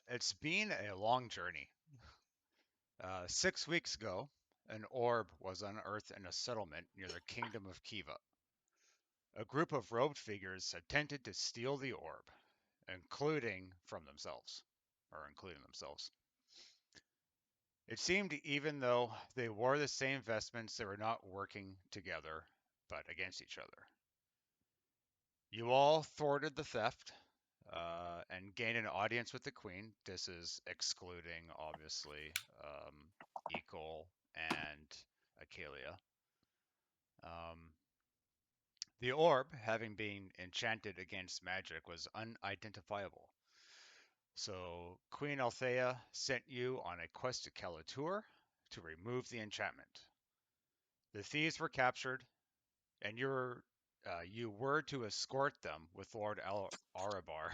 It's been a long journey. 6 weeks ago, an orb was unearthed in a settlement near the kingdom of Kiva. A group of robed figures attempted to steal the orb, including themselves. It seemed even though they wore the same vestments, they were not working together, but against each other. You all thwarted the theft and gained an audience with the queen. This is excluding, obviously, Ikol and Accalia. Um, the orb, having been enchanted against magic, was unidentifiable. So Queen Althea sent you on a quest to Kalature to remove the enchantment. The thieves were captured, and you were to escort them with Arabar,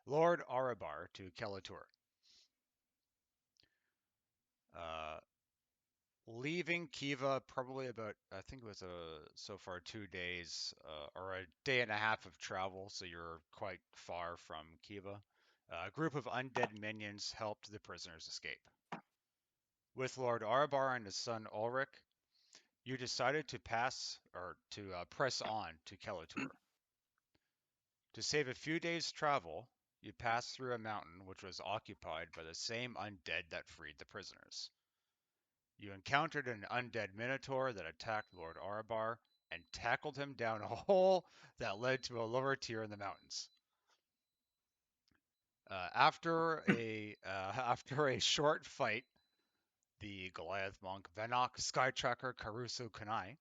Lord Arabar to Kalature. Uh, Leaving Kiva probably about, I think it was so far 2 days or a day and a half of travel, so you're quite far from Kiva. A group of undead minions helped the prisoners escape. With Lord Arabar and his son Ulrich, you decided to press on to Kalatur. To save a few days' travel, you passed through a mountain which was occupied by the same undead that freed the prisoners. You encountered an undead minotaur that attacked Lord Arabar and tackled him down a hole that led to a lower tier in the mountains. After a short fight, the Goliath monk Vannoch Skytracker Caruso Kunai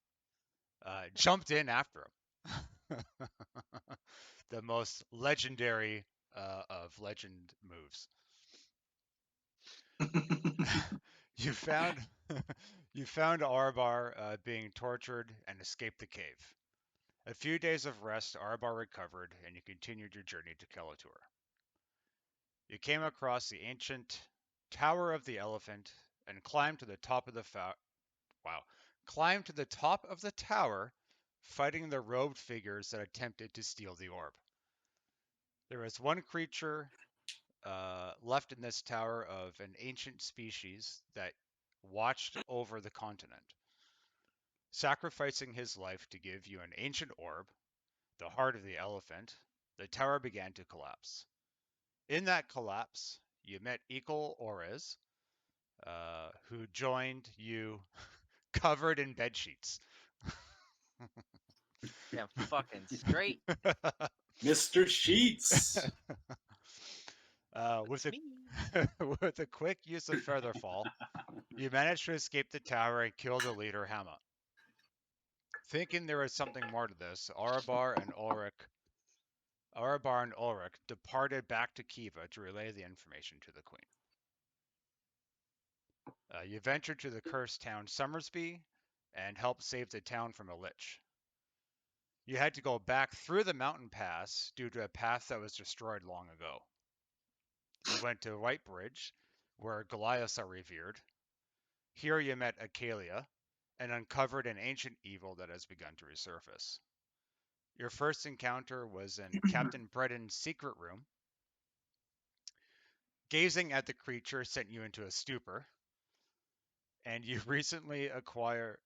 jumped in after him. The most legendary of legend moves. You found you found Arbar being tortured and escaped the cave. A few days of rest, Arbar recovered, and you continued your journey to Kalatur. You came across the ancient Tower of the Elephant and climbed to the top of climbed to the top of the tower, fighting the robed figures that attempted to steal the orb. There was one creature left in this tower of an ancient species that watched over the continent. Sacrificing his life to give you an ancient orb, the heart of the elephant, the tower began to collapse. In that collapse, you met Ikol Orez, who joined you covered in bed sheets. Yeah, fucking straight. Mr. Sheets. With That's a me. with a quick use of Featherfall, you managed to escape the tower and kill the leader Hama. Thinking there was something more to this, Arabar and Ulrich departed back to Kiva to relay the information to the queen. You ventured to the cursed town Summersby and helped save the town from a lich. You had to go back through the mountain pass due to a path that was destroyed long ago. You went to Whitebridge, where Goliaths are revered. Here you met Accalia and uncovered an ancient evil that has begun to resurface. Your first encounter was in Captain Breden's secret room. Gazing at the creature sent you into a stupor, and your recently acquired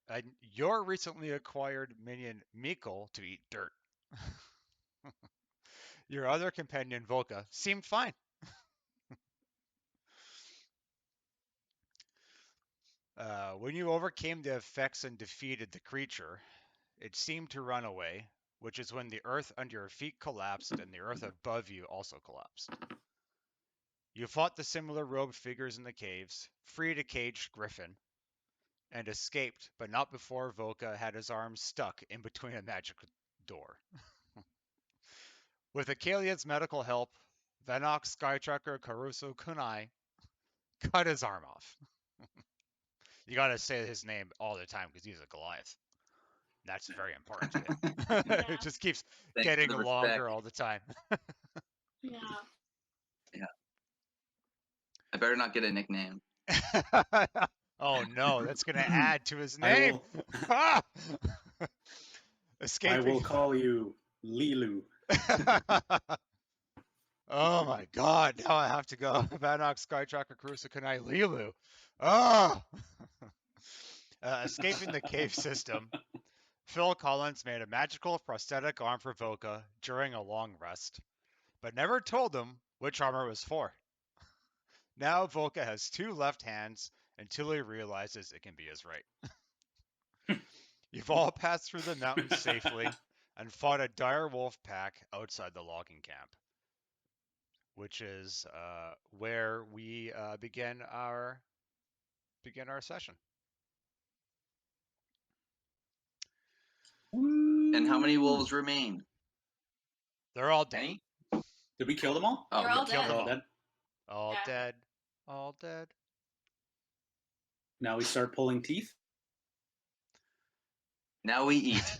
minion Mikol to eat dirt. Your other companion Volka seemed fine. When you overcame the effects and defeated the creature, it seemed to run away, which is when the earth under your feet collapsed and the earth above you also collapsed. You fought the similar robed figures in the caves, freed a caged griffin, and escaped, but not before Volka had his arms stuck in between a magic door. With Acalia's medical help, Vannoch Skytracker Caruso Kunai cut his arm off. You gotta say his name all the time because he's a Goliath. That's very important to him. It Yeah. just keeps Thanks for getting the longer respect. all the time. Yeah. Yeah. I better not get a nickname. Oh no, that's gonna add to his I name. will Ah! I Escaping. will call you Lilu. Oh my god, now I have to go. Vannoch, Skytracker, Carusa, Kanai, Lilu. Oh! Escaping the cave system, Phil Collins made a magical prosthetic arm for Voka during a long rest, but never told him which arm it was for. Now Voka has two left hands until he realizes it can be his right. You've all passed through the mountains safely and fought a dire wolf pack outside the logging camp, which is where we begin our session. And how many wolves remain? They're all dead. Any? Did we kill them all? Oh, They're all good. Killed dead. them They're all. all dead. All Yeah. dead. All dead. Now we start pulling teeth. Now we eat.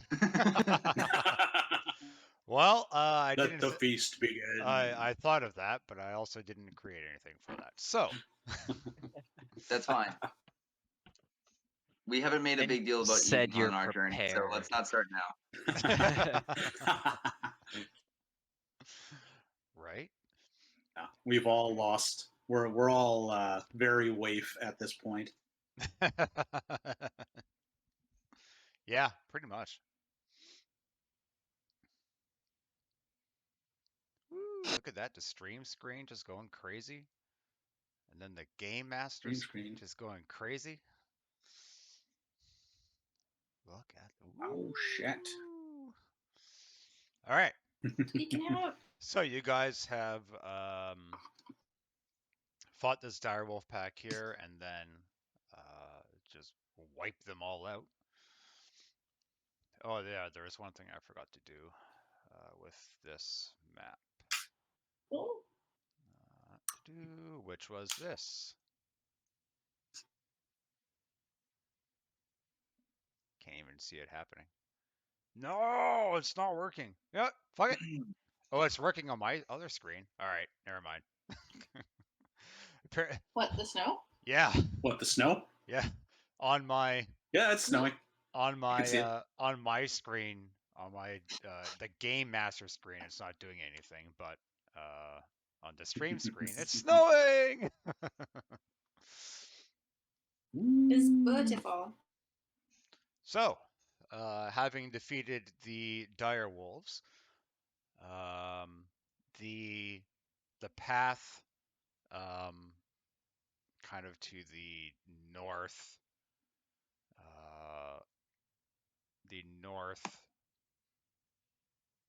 Well, I Let didn't. the feast begin. I thought of that, but I also didn't create anything for that. So That's fine. We haven't made a And big deal about said eating you're on our journey, so prepared. let's not start now. right. Yeah, we've all lost. We're all very waif at this point. Yeah, pretty much. Woo, look at that. The stream screen just going crazy. And then the game master Green screen screen. just going crazy. Look at Oh shit! All right. Speaking out. So you guys have fought this dire wolf pack here, and then just wiped them all out. Oh yeah, there was one thing I forgot to do with this map. Oh, Which was this. Can't even see it happening. No, it's not working. Yeah, fuck it. Oh, it's working on my other screen. All right, never mind. what, the snow? Yeah, What, the snow? yeah. On my Yeah, it's snowing. on can see it. my on my screen, on my the game master screen, it's not doing anything, but on the stream screen, it's snowing. It's beautiful. So, having defeated the dire wolves, the path kind of to the north,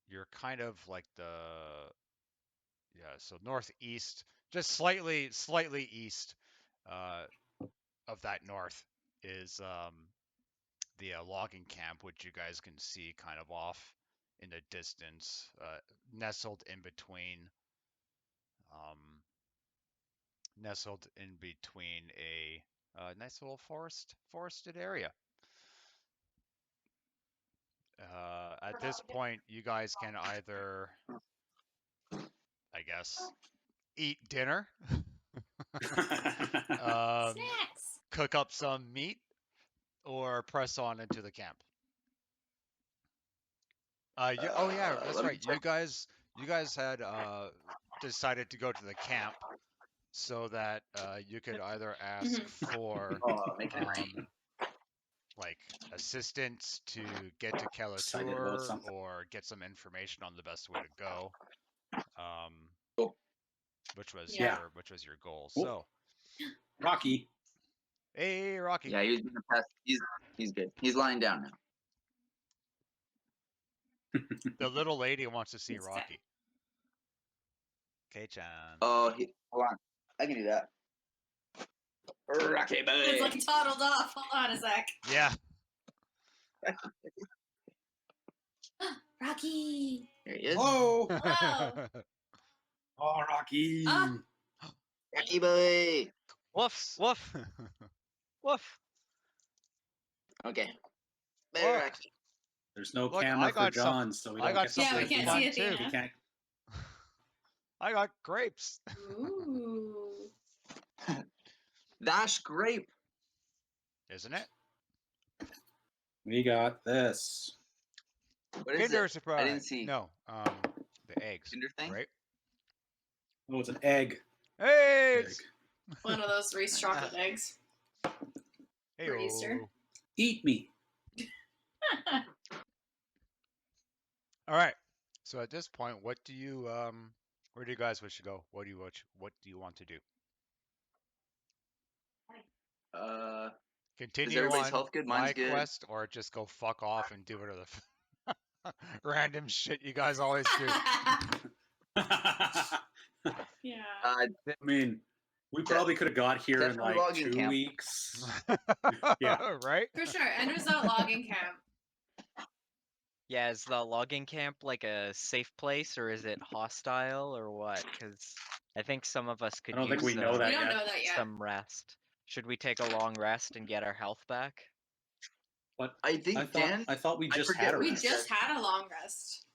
you're kind of like so northeast, just slightly east of that north is the logging camp, which you guys can see kind of off in the distance, nestled in between a nice little forested area. At this point, you guys can either, I guess, eat dinner, Snacks. cook up some meat, or press on into the camp. Oh yeah, that's Let me right. check. You guys had decided to go to the camp so that you could either ask for Oh, make it rain. like assistance to get to Excited about Kalature something. or get some information on the best way to go. Cool. Which was Yeah. your goal. Oh. So, Rocky. hey Rocky. Yeah, he's gonna pass. He's good. He's lying down now. The little lady wants to see It's Rocky. K-chan. Oh, hold on. I can do that. Rocky It's boy. like toddled off. Hold on a sec. Yeah. Rocky. There he is. Oh, Hello. oh, Rocky. Ah. Rocky boy. Woof, woof, woof. Okay. Better Look. Rocky. There's no Look, camera I for got John, so we I don't got get to Yeah, we something can't fun see it, too. Dana. We can't. I got grapes. Ooh. Dash grape. Isn't it? We got this. What is Kinder it? surprise. I didn't see. No, the eggs. Kinder thing? Right? Oh, it's an egg. Hey, Egg. One of those Reese chocolate eggs. hey, For Easter. Eat me. All right. So at this point, what do you where do you guys wish to go? What do you want to do? Continue everybody's on health good? my Mine's good. quest, or just go fuck off and do whatever the random shit you guys always do. Yeah. Uh, I mean, we probably could have got here in Definitely like logging 2 camp. weeks. Yeah. Right? For sure. Ender's Out logging camp. Yeah, is the logging camp like a safe place or is it hostile or what? Because I think some of us could I don't think use we know We that don't yet. know that yet. some rest. Should we take a long rest and get our health back? But I think Dan. I thought we I just forget had a what We he rest. just had a long rest.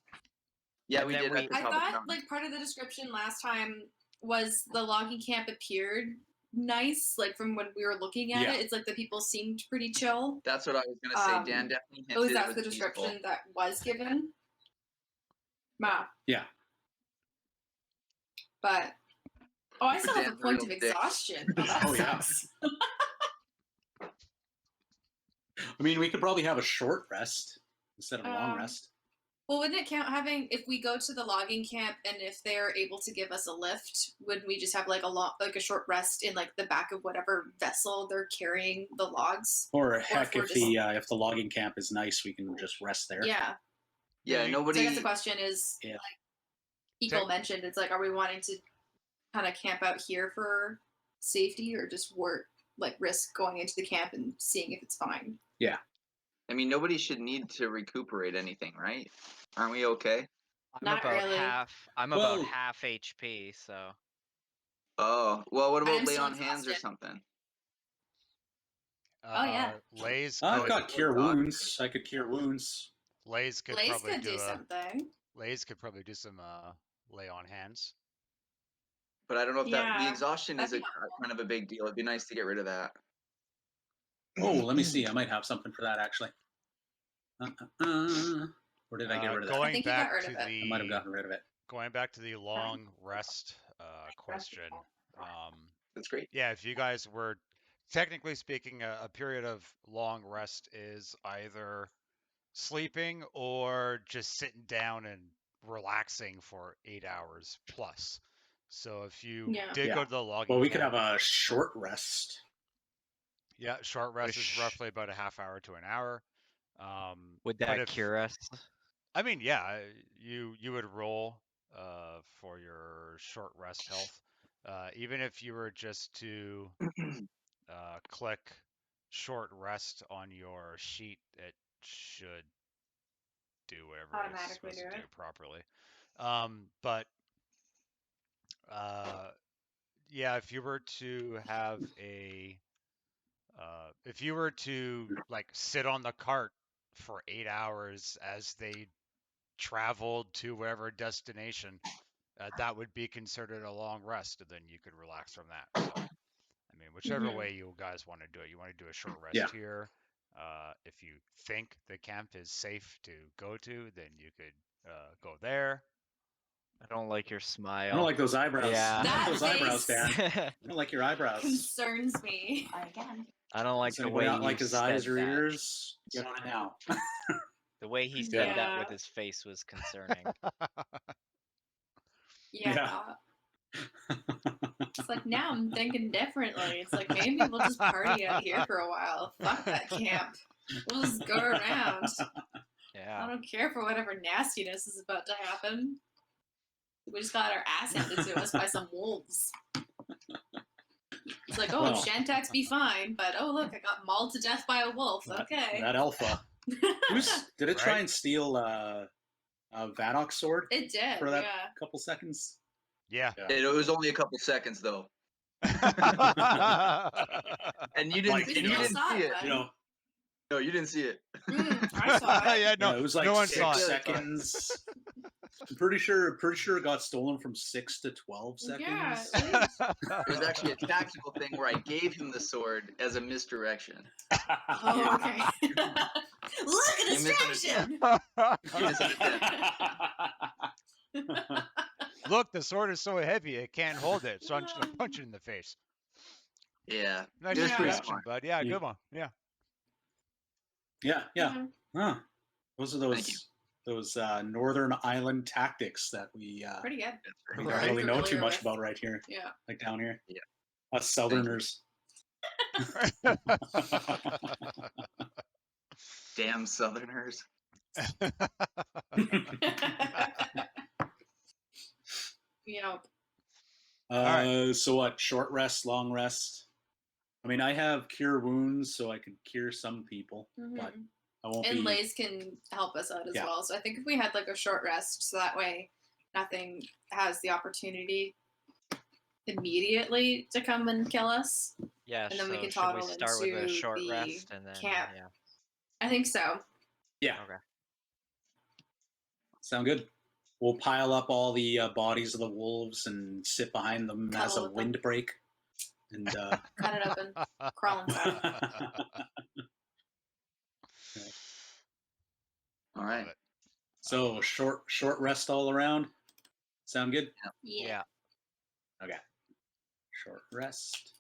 Yeah, And we then did. we- At the I top of the thought mountain. like part of the description last time was the logging camp appeared nice, like from when we were looking at Yeah. it. It's like the people seemed pretty chill. That's what I was gonna say. Dan definitely At least hinted it that's was the peaceful. description that was given. Wow. Yeah. But I still have a Dan's a point real of dick. exhaustion. Oh, that Oh, yeah. sucks. I mean, we could probably have a short rest instead of a long rest. Well, wouldn't it count having if we go to the logging camp and if they're able to give us a lift? Wouldn't we just have like a short rest in like the back of whatever vessel they're carrying the logs? Or if heck, we're if the logging camp is nice, we can just rest there. Yeah. Yeah, you- So nobody. I guess the question is, Yeah. like Ikol mentioned, it's like, are we wanting to kind of camp out here for safety or just risk going into the camp and seeing if it's fine? I mean, nobody should need to recuperate anything, right? Aren't we okay? I'm Not about really. I'm Well- about half HP, so Oh, well, what about I'm lay still on hands or exhausted. something? Oh, yeah. Laez I've could, got cure Dog. wounds. I could cure wounds. Laez could Lace probably could do do something. Laez could probably do some lay on hands. But I don't know if the Yeah, exhaustion is that'd a be helpful. kind of a big deal. It'd be nice to get rid of that. Oh, let me see. I might have something for that actually. Or did I get rid of that? I Going think you back got rid to of it. I might have the gotten rid of it. going back to the long rest question. That's great. Yeah, if you guys were technically speaking, a period of long rest is either sleeping or just sitting down and relaxing for 8 hours plus. So if you Yeah. did Yeah. go to the logging Well, we could camp, have a short rest. yeah, short rest is Wish- roughly about a half hour to an hour. would but that if- cure us? I mean, yeah, you would roll for your short rest health. Even if you were just to click short rest on your sheet, it should do whatever it's Automatically supposed to do do it. properly. But yeah, if you were to have if you were to like sit on the cart for 8 hours as they traveled to wherever destination, that would be considered a long rest, and then you could relax from that. So, I mean, whichever Mhm. way you guys want to do it, you want to do a short rest Yeah. here. If you think the camp is safe to go to, then you could go there. I don't like your I smile. don't like those eyebrows. Yeah. I don't like those That eyebrows, face. Dan. I don't like your eyebrows. Concerns me. Again. I don't like Does the anybody way not you like his said eyes or that. ears? Get on it now. The way he said that Yeah. with his face was concerning. Yeah. It's like now I'm thinking differently. It's like maybe we'll just party out here for a while. Fuck that camp. We'll just go around. I Yeah. don't care for whatever nastiness is about to happen. We just got our ass handed to us by some wolves. It's like, oh, Well. Shantax be fine, but oh look, I got mauled to death by a wolf. Okay. That alpha. Did it try Right. and steal a Vannoch sword It did, for that yeah. couple seconds? Yeah. It was only a couple seconds though, and you didn't. Like, We and you still didn't saw see it, it. bud. You know, No, you didn't see it. I saw it. Yeah, no, it was like no one 6 saw it. seconds. I'm pretty sure it got stolen from 6 to 12 Yeah, seconds. it is. It was actually a tactical thing where I gave him the sword as a misdirection. Oh, okay. Look at You distraction! You misunderstand. Look, the sword is so heavy it can't hold it, so I'm just gonna punch it in the face. Yeah. Nice It was pretty reaction, smart. bud. Yeah, You- good one. Yeah. Yeah. Huh. Those are Thank you. those Northern Island tactics that we Pretty good. That's we right. don't Right. really know too Familiar much with. about right here, Yeah. like down here. Yeah. Us Southerners. Damn Southerners. Yep. right. So what? Short rest, long rest. I mean, I have cure wounds, so I can cure some people, but Mhm. I won't And be. Laez can help us out as Yeah. well. So I think if we had like a short rest, so that way nothing has the opportunity immediately to come and kill us. Yeah, And then we so can should we toddle start with a into short the rest and then camp. yeah. I think so. Yeah, Okay. sound good. We'll pile up all the bodies of the wolves and sit behind them as Cuddle a with them. windbreak. And Cut it open, crawl inside. All right. Love it. so short rest all around. Sound good? Yeah. Okay. Short rest.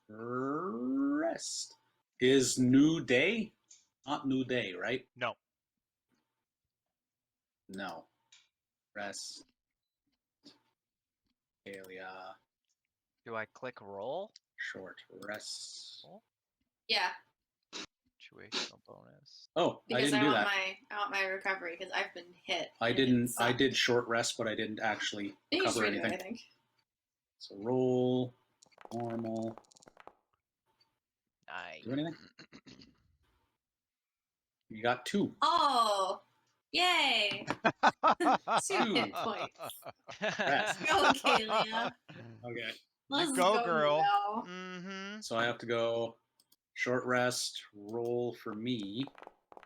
Rest. Is new day? Not new day, right? No. No. Rest. Accalia. Do I click roll? Short rest. Yeah, Situational bonus. Oh, I because didn't do that. I want my recovery because I've been hit. I and it didn't. I sucked. did short rest, but I didn't actually You just cover redo it, anything. I think. So roll, normal. Nice. Do anything? You got 2. Oh, yay! 2 hit points. Rest. Go, Kalia. Okay. Let's go, girl. now. Mm-hmm. So I have to go short rest. Roll for me.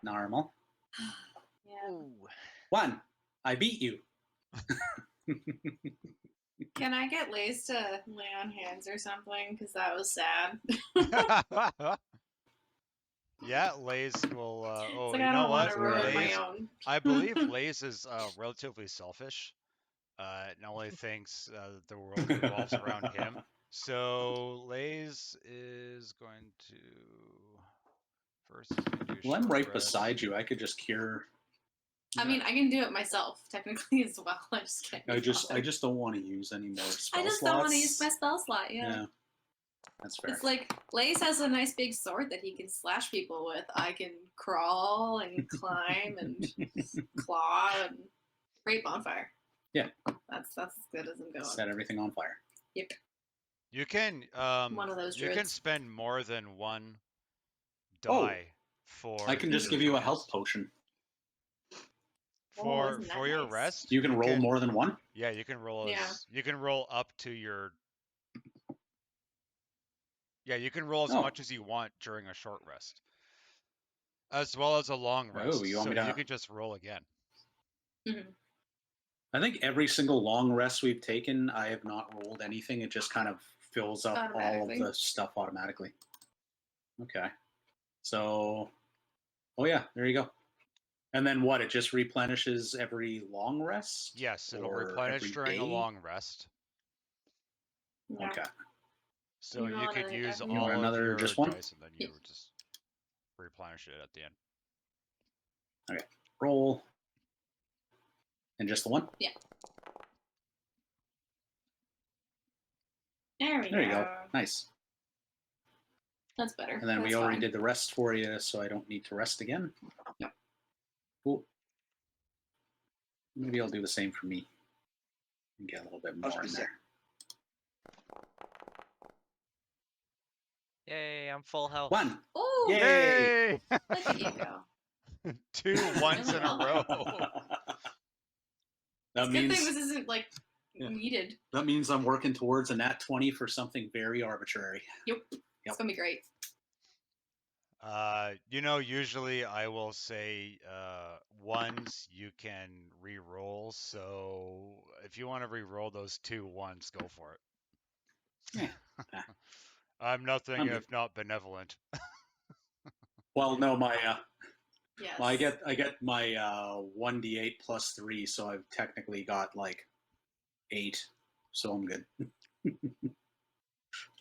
Normal. Yeah. Ooh. 1. I beat you. Can I get Laez to lay on hands or something? Because that was sad. Yeah, Laez will. It's Oh, like you I know don't want what? to ruin my Laez, own. I believe Laez is relatively selfish. And only thinks the world revolves around him. So Laez is going to first. He's going to do Well, I'm short right rest. beside you. I could just cure. I mean, I can do it myself technically as well. I just can't. I be just bothered. don't want to use any more spell I just slots. don't want to use my spell slot. Yeah. That's fair. It's like Laez has a nice big sword that he can slash people with. I can crawl and climb and claw and great bonfire. Yeah. That's as good as I'm going. Set everything on fire. Yep. You can One of those you can druids. spend more than one Oh, die for. I can just your give you a bonus. health potion. Oh, isn't that For your nice? rest. You can roll more than one. Yeah, you can roll. Yeah. You can roll up to your. Yeah, you can roll as Oh. much as you want during a short rest, as well as a long Oh, rest. you want so me to- you can just roll again. Mhm. I think every single long rest we've taken, I have not rolled anything. It just kind of fills up all of Automatically. the stuff automatically. Okay. So, oh yeah, there you go. And then what? It just replenishes every long rest? Yes, it'll Or replenish every during a day? long rest. Yeah. Okay. So You you want could a- use you want all of another your just one? dice, and then you Yeah. would just replenish it at the end. Roll. And just the one? There we There you go. Nice. That's better. And then we That's already fine. did the rest for you, so I don't need to rest again. Yep. Cool. Maybe I'll do the same for me. And get a little bit more in there. Yay, I'm full health. 1. Oh, Yay! Yay! look at you go. 2 ones in a row. That Good thing means this isn't like Yeah. needed. that means I'm working towards a nat 20 for something very arbitrary. Yep. It's gonna be great. Usually I will say ones you can re-roll. So if you want to re-roll those 2 ones, go for it. Yeah. I'm nothing I'm good. if not benevolent. Well, no, my Yes. I get my 1d8 plus 3, so I've technically got like 8, so I'm good.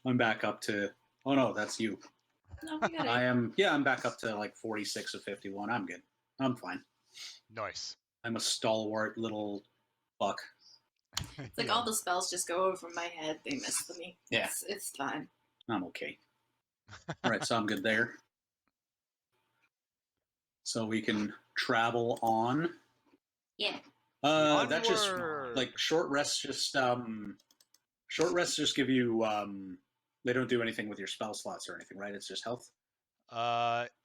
I'm back up to. Oh no, that's you. No, we got I it. am. Yeah, I'm back up to like 46 of 51. I'm good. I'm fine. Nice. I'm a stalwart little buck. It's like all the spells just go over my head. They miss me. Yeah. It's fine. I'm okay. All right, so I'm good there. So we can travel on. Yeah. That just Onward! like short rests. Short rests just give you. They don't do anything with your spell slots or anything, right? It's just health.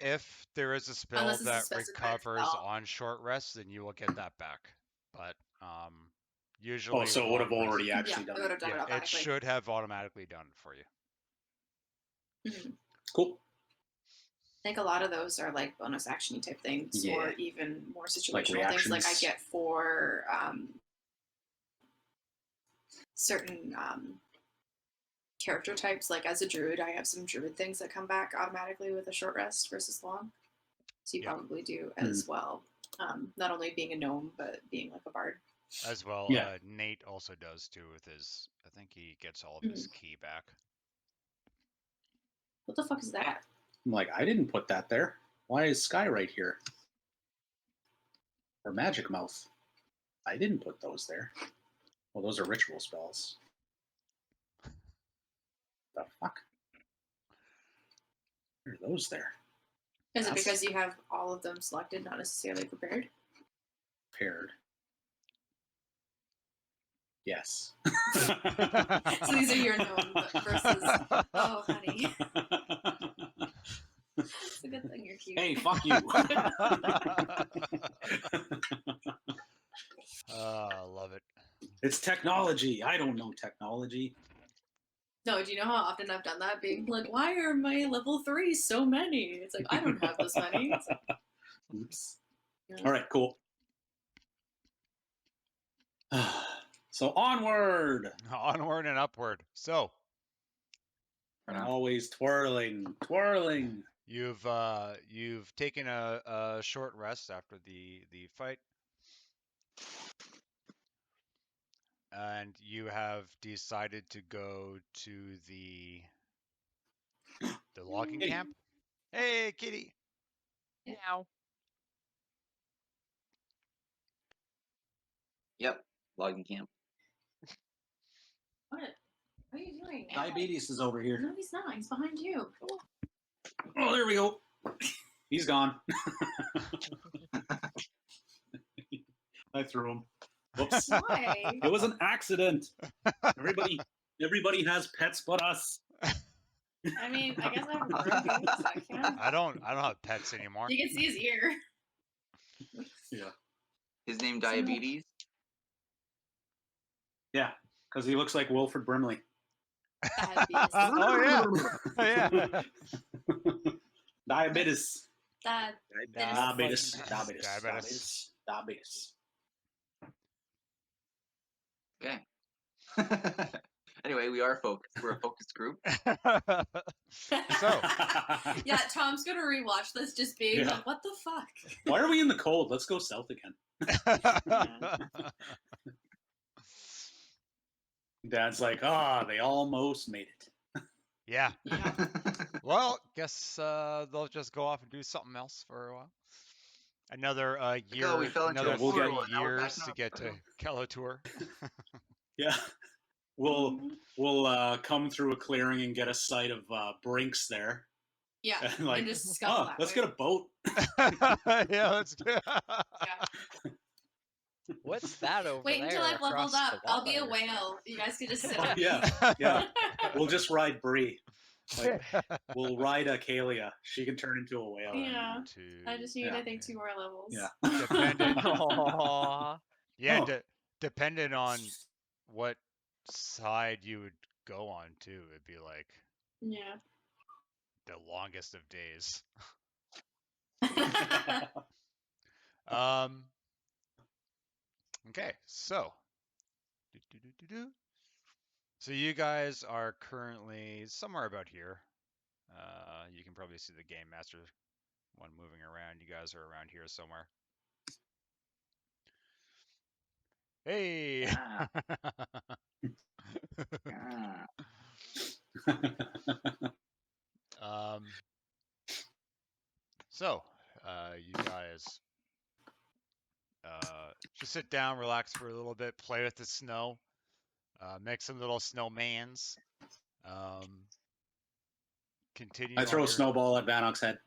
If there is a spell Unless it's a that specified recovers spell. on short rest, then you will get that back. But usually, Oh, so it would have long rest- already actually Yeah, done it would have done it Yeah, it automatically. should have automatically done it for you. Mhm. Cool. I think a lot of those are like bonus action type things, or Yeah. even more Like situational things. Like I reactions. get for certain character types. Like as a druid, I have some druid things that come back automatically with a short rest versus long. So you Yeah. probably do as well. Not only being a gnome, but being like a bard. As well, Yeah. Nate also does too with his. I think he gets all of his key back. What the fuck is that? I'm like, I didn't put that there. Why is Sky right here? Or Magic Mouth? I didn't put those there. Well, those are ritual spells. The fuck? Where are those there? Is it That's- because you have all of them selected, not necessarily prepared? Paired. Yes. So these are your gnome versus, oh, honey. It's a good thing you're cute. Hey, fuck you. Love it. It's technology. I don't know technology. No, do you know how often I've done that? Being like, why are my level 3s so many? It's like, I don't have this many. It's like, Oops. yeah. All right, cool. So onward. Onward and upward. So I'm always twirling. you've taken a short rest after the fight, and you have decided to go to the logging Hey. camp. Hey, kitty. Meow. Yep. Logging camp. What are you doing? Diabetes is over here. No, he's not. He's behind you. Oh, there we go. He's gone. I threw him. Whoops. Why? It was an accident. Everybody has pets but us. I mean, I guess I have a broken, so I can. I don't have pets anymore. You can see his ear. Yeah. His name Diabetes. Yeah, because he looks like Wilfred Brimley. Diabetes. Oh yeah. Oh, yeah. Diabetes. Diabetes. Diabetes. Okay. Anyway, we are focused. We're a focused group. So Yeah, Tom's gonna rewatch this just being Yeah. like, what the fuck? Why are we in the cold? Let's go south again. Dad's like, they almost made it. yeah. Yeah. Well, guess they'll just go off and do something else for a while. Another year, we fell into another a we'll 3 portal, and now we're back years to north. get to Kalature. Yeah. We'll come through a clearing and get a sight of Brinks there. Yeah. And like, and just scuttle that let's way. get a boat. Yeah, let's do. Yeah. What's that over Wait there? until I've leveled across the up. I'll be a water? whale. You guys can just sit Oh, on me. yeah. We'll just ride Bree. Like, we'll ride Accalia. She can turn into a whale. Yeah. To, I just need, Yeah. I think, 2 more levels. Yeah. Dependent. Aw. Yeah, Oh. dependent on what side you would go on too. It'd be like Yeah. the longest of days. Yeah. Okay, so. So you guys are currently somewhere about here. You can probably see the game master one moving around. You guys are around here somewhere. Hey. Ah. Ah. um. So, you guys just sit down, relax for a little bit, play with the snow, make some little snowmans. I Continue on throw a your. snowball at Vannoch's head.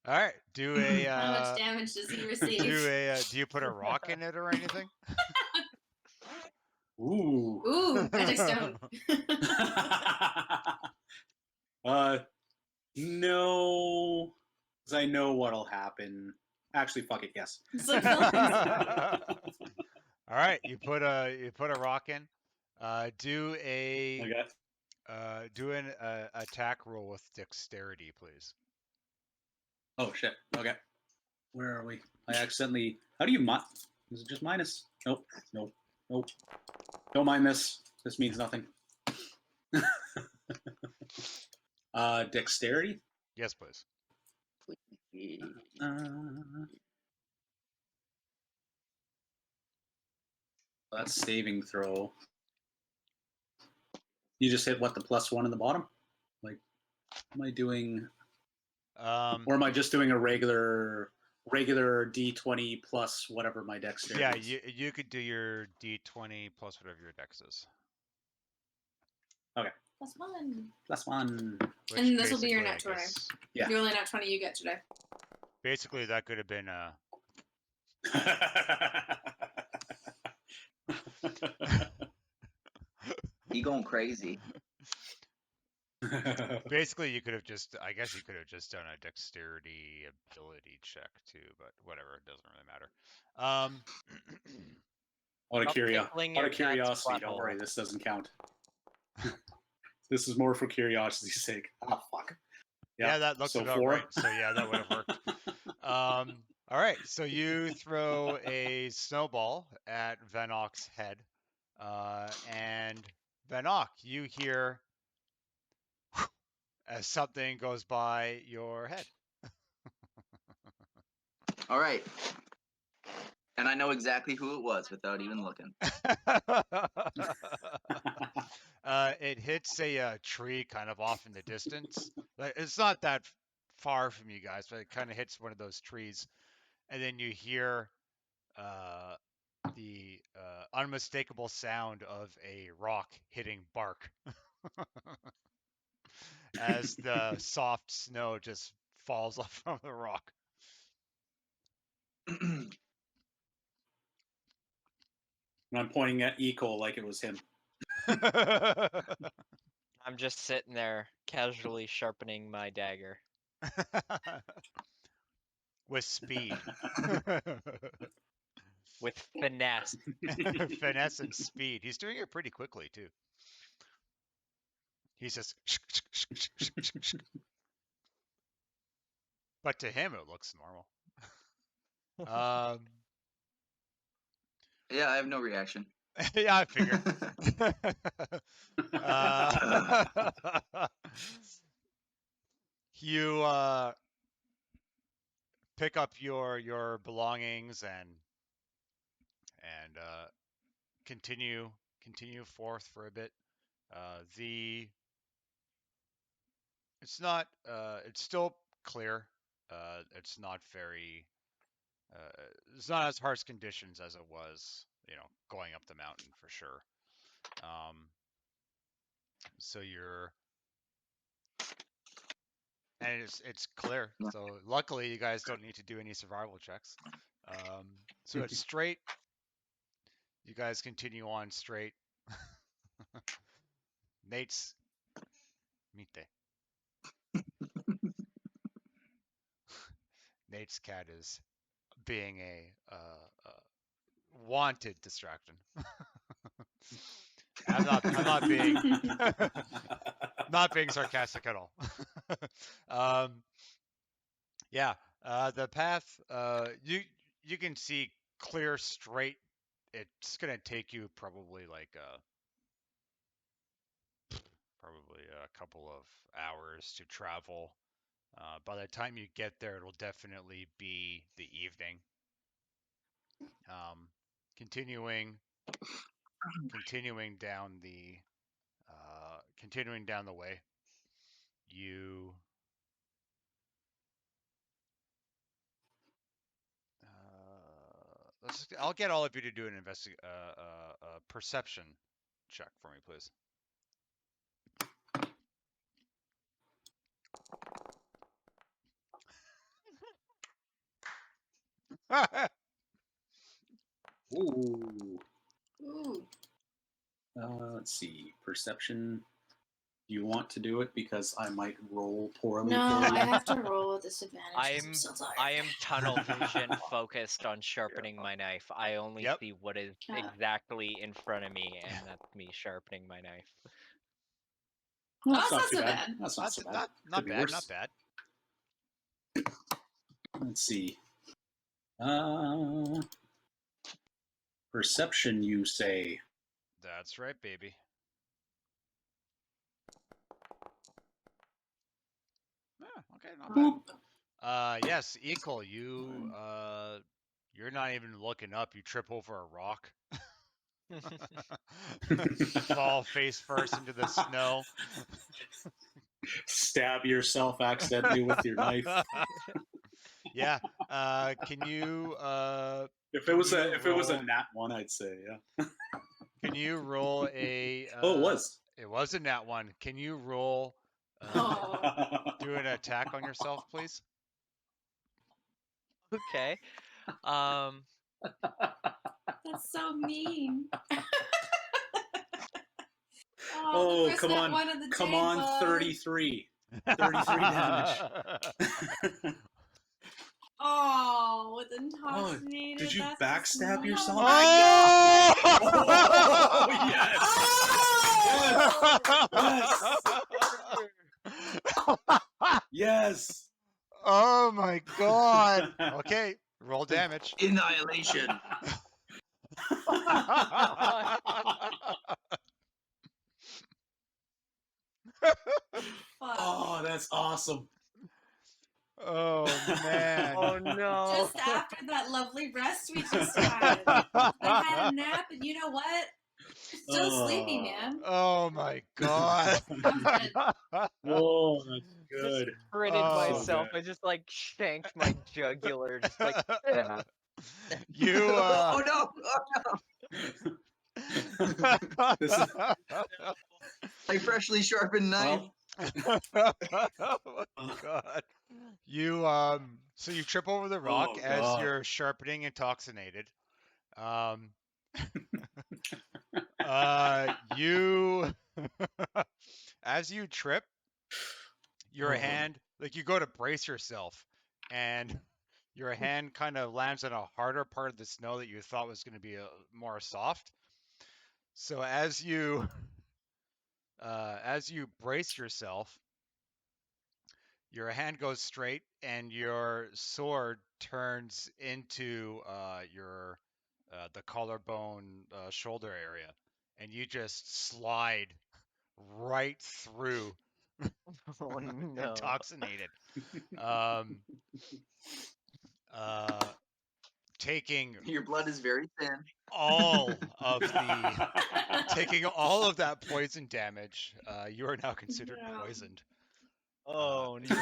All right, do a How much damage does he receive? do you put a rock in it or anything? Ooh. Ooh, magic stone. No, because I know what'll happen. Actually, fuck it. Yes. So kill him. All right, you put a rock in. Do a Okay. do an attack roll with dexterity, please. Oh shit. Okay. Where are we? I accidentally. How do you Is it just minus? Nope. Nope. Nope. Don't mind this. This means nothing. Dexterity. Yes, please. That's saving throw. You just hit what, the +1 in the bottom? Like, am I doing, or am I just doing a regular D20 plus whatever my dexterity Yeah, is? you could do your d20 plus whatever your dex is. Okay. +1. +1. Which And this will be your basically, I nat 20. guess, Yeah. The only nat 20 you get today. basically that could have been He going crazy. basically you could have just, I guess you could have just done a dexterity ability check too, but whatever, it doesn't really matter. Out Stop tickling of your cat's curiosity, don't butthole. worry, this doesn't count. This is more for curiosity's sake. Ah, fuck. Yeah, that looks so about 4? right. So yeah, that would have worked. All right, so you throw a snowball at Vannoch's head, and Vannoch, you hear as something goes by your head. All right. And I know exactly who it was without even looking. It hits a tree kind of off in the distance. Like, it's not that far from you guys, but it kind of hits one of those trees, and then you hear the unmistakable sound of a rock hitting bark as the soft snow just falls off from the rock. And I'm pointing at Ikol like it was him. I'm just sitting there casually sharpening my dagger. With speed. With finesse. Finesse and speed. He's doing it pretty quickly too. He's just but to him it looks normal. Yeah, I have no reaction. Yeah, I figured. You pick up your belongings and continue forth for a bit. The It's not it's still clear. It's not very it's not as harsh conditions as it was, going up the mountain for sure. So it's clear. Yeah. So luckily you guys don't need to do any survival checks. So it's straight. You guys continue on straight. Nate's Mite. Nate's cat is being a wanted distraction. I'm not being not being sarcastic at all. Yeah, the path you can see clear straight. It's gonna take you probably probably a couple of hours to travel. By the time you get there, it'll definitely be the evening. Continuing down the way, you I'll get all of you to do an perception check for me, please. Ooh. Ooh. Let's see. Perception. Do you want to do it because I might roll poorly No, for you? I have to roll with disadvantage. 'cause I'm so tired. I am tunnel vision focused on sharpening my knife. I only Yep. see what is exactly in front of me, and that's me sharpening my knife. Well, Oh, that's that's not too so bad. bad. That's not so bad. Not Could be bad. worse. Not bad. Let's see. Perception, you say? That's right, baby. Okay, not bad. Yes, Ikol, you're not even looking up. You trip over a rock. Fall face first into the snow. Stab yourself accidentally with your knife. Yeah. Can you? If it was a nat one, I'd say yeah. Can you roll a? Oh, it was. It was a nat one. Can you roll? Do an attack on yourself, please. Okay. That's so mean. Oh, come on. Come on, 33. 33 damage. Oh, with intoxicated. Did you that's backstab yourself? Oh my Oh, yes. God! Yes. Oh my god. Okay, roll damage. Annihilation. Oh, that's awesome. Oh man. Oh no. Just after that lovely rest we just had. I had a nap, and you know what? Still sleepy, man. Oh my god. Oh, that's good. Just critted myself. I just like shanked my jugular. Just like. You. Oh no! This is... A freshly sharpened knife. Oh my god. You so you trip over the rock as you're sharpening intoxicated. You as you trip, your hand, like you go to brace yourself, and your hand kind of lands on a harder part of the snow that you thought was going to be more soft. So as you brace yourself, your hand goes straight, and your sword turns into the collarbone shoulder area, and you just slide right through. Oh no. Intoxicated. Taking Your blood is very thin. taking all of that poison damage. You are now considered poisoned. Oh no.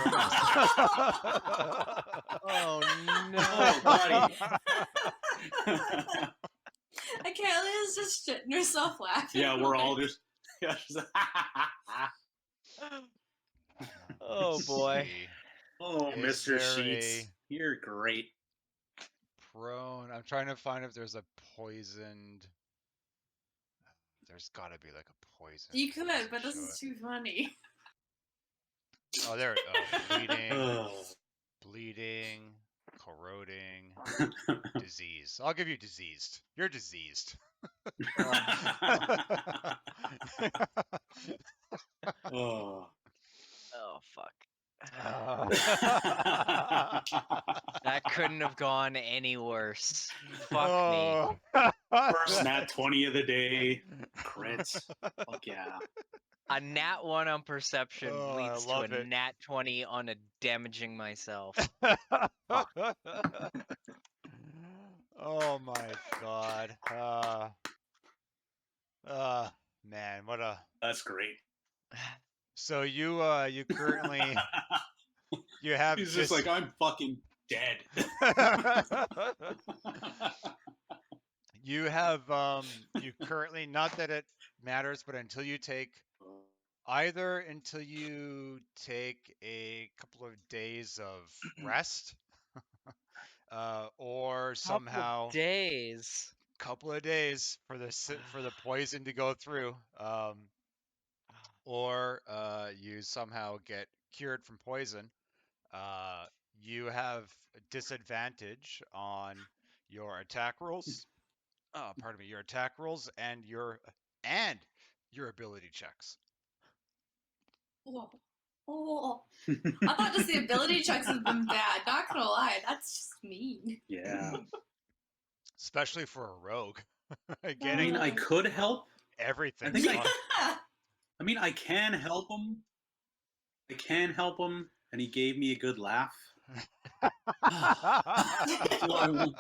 Oh no. Oh, buddy. Accalia's just shitting herself laughing. Yeah, we're all just. Oh boy. Oh, Is Mr. there Sheets, you're great. Prone. I'm trying to find if there's a poisoned. There's got to be like a poison. You could, but this is too funny. Oh, there. Oh, bleeding, corroding, disease. I'll give you diseased. You're diseased. Oh. Oh fuck. That couldn't have gone any worse. Fuck me. First nat 20 of the day. Crits. Fuck yeah. A nat 1 on perception leads to a it. nat 20 on a damaging myself. Oh my god. Man, what a. That's great. So you currently you have He's just like, I'm fucking dead. you have you currently, not that it matters, but until you take a couple of days of rest, or somehow days. couple of days for the poison to go through, or you somehow get cured from poison, uh, you have a disadvantage on your attack rolls. Pardon me, your attack rolls and your ability checks. Oh, I thought just the ability checks have been bad. Not gonna lie, that's just mean. Yeah. Especially for a rogue. I Getting mean, I could help. everything. I think I mean, I can help him. I can help him, and he gave me a good laugh. Do I want...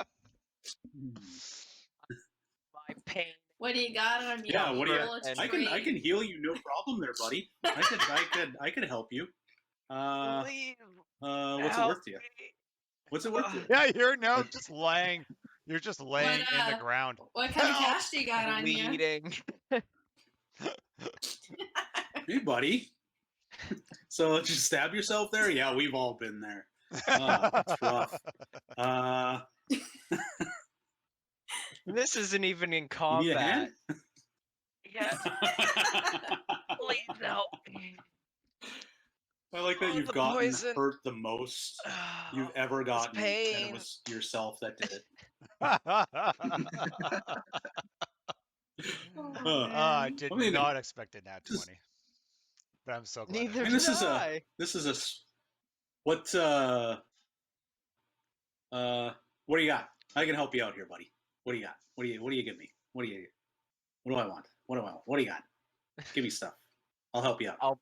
My pain. What do you got on you? Yeah, what do you? Roll a I can heal you, no problem, there, buddy. I could help you. What's it worth to you? What's it worth to you? Yeah, you're now just laying. You're just laying in the ground. What kind of cash do you got on you? Bleeding. Hey, buddy. So just stab yourself there? Yeah, we've all been there. It's rough. This isn't even in You combat. need a hand? Yeah. Please help me. I like that you've the gotten poison. hurt the most you've ever gotten, and pain. it was yourself that did it. I did I mean, not expect a nat 20, but I'm so glad. Neither I mean, did this is I. what what do you got? I can help you out here, buddy. What do you got? What do you give me? What do I want? What do I want? What do you got? Give me stuff. I'll help you out. I'll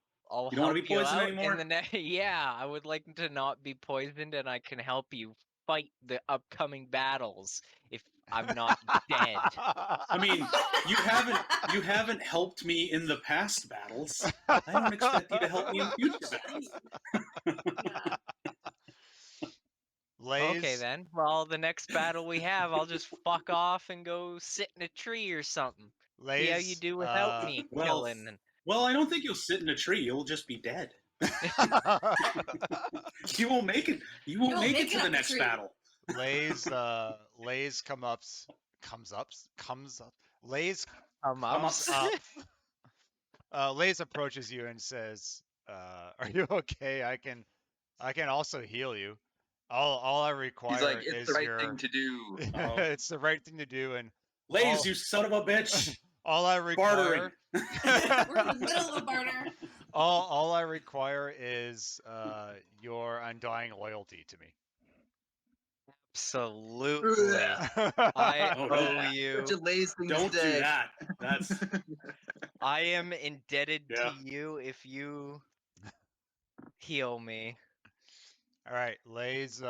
You don't want to help be you poisoned out anymore? in the yeah, I would like to not be poisoned, and I can help you fight the upcoming battles if I'm not dead. I mean, you haven't helped me in the past battles. I don't expect you to help me in future battles. Laez, Okay then. Well, the next battle we have, I'll just fuck off and go sit in a tree or something. See how you Laez, do without me killing. Well, I don't think you'll sit in a tree. You'll just be dead. You won't make it. You won't make it to the next battle. Laez comes up. Laez comes up. Laez approaches you and says, "Are you okay? I can also heal you. All I require He's like, is it's the right thing to do. It's the right thing to do, and Laez, you son of a bitch! all I require. We're in the middle of a barter. All I require is your undying loyalty to me. Absolutely. I owe you. Such a lazy thing Don't to do say. that. That's I am indebted Yeah. to you if you heal me. All right, Laez.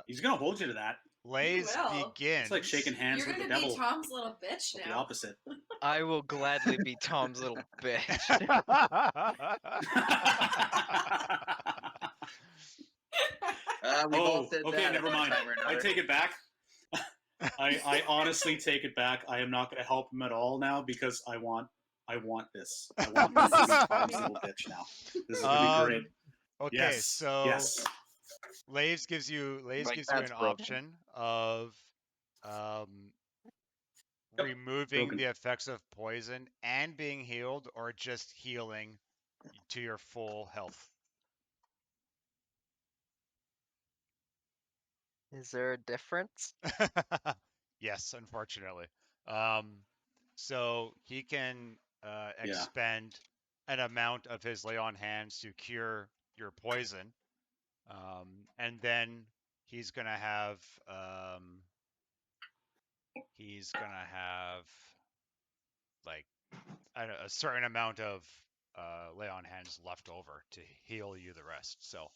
he's gonna hold you to that. Laez will. begins. It's like shaking hands You're with the gonna be devil. Tom's little bitch The now. opposite. I will gladly be Tom's little bitch. We've all said okay, that never at one mind. time or I another. take it back. I honestly take it back. I am not going to help him at all now because I want this. I want this to be Tom's little bitch now. This is going to be great. Okay, Yes. so Yes. Laez gives you Like, an that's broken. option of Yep, removing broken. the effects of poison and being healed, or just healing to your full health. Is there a difference? Yes, unfortunately. So he can expend an amount of his lay on hands to cure your poison, and then he's gonna have like a certain amount of lay on hands left over to heal you the rest. So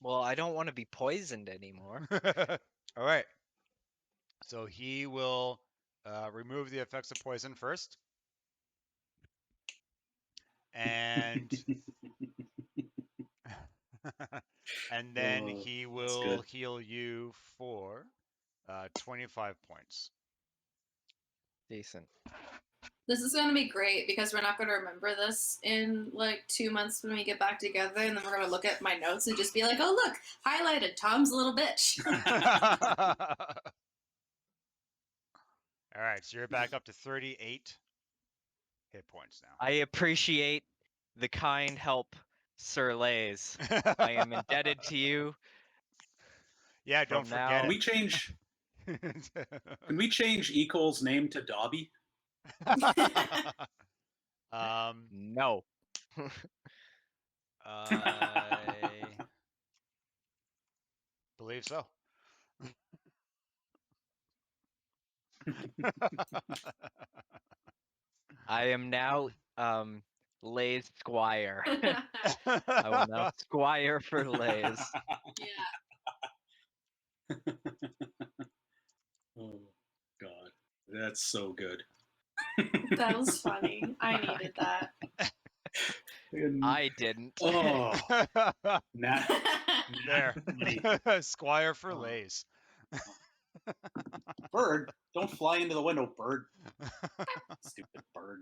Well, I don't want to be poisoned anymore. All right. So he will remove the effects of poison first. And and then Oh, he that's will good. heal you for 25 points. Decent. This is going to be great because we're not going to remember this in like 2 months when we get back together, and then we're going to look at my notes and just be like, "Oh, look, highlighted. Tom's a little bitch." All right, so you're back up to 38 hit points now. I appreciate the kind help, Sir Laez. I am indebted to you. Yeah, don't From now- Can forget we change? it. Can we change Ikol's name to Dobby? No. I believe so. I am now Laez Squire. I will now Squire for Laez. Yeah. Oh God, that's so good. That was funny. I needed that. I didn't. Oh, Nat. There. Funny. Squire for Oh. Laez. Bird, don't fly into the window, bird. Stupid bird.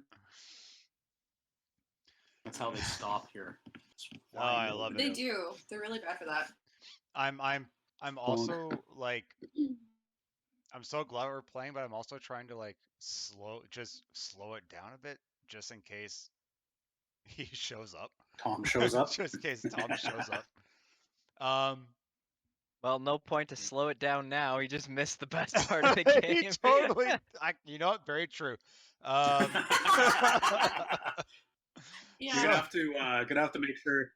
That's how they stop here. Just Oh, fly I into the love They it. do. They're really bad for that. I'm also like I'm so glad we're playing, but I'm also trying to like slow it down a bit just in case he shows up. Tom shows up. Just in case Tom shows up. Well, no point to slow it down now. He just missed the best part of the He game. totally. You know what? Very true. Yeah. You're gonna have to make sure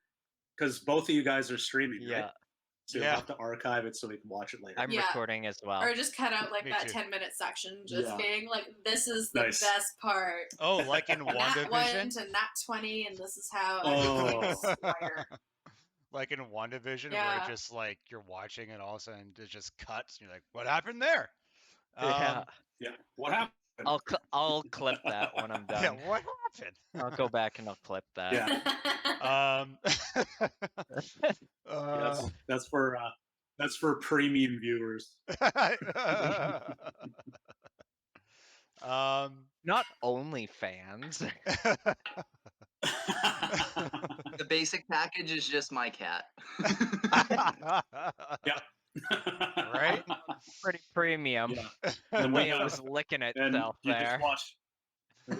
because both of you guys are streaming, Yeah, right? So you'll Yeah. have to archive it so we can watch it later. I'm Yeah. recording as well. Or just cut out like Me that too. 10-minute section, just Yeah. being like, "This is the Nice. best part." Oh, like in Nat 1 WandaVision. to Nat 20, and this is how Oh. everything is wired. Like in WandaVision, where Yeah. it just like you're watching and all of a sudden it just cuts. And you're like, what happened there? Yeah, Yeah. What happened? I'll clip that when I'm done. Yeah, what happened? I'll go back and I'll clip that. Yeah. Uh, That's for premium viewers. Not only fans. The basic package is just my cat. Yeah. Right? Pretty premium. Yeah. The And way it was licking itself you there.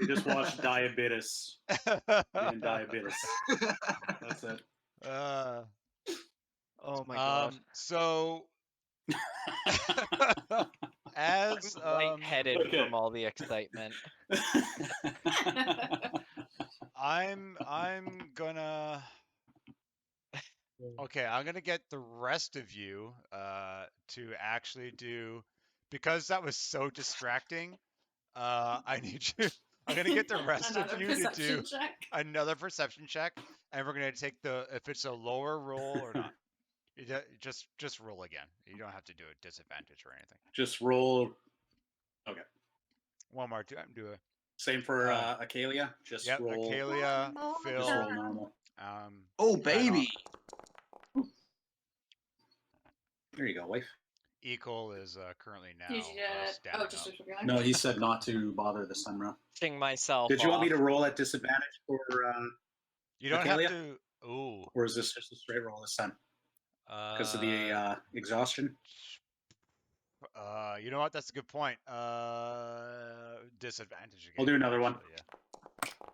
just watch Diabetes and Diabetes. That's it. Oh my god. So as I'm lightheaded Okay. from all the excitement. I'm gonna I'm gonna get the rest of you to actually do, because that was so distracting. I need you. I'm gonna get the rest of Another you to do perception check. another perception check, and we're gonna take if it's a lower roll or not. Just roll again. You don't have to do a disadvantage or anything. Just roll. Okay. One more time. Do it. Same for Accalia. Just Yep. roll. Accalia, Pfil. Just roll normal. Oh, baby. There you go, wife. Ikol is currently now Did you do it? standing Oh, just up. regular. No, he said not to bother this time around. Pushing myself Did you want me off. to roll at disadvantage for, You don't Accalia? have to. Ooh. or is this just a straight roll this time because of the exhaustion? You know what? That's a good point. Disadvantage again. I'll do another one. actually, yeah.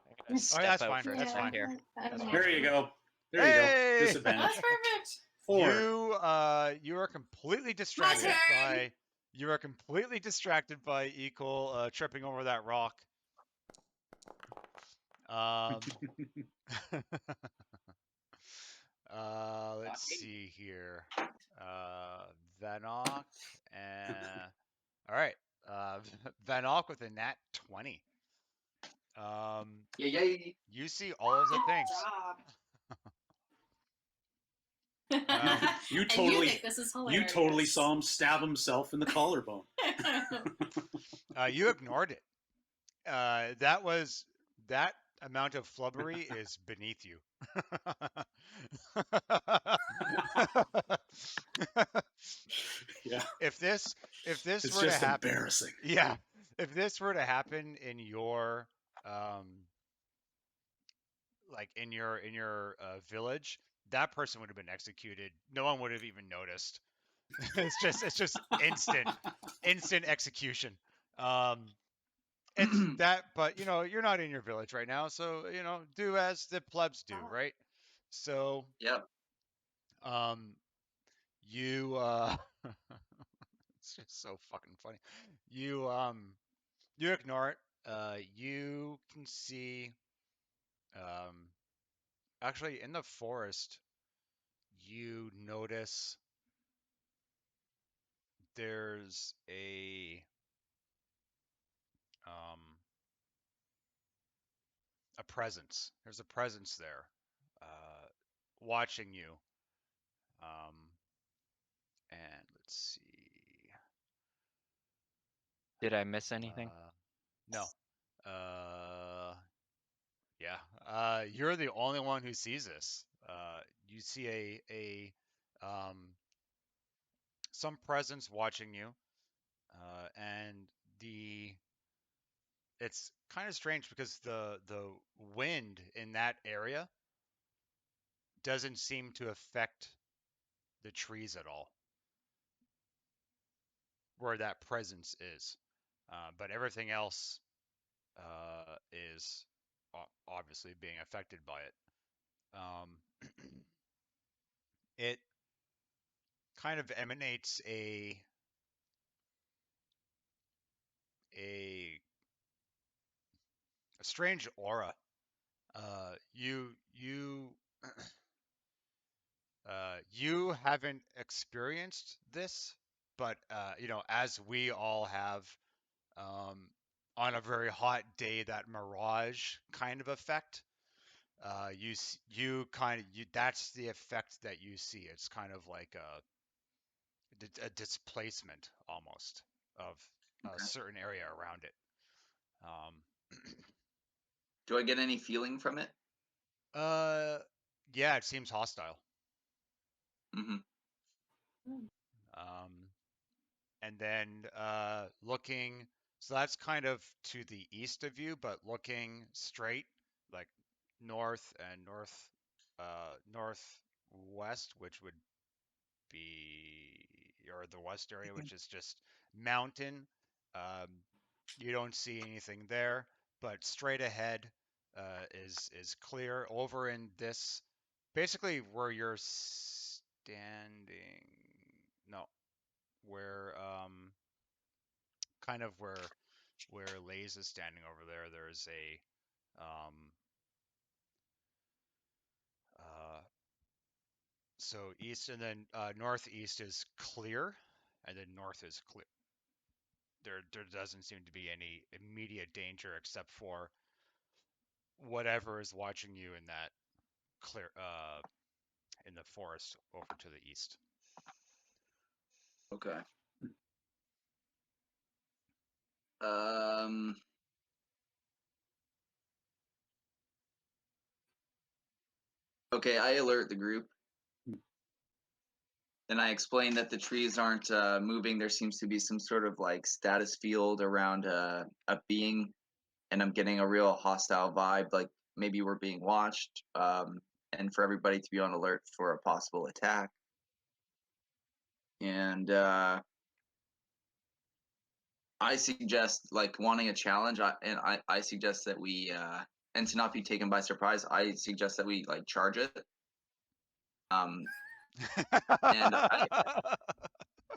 I'm gonna step that's out fine. for a That's second fine. here. That's fine. There you go. There you Hey! go. Disadvantage. That's perfect. 4. You are completely distracted turn. by Ikol tripping over that rock. Let's see here. Vannoch and all right. Vannoch with a nat 20. Yay. You see all of the things. Job. You And totally, you think this is you hilarious. totally saw him stab himself in the collarbone. You ignored it. That amount of flubbery is beneath you. Yeah, if this it's were to just happen, embarrassing. yeah, if this were to happen in your like in your village, that person would have been executed. No one would have even noticed. It's just instant execution. It's that, but you're not in your village right now, so do as the plebs do, right? So Yep. um you it's just so fucking funny. You ignore it. You can see um actually in the forest you notice there's um a presence. There's a presence there, uh, watching you. Um, and let's see. Did I miss anything? No. Uh, yeah. You're the only one who sees this. You see some presence watching you, and the it's kind of strange because the wind in that area doesn't seem to affect the trees at all, where that presence is. But everything else is obviously being affected by it. Um, it kind of emanates a a strange aura. You you haven't experienced this, but as we all have, um, on a very hot day, that mirage kind of effect. You kind of that's the effect that you see. It's kind of like a displacement almost of a Okay. certain area around it. Um, Do I get any feeling from it? uh, yeah, it seems hostile. Mm-hmm. Um, and then looking, so that's kind of to the east of you, but looking straight, like north and northwest, which would be or the west area, which is just mountain. Um, you don't see anything there, but straight ahead is clear. Over in this, basically where you're standing. No, where kind of where Laez is standing over there. There's a uh, so east and then northeast is clear, and then north is clear. There doesn't seem to be any immediate danger except for whatever is watching you in that clear in the forest over to the east. Okay. Um. Okay, I alert the group. Then I explain that the trees aren't moving. There seems to be some sort of like status field around a being, and I'm getting a real hostile vibe. Like maybe we're being watched, and for everybody to be on alert for a possible attack. And I suggest like wanting a challenge. I suggest that we and to not be taken by surprise. I suggest that we like charge it. Um, and I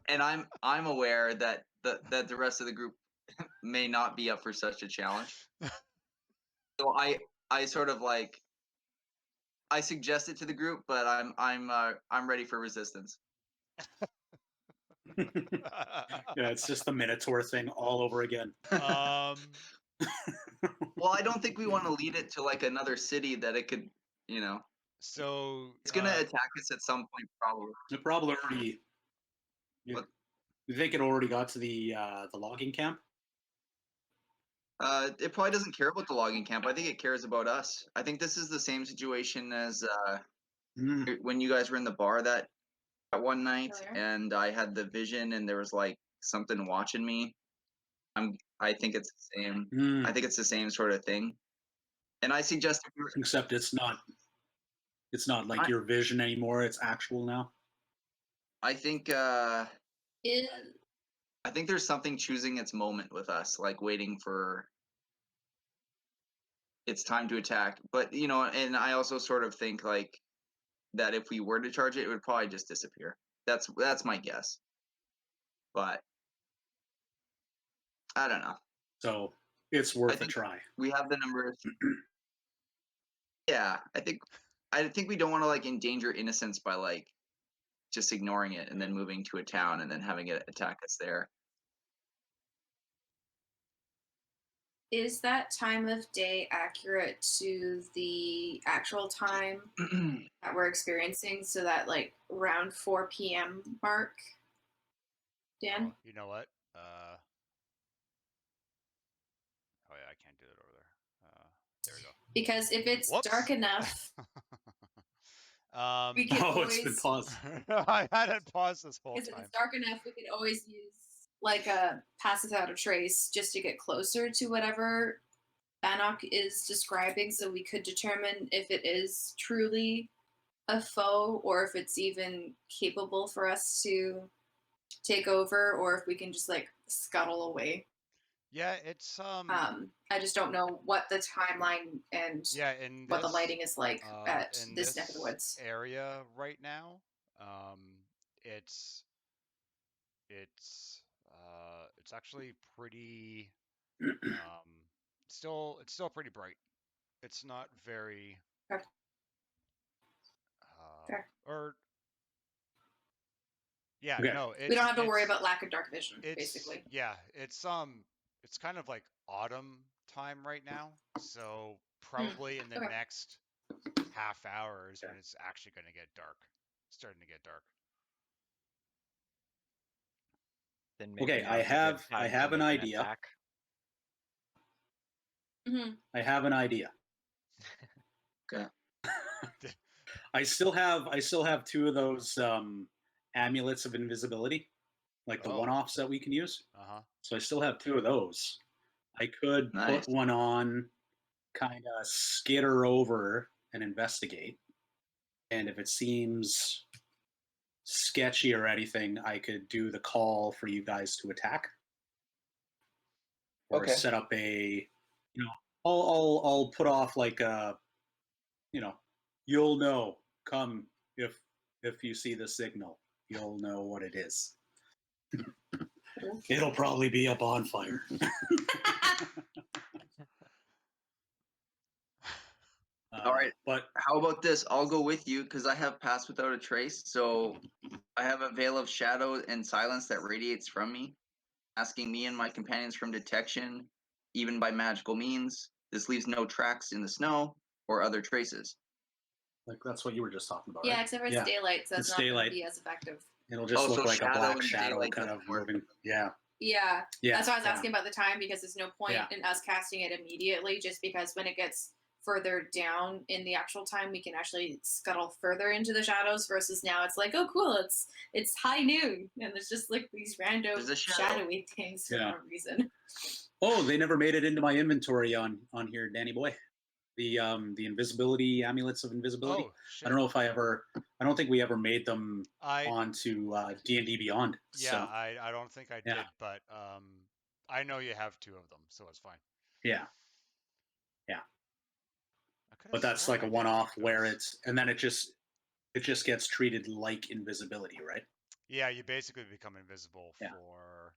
and I'm aware that the rest of the group may not be up for such a challenge. So I sort of like I suggest it to the group, but I'm ready for resistance. Yeah, it's just the Minotaur thing all over again. um, Well, I don't think we want to lead it to like another city that it could, you know. So It's gonna attack us at some point, probably. It probably already. What? You think it already got to the logging camp? It probably doesn't care about the logging camp. I think it cares about us. I think this is the same situation as when you guys were in the bar that one night, and I had the vision, and there was like something watching me. I think it's the same. I think it's the same sort of thing. And I suggest, except it's not like your vision anymore. It's actual now. I think I think there's something choosing its moment with us, like waiting for it's time to attack. But and I also sort of think like that if we were to charge it, it would probably just disappear. That's my guess. But I don't know. So it's worth a try. We have the numbers. Yeah, I think we don't want to like endanger innocence by like just ignoring it and then moving to a town and then having it attack us there. Is that time of day accurate to the actual time that we're experiencing? So that like around 4 p.m. mark, Dan? You know what? Oh yeah, I can't do it over there. There we go. Because if it's dark enough, we can always... it's been paused. I had it paused this whole time. Because if it's dark enough, we can always use like a pass without a trace just to get closer to whatever Vannoch is describing, so we could determine if it is truly a foe or if it's even capable for us to take over, or if we can just like scuttle away. Yeah, it's I just don't know what the timeline and what the lighting is like at this neck of the woods area right now. It's actually pretty it's still pretty bright. It's not very or yeah, okay. no, we don't have to worry about lack of dark vision, basically. Yeah, it's kind of like autumn time right now, so probably in the next half hour is when it's actually going to get dark, starting to get dark. Then maybe okay, I have an idea. I have an idea. Okay. I still have two of those amulets of invisibility, like the one-offs that we can use. So I still have two of those. I could put one on, kind of skitter over and investigate, and if it seems sketchy or anything, I could do the call for you guys to attack, or set up a, I'll put off like a, you'll know, come if you see the signal, you'll know what it is. It'll probably be a bonfire. All right, but how about this? I'll go with you because I have Pass Without a Trace. So I have a veil of shadow and silence that radiates from me, asking me and my companions from detection, even by magical means. This leaves no tracks in the snow or other traces. Like that's what you were just talking about. Yeah, right? except for it's daylight, so it's not going to be as effective. It'll just look like a black shadow kind of moving. Yeah. Yeah. That's why I was asking about the time, because there's no point in us casting it immediately, just because when it gets further down in the actual time, we can actually scuttle further into the shadows, versus now it's like, oh cool, it's high noon and there's just like these random shadowy things for no reason. Oh, they never made it into my inventory on here, Danny boy. The invisibility amulets of invisibility. Oh, shit. I don't think we ever made them onto D&D Beyond. Yeah, so. I don't think I did, but I know you have two of them, so it's fine. Yeah. But that's like a one-off where and then it just gets treated like invisibility, right? Yeah, you basically become invisible for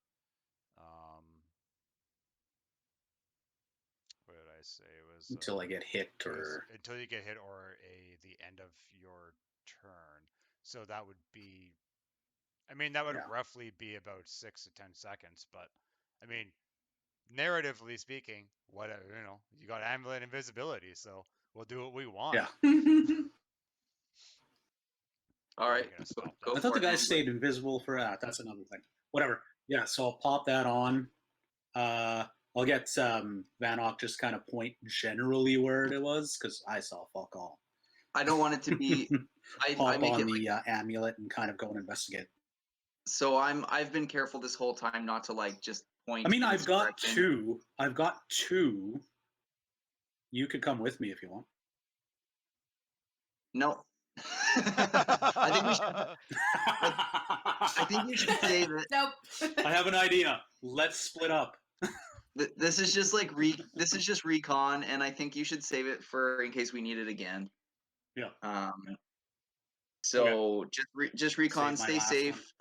what did I say? It was until I get hit, or until you get hit, or the end of your turn. So that would be, that would roughly be about 6 to 10 seconds. But narratively speaking, whatever, you got amulet invisibility, so we'll do what we want. Yeah. All right. Go I thought the for it, guy man. stayed invisible for that. That's another thing. Whatever. Yeah, so I'll pop that on. I'll get Vannoch just kind of point generally where it was because I saw fuck all. I don't want it to be. I make on the amulet and kind of go and investigate. So I've been careful this whole time not to like just point. I mean, I've got two. I've got two. You could come with me if you want. No. I think you should save it. Nope. I have an idea. Let's split up. This is just like this is just recon, and I think you should save it for in case we need it again. Yeah. So just recon, stay safe.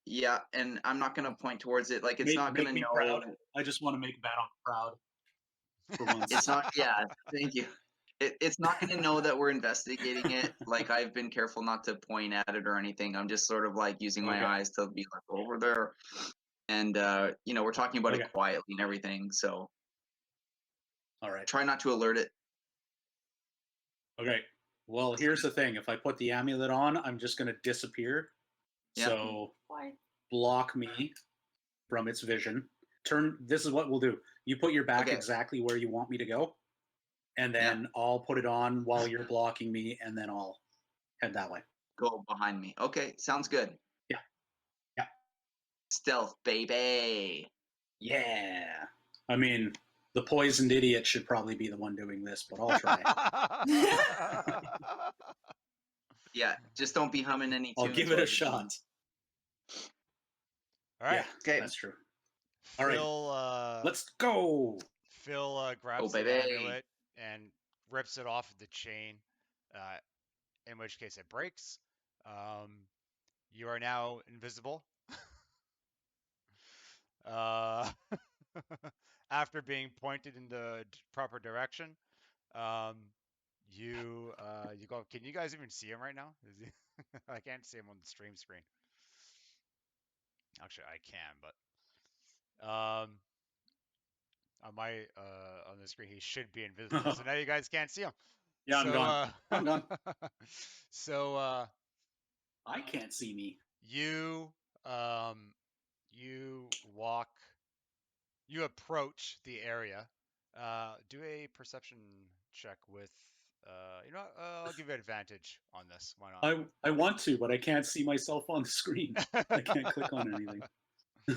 Yeah, and I'm not gonna point towards it. Like it's not gonna know. Proud. I just want to make Vannoch proud. For once. It's not. Yeah. Thank you. It's not going to know that we're investigating it. Like I've been careful not to point at it or anything. I'm just sort of like using my eyes to be like over there, and we're talking about it quietly and everything. So, all right, try not to alert it. Okay. Well, here's the thing: if I put the amulet on, I'm just going to disappear. Yeah. So block me from its vision. This is what we'll do. You put your back exactly where you want me to go. And then I'll put it on while you're blocking me, and then I'll head that way. Go behind me. Okay, sounds good. Yeah. Yeah. Stealth, baby. Yeah. I mean, the poisoned idiot should probably be the one doing this, but I'll try. Yeah, just don't be humming any tunes. I'll give it a shot. All right. Yeah, okay. That's true. All right. Let's go. Pfil grabs the amulet and rips it off the chain, in which case it breaks. You are now invisible. After being pointed in the proper direction, you go. Can you guys even see him right now? I can't see him on the stream screen. Actually, I can, but on my on the screen he should be invisible. So now you guys can't see him. Yeah, I'm gone. I'm gone. So I can't see me. You approach the area. Do a perception check with I'll give you advantage on this. Why not? I want to, but I can't see myself on the screen. I can't click on anything. You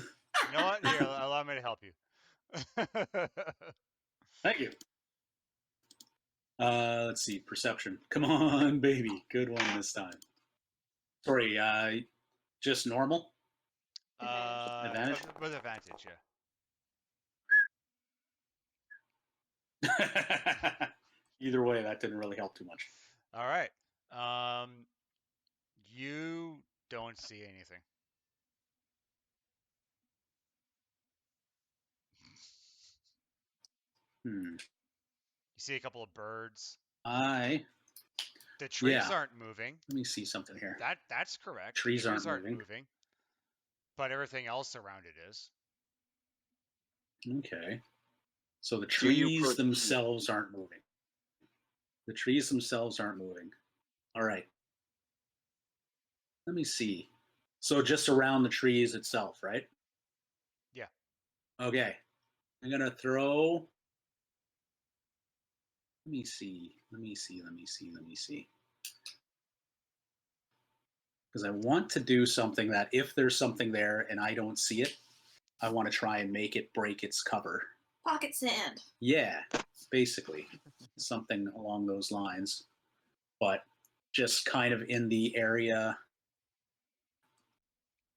know what? Here, allow me to help you. Thank you. Let's see. Perception. Come on, baby. Good one this time. Sorry, just normal? Advantage? With advantage, yeah. Either way, that didn't really help too much. All right. You don't see anything. You see a couple of birds. The trees aren't moving. Let me see something here. That's correct. Trees aren't moving. But everything else around it is. Okay. So the trees themselves aren't moving. The trees themselves aren't moving. All right. Let me see. So just around the trees itself, right? Yeah. Okay. I'm going to throw... Let me see. Because I want to do something that if there's something there and I don't see it, I want to try and make it break its cover. Pocket sand. Yeah, basically. Something along those lines. But just kind of in the area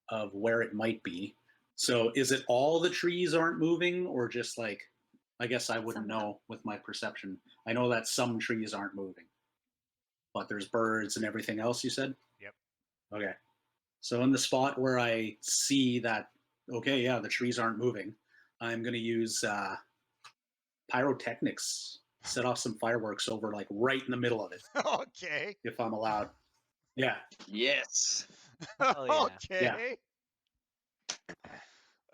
of where it might be. So is it all the trees aren't moving or just like, I guess I wouldn't know with my perception. I know that some trees aren't moving, but there's birds and everything else you said? Yep. Okay. So in the spot where I see that, okay, yeah, the trees aren't moving, I'm going to use pyrotechnics, set off some fireworks over like right in the middle of it. Okay. If I'm allowed. Yeah. Yes. Oh, yeah. Okay. Yeah.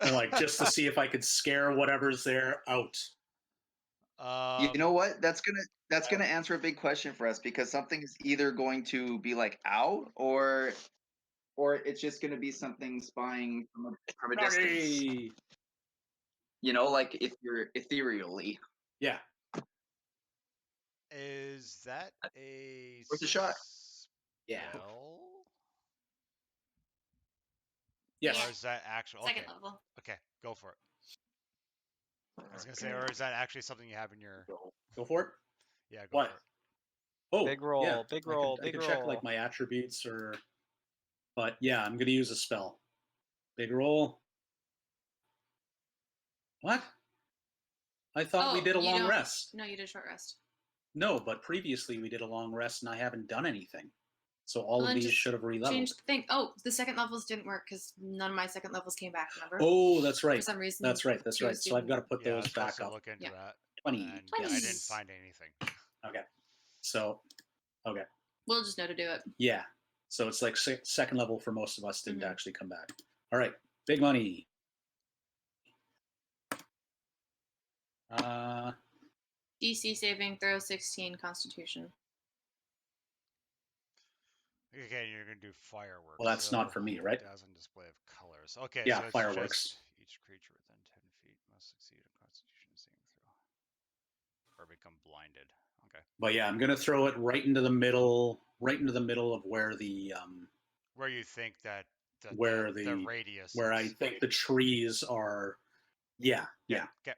And like just to see if I could scare whatever's there out. You know what? That's That's going to answer a big question for us because something is either going to be like ow or it's just going to be something spying from a distance. You know, like if you're ethereally. Yeah. Is that a Worth a shot. Yeah. spell? Yes. Or is that actual? Second Okay. level. Okay, go for it. I was gonna say, or is that actually something you have in your? Go for it. Yeah, go What? for it. Oh, Big roll, yeah. big roll, I big can roll. check like my attributes but yeah, I'm gonna use a spell. Big roll. What? I thought we did a long rest. No, you did a short rest. No, but previously we did a long rest and I haven't done anything. So all Well, of then these just should have re-leveled. Change the thing. Oh, the second levels didn't work because none of my second levels came back. Remember? Oh, that's right. For some reason. That's right. yours So I've got to put Yeah, I was those supposed back to up. look into Yeah. that. 20. And Yes. I didn't find anything. Okay. So, okay. We'll just know to do it. Yeah. So it's like second level for most of us didn't Mhm. actually come back. All right. Big money. DC saving throw 16 Constitution. Okay, you're gonna do fireworks. Well, that's not for me, right? Dazzling display of colors. Okay, Yeah, so it's fireworks. just each creature within 10 feet must succeed a Constitution saving throw, or become blinded. Okay. But yeah, I'm gonna throw it right into the middle of where the Where you think that where the radius where I is. think the trees are. Yeah. Okay.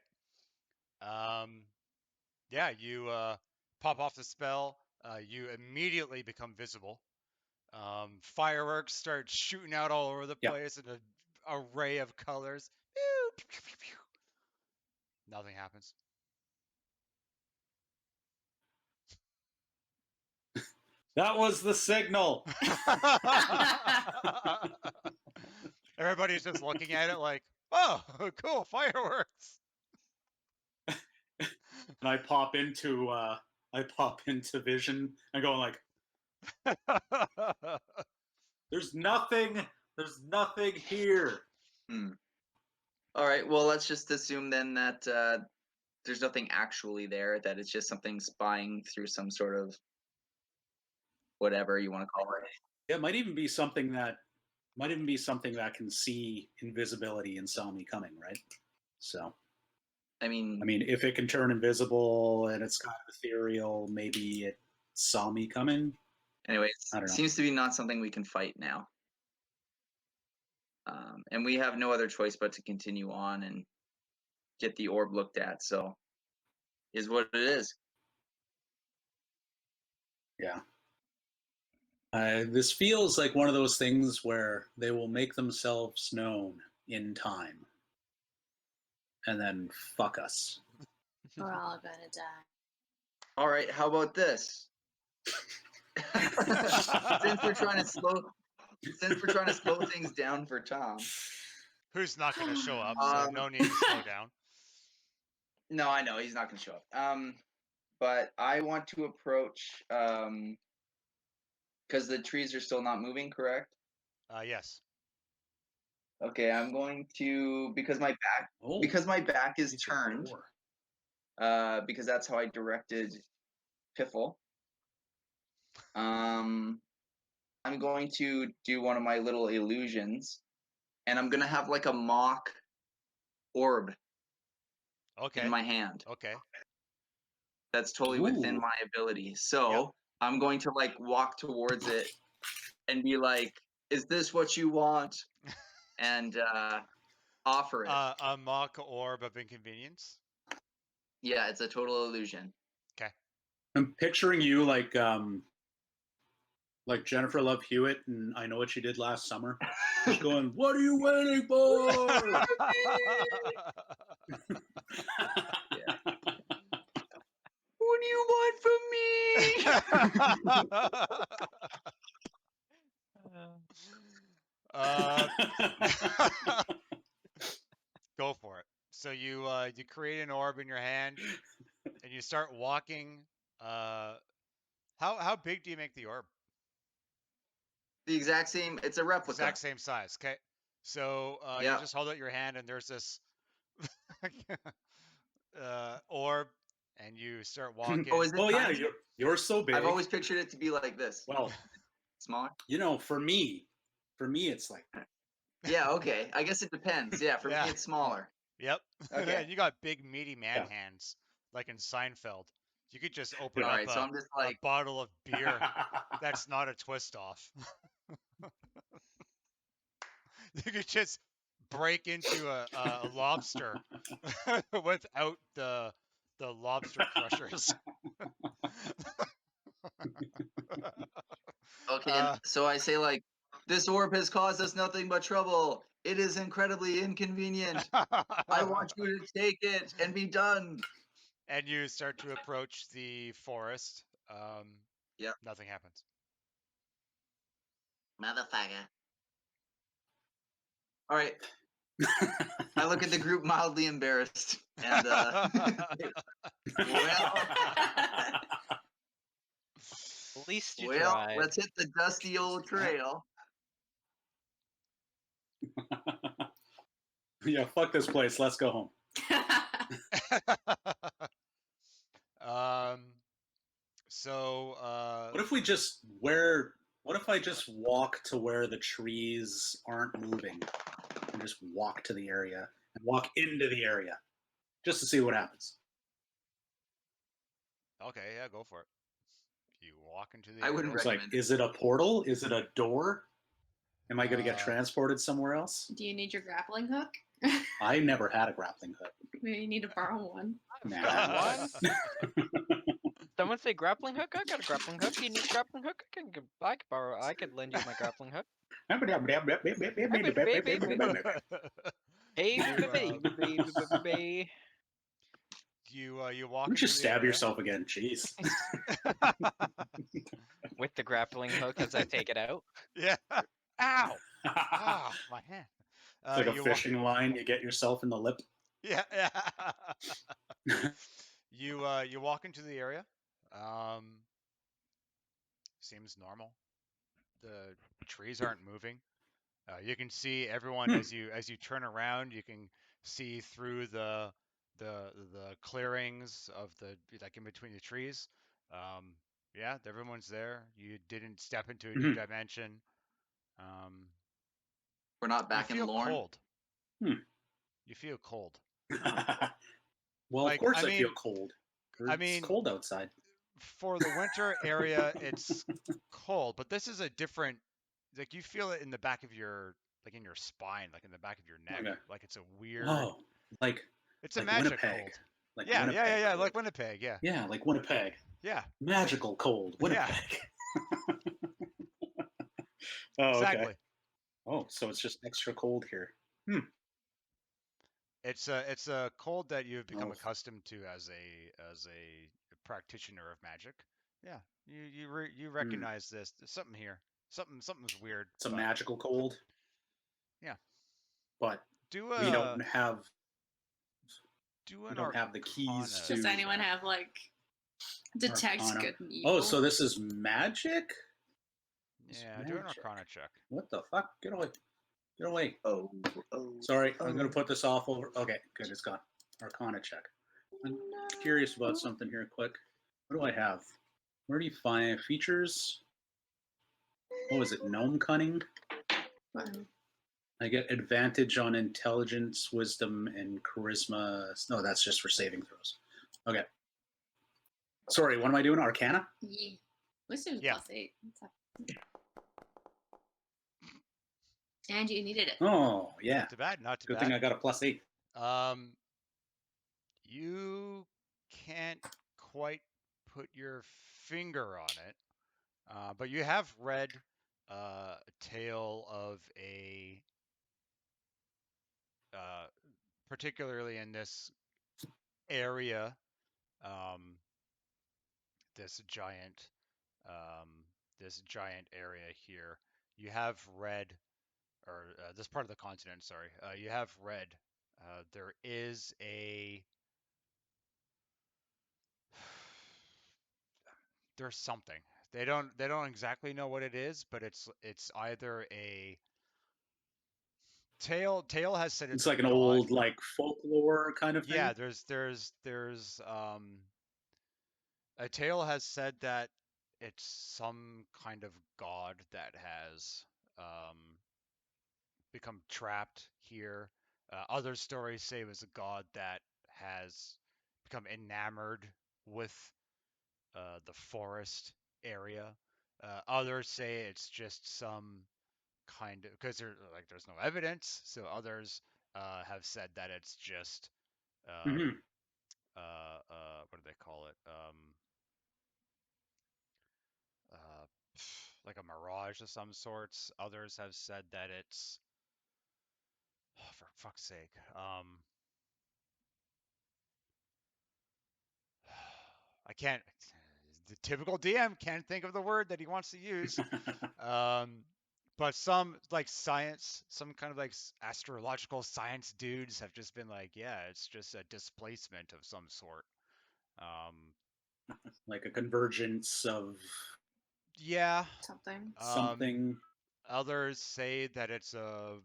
Yeah, you pop off the spell. You immediately become visible. Fireworks start shooting out all over the place in an array of colors. Nothing happens. That was the signal. Everybody's just looking at it like, oh, cool, fireworks. And I pop into vision and going like, there's nothing here. All right, well, let's just assume then that there's nothing actually there, that it's just something spying through some sort of whatever you want to call it. It might even be something that can see invisibility and saw me coming, right? So I mean, if it can turn invisible and it's kind of ethereal, maybe it saw me coming. Anyways, I don't know. Seems to be not something we can fight now. And we have no other choice but to continue on and get the orb looked at. So, is what it is. Yeah. This feels like one of those things where they will make themselves known in time and then fuck us. We're all gonna die. All right, how about this? Since we're trying to slow things down for Tom, who's not going to show up, so no need to slow down. No, I know he's not going to show up. But I want to approach because the trees are still not moving, correct? Yes. Okay, I'm going to because my back is turned. Because that's how I directed Pfil. I'm going to do one of my little illusions, and I'm gonna have like a mock orb. In my hand. Okay. That's totally within my ability. So I'm going to like walk towards it and be like, "Is this what you want?" And offer it. A mock orb of inconvenience. Yeah, it's a total illusion. Okay. I'm picturing you like Jennifer Love Hewitt and I Know What You Did Last Summer. Just going, what are you waiting for? What do you want from me? Go for it. So you create an orb in your hand, and you start walking. How big do you make the orb? The exact same. It's a replica. Exact same size. Okay. So you just hold out your hand, and there's this orb and you start walking. Oh, is it Oh yeah, tiny? you're so big. I've always pictured it to be like this. Well, Smaller. for me, it's like. Yeah. Okay. I guess it depends. Yeah. For Yeah. me, it's smaller. Yep. Okay. And you got big meaty man Yeah. hands, like in Seinfeld. You could just open All up right. So I'm just like, a bottle of beer. That's not a twist off. You could just break into a lobster without the lobster crushers. okay. So I say like, this orb has caused us nothing but trouble. It is incredibly inconvenient. I want you to take it and be done. And you start to approach the forest. Yep. Nothing happens. Motherfucker. All right. I look at the group mildly embarrassed. And, well, At least you well, tried. let's hit the dusty old trail. Yeah, fuck this place. Let's go home. So What if we just What if I just walk to where the trees aren't moving, and just walk to the area and walk into the area, just to see what happens? Okay, yeah, go for it. You walk into the I area. wouldn't It's like, recommend it. is it a portal? Is it a door? Am I going to get transported somewhere else? Do you need your grappling hook? I never had a grappling hook. Maybe you need to borrow one. Nah. Someone say grappling hook? I got a grappling hook. You need a grappling hook? I could lend you my grappling hook. Hey, baby. You walk. Why don't into you the stab area. yourself again? Jeez. With the grappling hook as I take it out. Yeah. Ow! Ah, my hand. It's like a fishing line. You get yourself in the lip. Yeah. You walk into the area. Seems normal. The trees aren't moving. You can see everyone as you turn around. You can see through the clearings of the like in between the trees. Yeah, everyone's there. You didn't step into a new dimension. We're not back you in feel Lorne. cold. You feel cold. Well, Like, of course I I feel mean- cold. I mean- It's cold outside. For the winter area, it's cold, but this is a different. Like you feel it in the back of your, like in your spine, like in the back of your neck. Okay. Like it's a weird. Oh, like It's a like magic Winnipeg. cold. Like Yeah, Winnipeg yeah, cold. like Winnipeg. Yeah, Yeah, like Winnipeg. yeah, Magical cold. Winnipeg. Oh, exactly. okay. Oh, so it's just extra cold here. It's a cold that you've become Oh. accustomed to as a practitioner of magic. Yeah, you recognize this. There's something here. Something's weird. It's a but magical cold. Yeah. But Do we don't have an the keys Arcana. to. Does anyone have like detect Arcana. good and evil? Oh, so this is magic? Yeah, do an magic. Arcana check. What the fuck? Get away. Get away. Oh. Sorry, I'm going to put this off over. Okay, good, it's gone. Arcana check. I'm curious about something here quick. What do I have? Where do you find features? What was it? Gnome cunning? Wow. I get advantage on intelligence, wisdom, and charisma. No, that's just for saving throws. Okay. Sorry, what am I doing? Arcana? Yeah. Wisdom's Yeah. +8. What's up? And you needed it. Oh, yeah. Not too bad. Not too Good bad. thing I got a +8. You can't quite put your finger on it, but you have read a tale of a, particularly in this area, this giant area here. You have read, or this part of the continent. Sorry, you have read. There is a. There's something. They don't exactly know what it is, but it's either a tale has said It's a like an god. old like folklore kind of thing. Yeah, there's Ahlmagog has said that it's some kind of god that has become trapped here. Other stories say it was a god that has become enamored with the forest area. Others say it's just some kind of because there's no evidence. So others have said that it's just Mhm. what do they call it? Uh, like a mirage of some sorts. Others have said that it's for fuck's sake. I can't. The typical DM can't think of the word that he wants to use. But some like science, some kind of like astrological science dudes have just been like, yeah, it's just a displacement of some sort. Um, Like a convergence of yeah. Something. something. Others say that it's a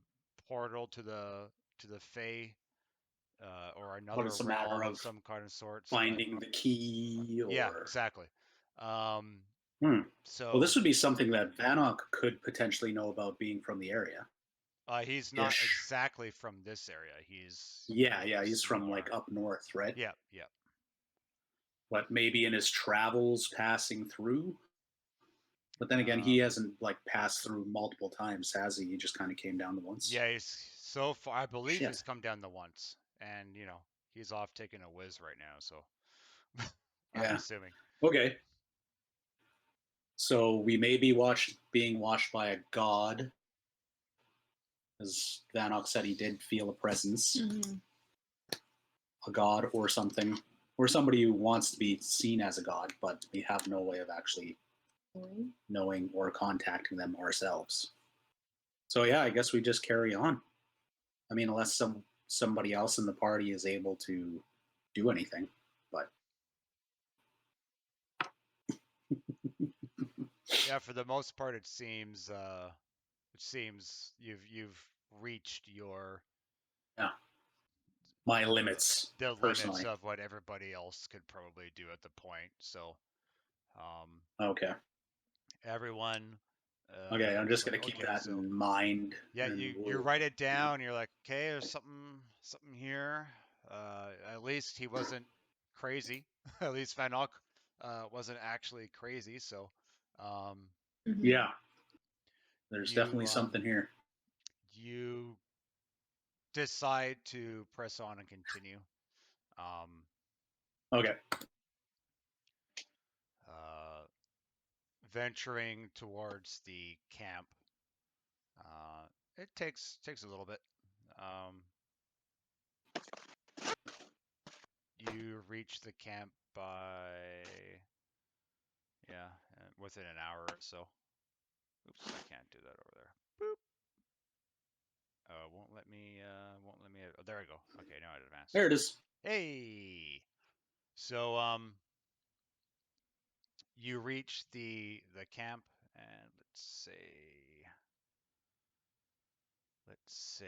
portal to the Fae, or But another it's a matter realm of of some kind of sorts. But finding the key, yeah, or exactly. Well, So this would be something that Vannoch could potentially know about, being from the area. he's not Ish. exactly from this area. He's Yeah, he's from more. like up north, right? Yeah. But maybe in his travels passing through. But then again, he hasn't like passed through multiple times, has he? He just kind of came down the once. Yeah, he's so far. I believe he's Shit. come down the once, and he's off taking a whiz right now. So I'm Yeah. assuming. Okay. So we may be being watched by a god, as Vannoch said he did feel a presence, a god or something, or somebody who wants to be seen as a god, but we have no way of actually knowing or contacting them ourselves. So yeah, I guess we just carry on. I mean, unless somebody else in the party is able to do anything, but Yeah, for the most part, it seems you've reached yeah, my limits the limits personally. of what everybody else could probably do at the point. So Okay. everyone Okay, I'm is just like, gonna keep okay, that so in mind. yeah, And you write it down. You're like, okay, there's something here. At least he wasn't crazy. At least Vannoch wasn't actually crazy. So yeah, there's definitely you something here. you decide to press on and continue. Okay. Venturing towards the camp. It takes a little bit. You reach the camp by within an hour or so. Oops, I can't do that over there. Boop. Won't let me. Oh, there I go. Okay, now I advance. There it is. Hey. So you reach the camp, and let's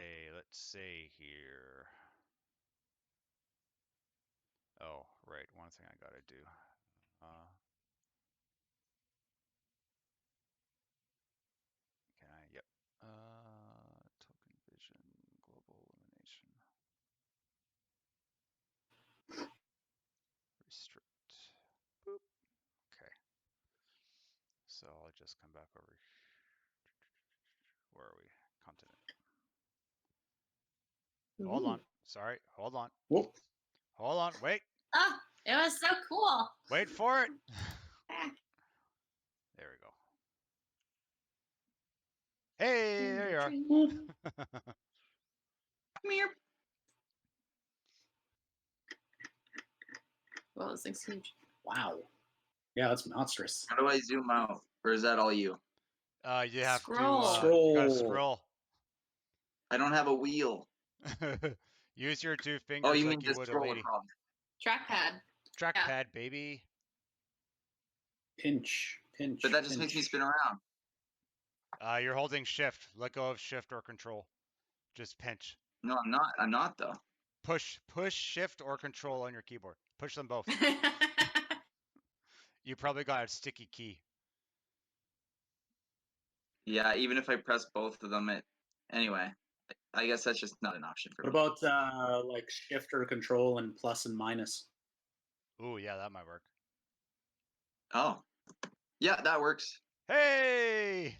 say here. Oh, right. One thing I gotta do. Can I? Yep. Token vision, global illumination. Restrict. Boop. Okay. So I'll just come back over. Where are we? Continent. Hold on. Sorry. Hold on. Whoop. Hold on. Wait. Oh, it was so cool. Wait for it. There we go. Hey, there you are. Come here. Well, this thing's huge. Wow. Yeah, that's monstrous. How do I zoom out? Or is that all you? You have Scroll. to. You gotta scroll. I don't have a wheel. Use your two Oh, fingers you mean like you just would a scroll lady. across? Trackpad. Trackpad, baby. Pinch. But that just makes me spin around. You're holding shift. Let go of shift or control. Just pinch. No, I'm not. I'm not though. Push shift or control on your keyboard. Push them both. You probably got a sticky key. Yeah, even if I press both of them, anyway. I guess that's just not an option for What me. about like shift or control and plus and minus? Ooh, yeah, that might work. Oh, yeah, that works. Hey!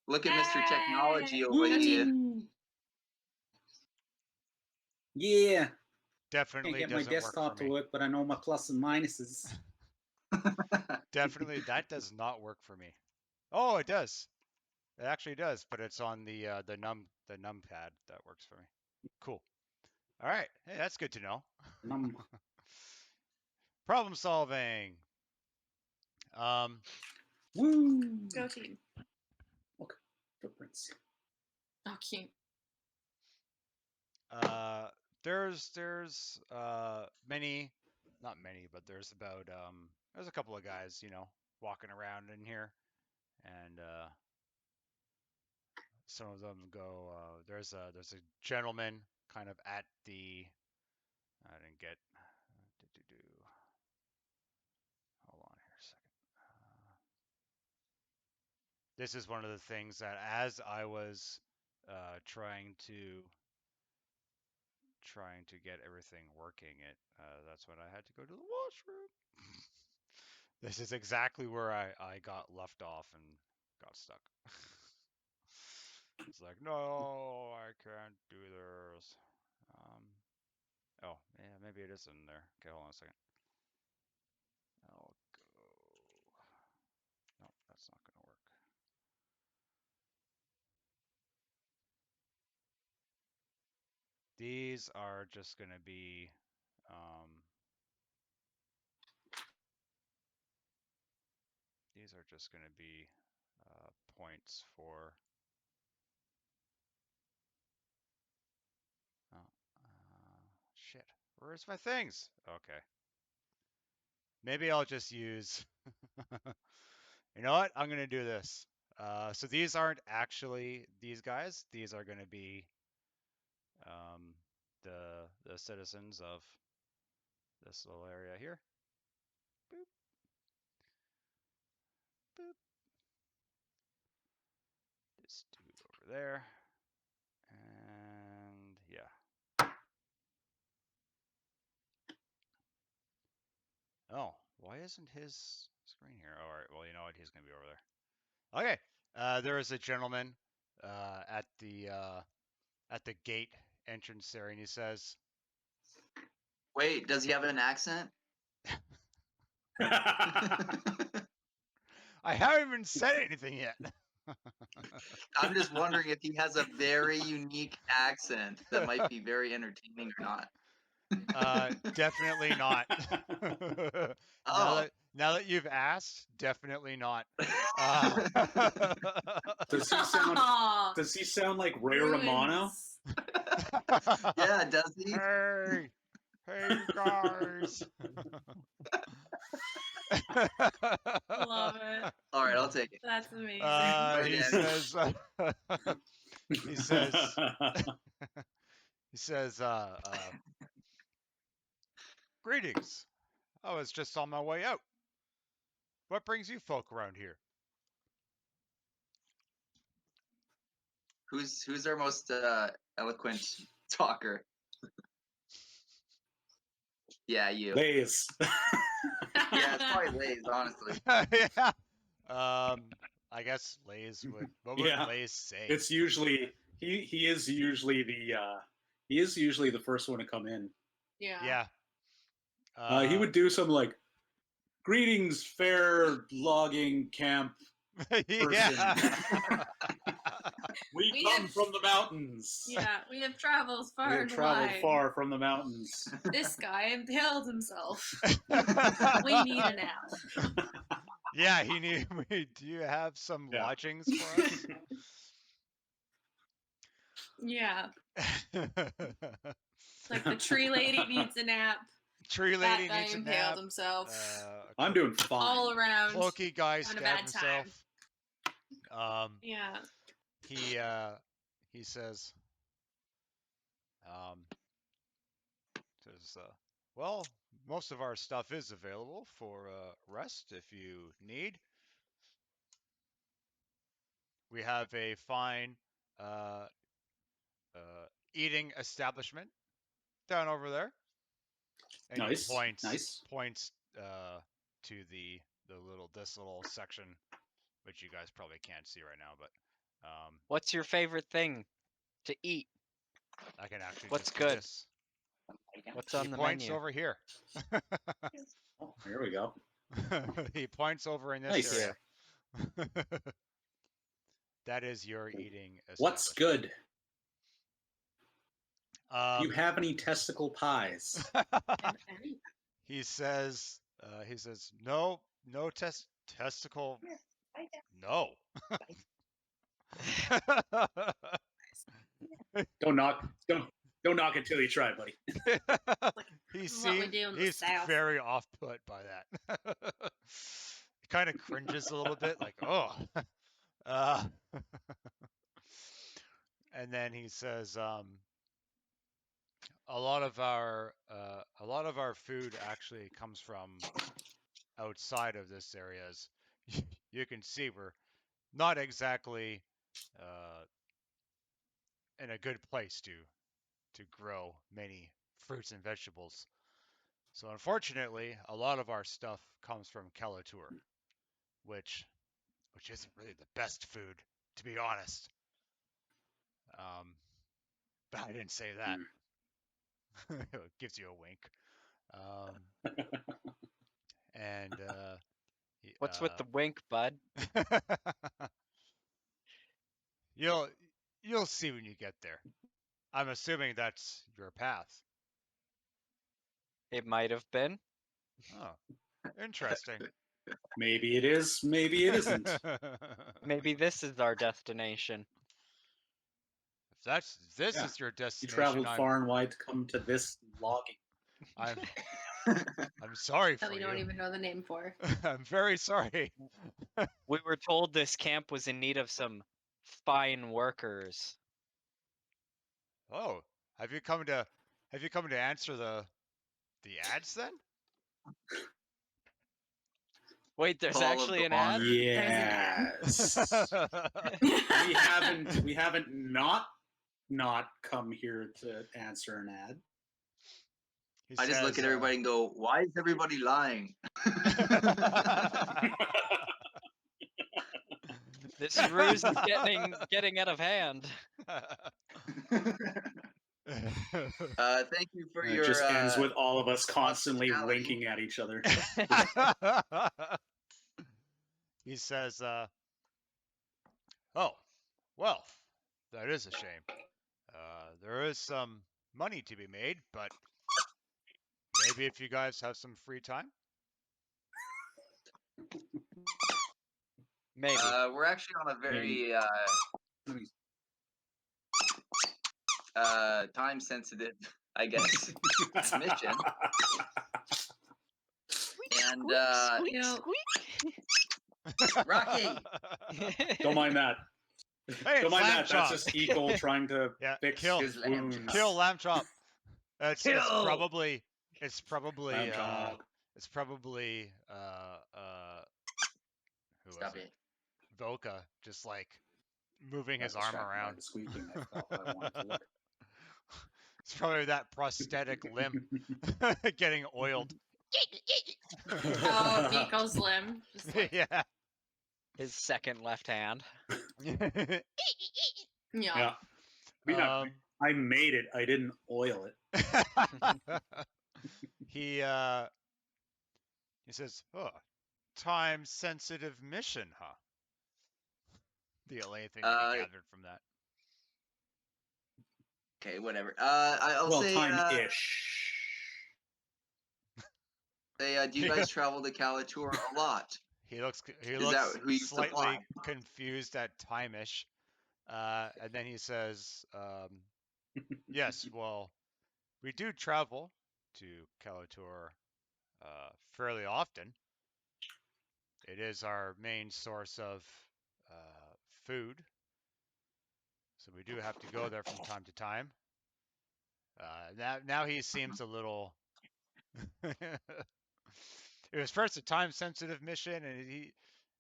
Look at Mr. Technology over Woo! here. Yeah. Definitely Can't get my doesn't work for desktop to me. work, but I know my plus and minuses. Definitely, that does not work for me. Oh, it does. It actually does, but it's on the numpad that works for me. Cool. All right. Hey, that's good to know. Problem solving. Woo! Go team. Okay. Footprints. Oh, cute. There's many, not many, but there's about there's a couple of guys, walking around in here, and some of them go. There's a gentleman kind of at the. I didn't get. Hold on here a second. This is one of the things that, as I was trying to get everything working, that's when I had to go to the washroom. This is exactly where I got left off and got stuck. It's like, no, I can't do this. Oh, yeah, maybe it is in there. Okay, hold on a second. I'll go. No, that's not going to work. These are just going to be points for. Oh, shit. Where's my things? Okay. Maybe I'll just use. You know what? I'm going to do this. So these aren't actually these guys. These are going to be the citizens of this little area here. Boop. Boop. This dude over there. And yeah. Oh, why isn't his screen here? All right. Well, you know what? He's going to be over there. Okay. There is a gentleman at the gate entrance there, and he says, Wait, does he have an accent? I haven't even said anything yet. I'm just wondering if he has a very unique accent that might be very entertaining or not. Definitely not. Oh. Now that you've asked, definitely not. Does he sound like Ray Romano? Yeah, does he? Hey guys. Love it. All right, I'll take it. That's amazing. He says, greetings. I was just on my way out. What brings you folk around here? Who's our most eloquent talker? Yeah, you. Laez. Yeah, it's probably Laez, honestly. Yeah. I guess Laez would. What would Laez say? It's usually he is usually the first one to come in. Yeah. Yeah. He would do something like, "Greetings, fair logging camp person. we come from the mountains. Yeah, we have traveled far We have and traveled wide. far from the mountains. This guy impaled himself. We need a nap. Yeah, he need. Do you have some lodgings for us? Yeah. Like the tree lady needs a nap. Tree lady that needs guy a impaled nap. himself. I'm doing fine. All around. Cloaky guy having a stabbed bad time. himself. Yeah. He says, well, most of our stuff is available for rest if you need. We have a fine uh, eating establishment down over there, and Nice, he points nice. to this little section, which you guys probably can't see right now, but What's your favorite thing to eat? I can actually What's just do good? this. What's He on the points menu? over here. Oh, here we go. He points over in this Nice. area. That is your eating What's establishment. good? Do you have any testicle pies? He says, no, no testicle, no. Don't knock until you try, buddy. He's South. very off put by that. He kind of cringes a little bit, like, oh. And then he says, a lot of our food actually comes from outside of this area. As you can see, we're not exactly in a good place to grow many fruits and vegetables. So unfortunately, a lot of our stuff comes from Kalature, which isn't really the best food, to be honest. But I didn't say that. It gives you a wink. And What's with the wink, bud? you'll see when you get there. I'm assuming that's your path. It might have been. Oh, interesting. Maybe it is, maybe it isn't. Maybe this is our destination. If this Yeah. is your You destination, traveled far and wide to come to this logging. I'm sorry for That we you. don't even know the name for. I'm very sorry. We were told this camp was in need of some fine workers. Oh, have you come to answer the ads then? Wait, there's Call of actually the an ad? Wanderer. Yes. we haven't not come here to answer an ad. He I just look says, at everybody and go, "Why is everybody lying?" This ruse is getting out of hand. Thank you for And your. it just ends with all of us constantly hospitality. winking at each other. He says, oh, well, that is a shame. There is some money to be made, but maybe if you guys have some free time. Maybe. We're actually on a very time sensitive, I guess, mission. And Squeak, squeak. Rocky, Don't mind that. Hey, Don't mind lamb that. chop. That's just Ikol trying to fix kill his lamb wounds. chop. Kill lamb chop. It's probably Lamb chop. who Stop was it. Voka, just like moving Got his arm distracted by around. the squeaking. I forgot what I wanted to look. It's probably that prosthetic limb getting oiled. Oh, Ikol's limb. Just like, Yeah. His second left hand. yeah. Yeah. I made it. I didn't oil it. He says, "Oh, time-sensitive mission, huh?" The only thing that he gathered from that. Okay, whatever. I'll say. Time-ish. Say, do you guys travel to Kalature a lot? He looks that who you slightly supply? confused at time-ish, and then he says, "Yes, well, we do travel to Kalature fairly often. It is our main source of food, so we do have to go there from time to time." Now he seems a little It was first a time-sensitive mission, and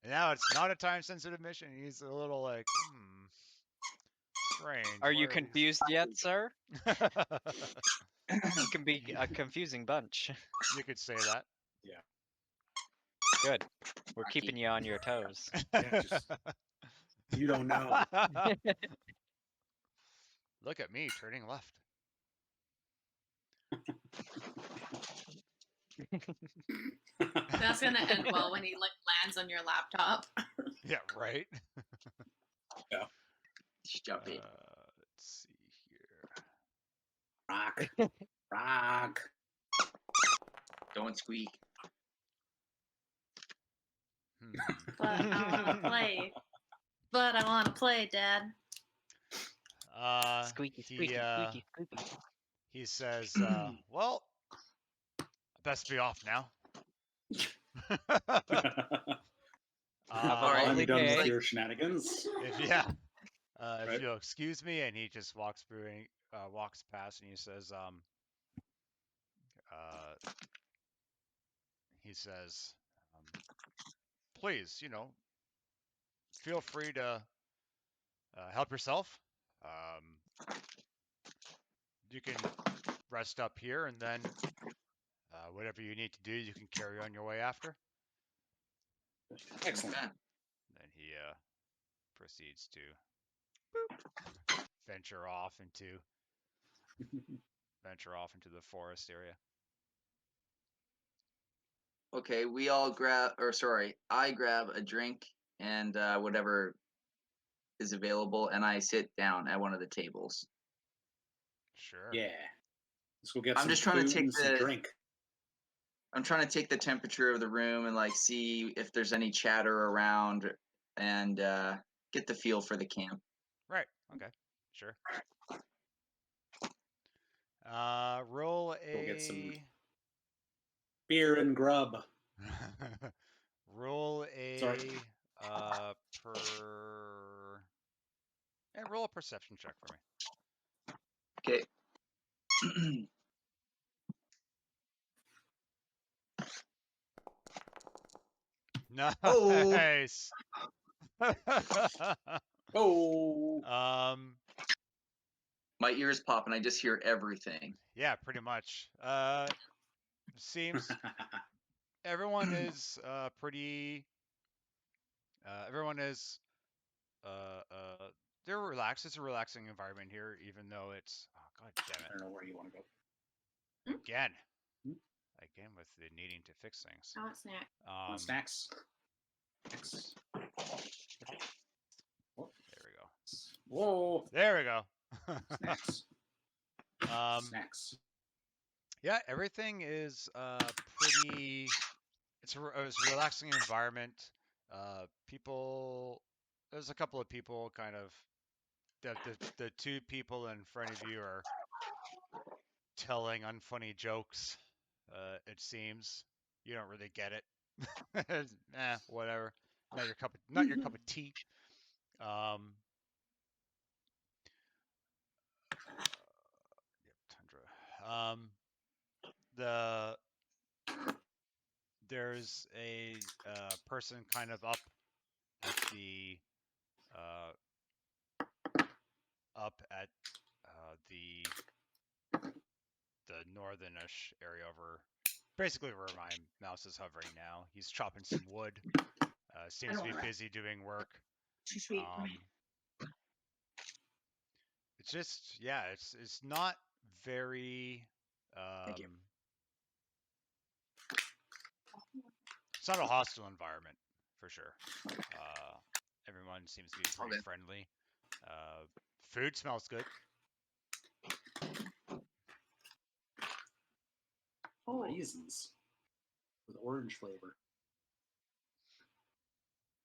now it's not a time-sensitive mission. He's a little like, strange. Are you Why confused yet, sir? these- You can be a confusing bunch. You could say that. Yeah. Good. We're Rocky. keeping you on your toes. Yeah, just you don't know. Look at me turning left. That's gonna end well when he like lands on your laptop. Yeah, right. Stop it. Let's see here. Rock. Rock. Don't squeak. But I wanna play. But I wanna play, Dad. Squeaky, he, squeaky, squeaky, squeaky. he says, well, I best be off now. Have a I'm lovely done day. with your shenanigans. If you'll excuse me, and he just walks past, and he says, please, feel free to help yourself. You can rest up here, and then whatever you need to do, you can carry on your way after. Excellent. Okay. Then he proceeds to venture off into the forest area. Okay, we all I grab a drink and whatever is available, and I sit down at one of the tables. Sure. Yeah. Let's go get I'm some just trying to food take and some the- drink. I'm trying to take the temperature of the room and like see if there's any chatter around and get the feel for the camp. Right. Okay. Sure. Roll a. Go get some beer and grub. Roll a. Sorry. Roll a perception check for me. Okay. Nice. Oh. My ears pop and I just hear everything. Yeah, pretty much. Seems everyone is pretty. Everyone is. They're relaxed. It's a relaxing environment here, even though it's. Oh God damn I it! don't know where you want to go. Again. Hmm? Again with the needing to fix things. I want snack. Want snacks? Snacks. There we go. Whoa. There we go. Snacks. Snacks. Yeah, everything is pretty. It's a relaxing environment. People. There's a couple of people kind of. The two people in front of you are telling unfunny jokes. It seems you don't really get it. Whatever. Not your cup of tea. Tundra. There's a person kind of up at the northernish area over, basically where my mouse is hovering now. He's chopping some wood. Seems to be busy doing work. Too sweet. It's just it's not very. Thank you. It's not a hostile environment for sure. Everyone seems to be pretty Okay. friendly. Food smells good. Raisins with orange flavor.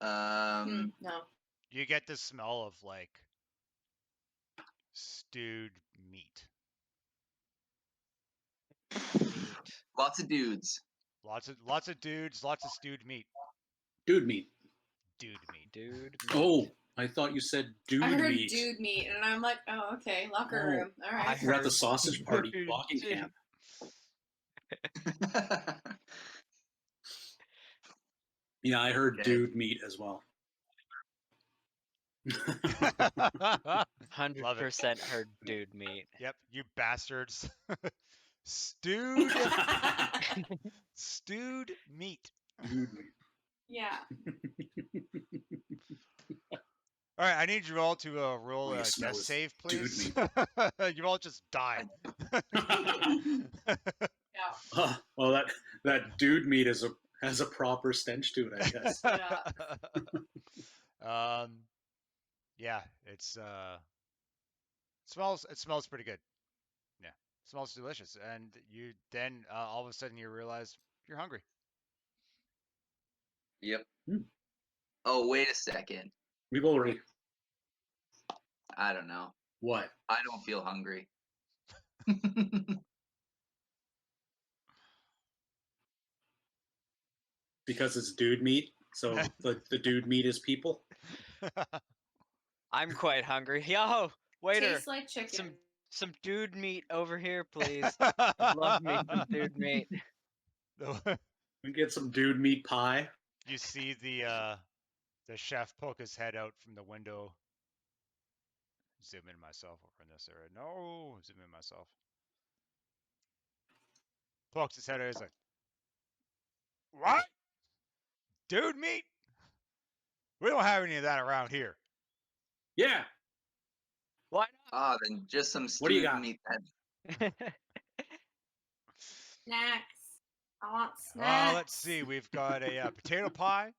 No. You get the smell of like stewed meat. Lots of dudes. Lots of dudes, lots of stewed meat. Dude meat. Dude meat. Dude. Oh, I thought you said dude I heard meat. dude meat, and I'm like, oh, okay, locker Oh, room. All right. We're at the sausage party logging camp. Yeah, I heard Okay. dude meat as well. 100% heard dude meat. Yep, you bastards. Stewed stewed meat. Dude meat. Yeah. All right, I need you all to roll All you a smell death is save, dude please. meat. You all just die. Yeah. Well, that dude meat has a proper stench to it, I guess. Yeah. Yeah, it smells pretty good. Yeah, smells delicious, and you then all of a sudden you realize you're hungry. Yep. Hmm. Oh, wait a second. We've already I don't know. what? I don't feel hungry. Because it's dude meat. So the dude meat is people. I'm quite hungry. Yo, waiter, Tastes like chicken. some dude meat over here, please. I'd love me some dude meat. We get some dude meat pie. You see the chef poke his head out from the window. Zoom in myself over in this area. No, zoom in myself. Pokes his head out. He's like, "What? Dude meat? We don't have any of that around here." Yeah. Why Ah, then just some What do you stewed got? meat then. not? Snacks. I want snacks. Let's see. We've got a potato pie,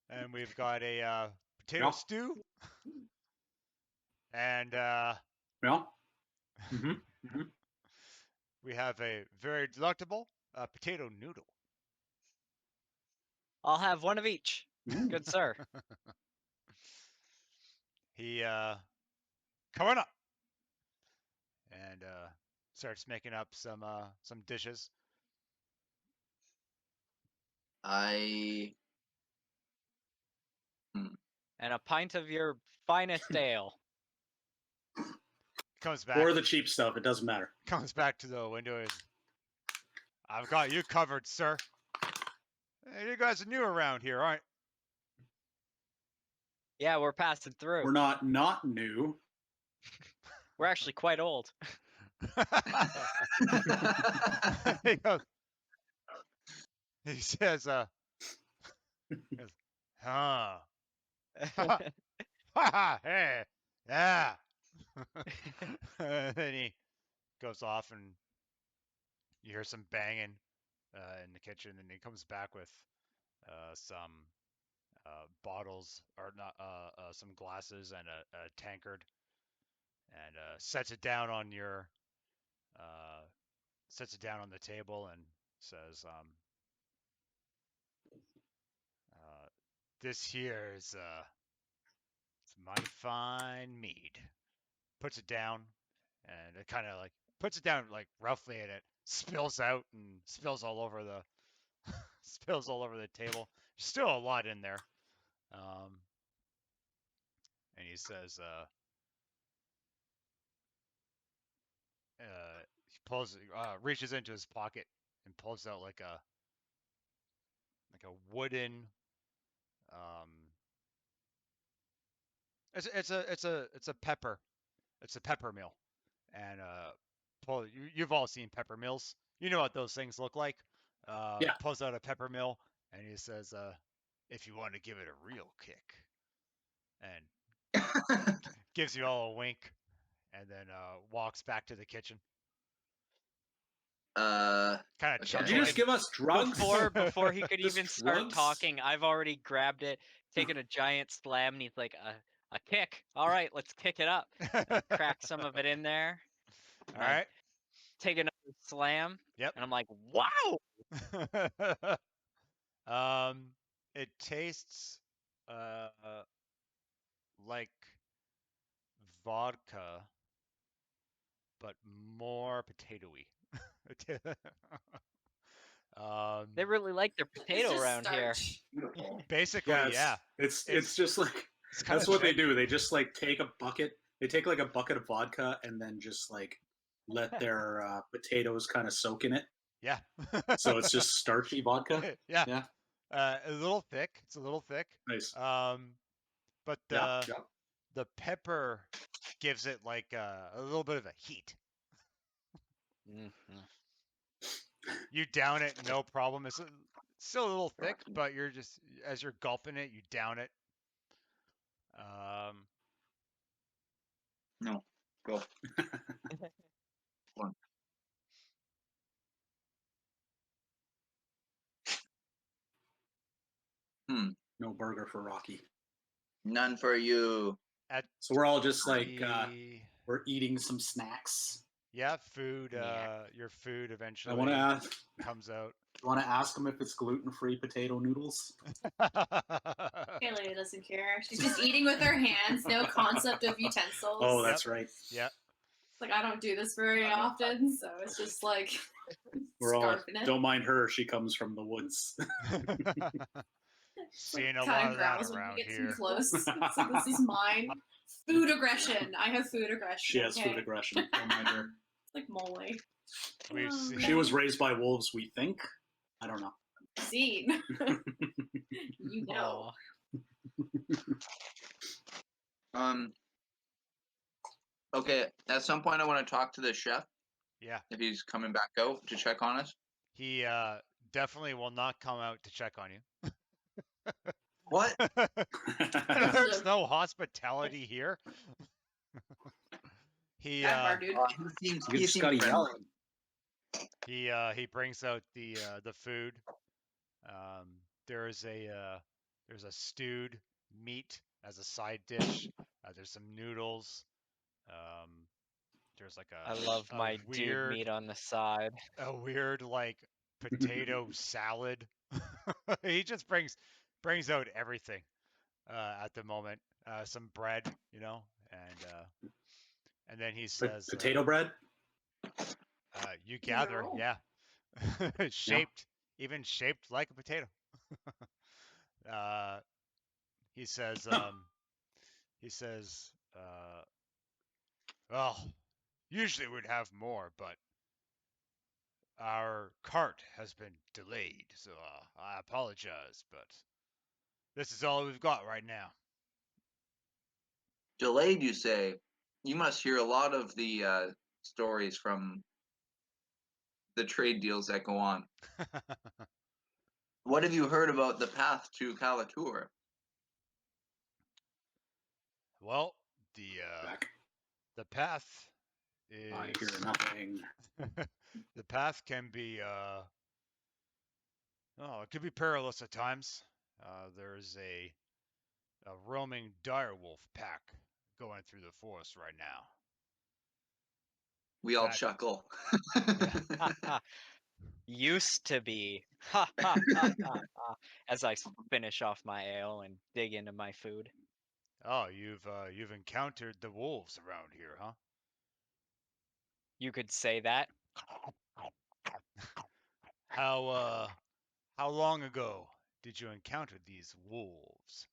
and we've got a potato Yeah. stew, and Yeah. Mm-hmm. we have a very delectable potato noodle. I'll have one of each. Good sir. He coming up, and starts making up some dishes. And a pint of your finest ale. Comes back. Or the cheap stuff. It doesn't matter. Comes back to the window. I've got you covered, sir. Hey, you guys are new around here, aren't Yeah, we're passing through. We're not new. We're actually quite old. he goes, he says, huh. Hey, yeah. And then he goes off and you hear some banging in the kitchen, and he comes back with some bottles, or not, some glasses and a tankard, and sets it down on the table and says, "This here is it's mighty fine mead." Puts it down, and it kind of like puts it down like roughly, and it spills out and spills all over the spills all over the table. There's still a lot in there. And he says, he reaches into his pocket and pulls out like a wooden, it's a pepper, it's a pepper mill, and you've all seen pepper mills. You know what those things look like. Yeah. Pulls out a pepper mill, and he says, "If you want to give it a real kick," and gives you all a wink, and then walks back to the kitchen. Kind of Okay. Did you just give us drugs? Before he could Just even start drugs? talking, I've already grabbed it, taken a giant slam, and he's like, a kick. All right, let's kick it up. And crack some of it in there. All right. Take another slam. Yep. And I'm like, wow. It tastes like vodka, but more potatoey. They really like their It's potato just around here. starch. Basically, yeah. It's just like That's what they do. They just like take a bucket. They take like a bucket of vodka and then just like let their potatoes kind of soak in it. Yeah. So it's just starchy vodka. Yeah. Yeah. A little thick. It's a little thick. Nice. But Yeah. the pepper gives it like a little bit of a heat. Mm-hmm. You down it, no problem. It's still a little thick, but you're just as you're gulping it, you down it. No, go. One. No burger for Rocky. None for you. So we're all just like we're eating some snacks. Yeah, food. Yeah. Your food eventually I want to ask. comes out. You want to ask him if it's gluten-free potato noodles? Accalia doesn't care. She's just eating with her hands. No concept of utensils. Oh, that's right. Yeah. It's like I don't do this very often, so it's just like we're all. it. Don't mind her. She comes from the woods. Seeing a lot of that around get here. Too close. It's like, this is mine. Food aggression. I have food aggression. She has food aggression. Don't mind her. It's like mole. She was raised by wolves, we think. I don't know. Seen. You know. Okay, at some point I want to talk to the chef. Yeah. If he's coming back out to check on us. He definitely will not come out to check on you. What? There's no hospitality here. He just got to yell. He brings out the food. There's a stewed meat as a side dish. There's some noodles. There's like I love my dude meat on the side. A weird like potato salad. He just brings out everything at the moment. Some bread, and then he says potato bread. You gather, yeah. Shaped, even shaped like a potato. He says, well, usually we'd have more, but our cart has been delayed, so I apologize, but this is all we've got right now. Delayed, you say? You must hear a lot of the stories from the trade deals that go on. What have you heard about the path to Kalature? Well, the path is. I hear nothing. The path can be it could be perilous at times. There's a roaming direwolf pack going through the forest right now. We all chuckle. Used to be. As I finish off my ale and dig into my food. Oh, you've encountered the wolves around here, huh? You could say that. How long ago did you encounter these wolves?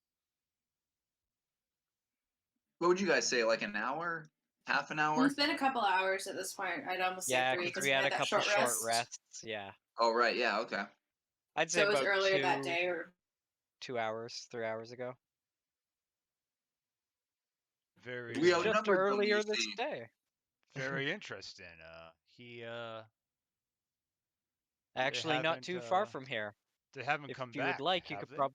What would you guys say? Like an hour? Half an hour? It's been a couple hours at this point. I'd almost say 3 because we had a couple short rests. Yeah. Oh right, yeah, okay. I'd say so it was about earlier that day, or 2 hours, 3 hours ago. Very. We just outnumbered earlier this day. Very interesting. He actually not too far from here. They haven't come back. If you would like, you could probably.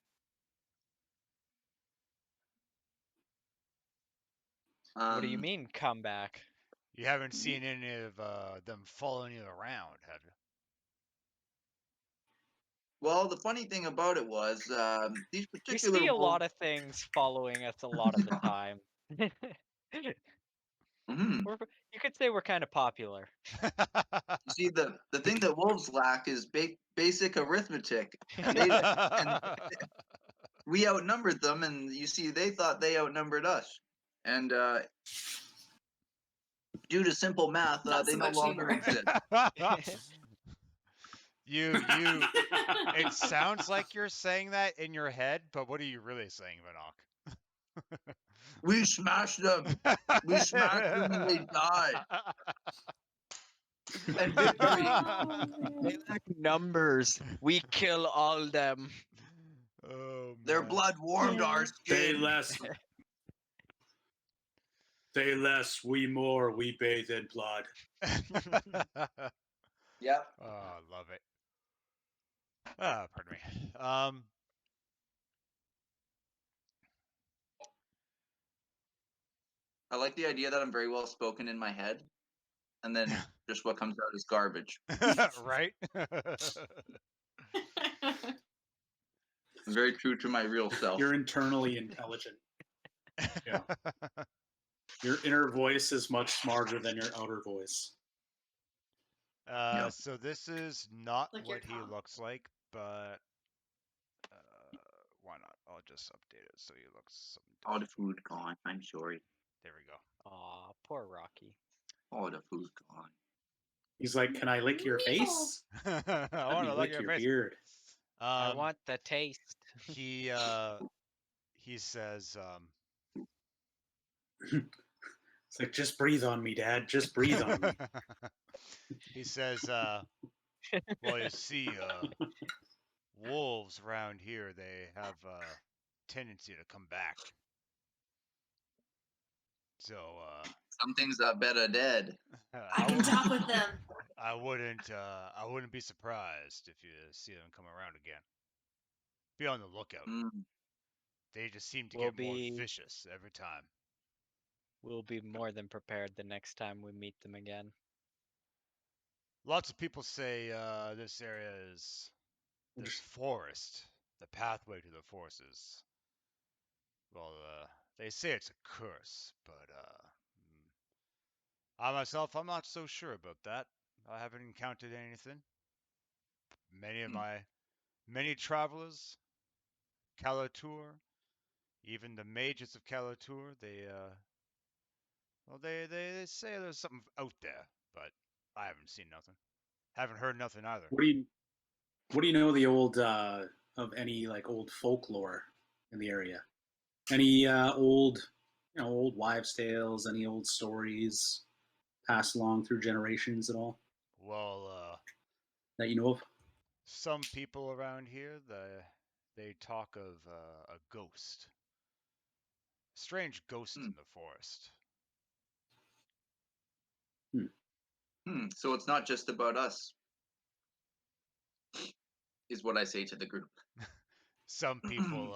What do you mean, come back? You haven't seen any of them following you around, have you? Well, the funny thing about it was these particular. We see a lot of things following us a lot of the time. You could say we're kind of popular. See, the thing that wolves lack is basic arithmetic. And we outnumbered them, and you see, they thought they outnumbered us. And due to simple math, they no longer exist. It sounds like you're saying that in your head, but what are you really saying, Vannoch? We smashed them. We smashed them and they died. And victory. They lack numbers. We kill all them. Oh, Their man. blood warmed our Say skin. less. Say less, we more, we bathe in blood. Yep. Oh, I love it. Ah, pardon me. I like the idea that I'm very well spoken in my head, and then just what comes out is garbage. Right? I'm very true to my real self. You're internally intelligent. Yeah. Your inner voice is much smarter than your outer voice. Yep. So this is not Like your what he tongue. looks like, but why not? I'll just update it so he looks something All the different. food gone. I'm sorry. There we go. Aw, poor Rocky. All the food gone. He's like, can I lick your face? I Let want me to lick look at your your face. beard. I want the taste. He says It's like, just breathe on me, Dad. Just breathe on me. he says well, you see, wolves around here, they have a tendency to come back. So Some things are better dead. I can talk with them. I wouldn't be surprised if you see them come around again. Be on the lookout. They just seem to get more vicious every time. We'll be more than prepared the next time we meet them again. Lots of people say this area is this forest, the pathway to the forces. Well, they say it's a curse, but I myself, I'm not so sure about that. I haven't encountered anything. Many travelers, Kalature, even the mages of Kalature, they say there's something out there, but I haven't seen nothing. Haven't heard nothing either. What do you know the old of any like old folklore in the area? Any old wives' tales? Any old stories passed along through generations at all Well, that you know of? some people around here, they talk of a ghost, strange ghost in the forest. So it's not just about us, is what I say to the group. Some people,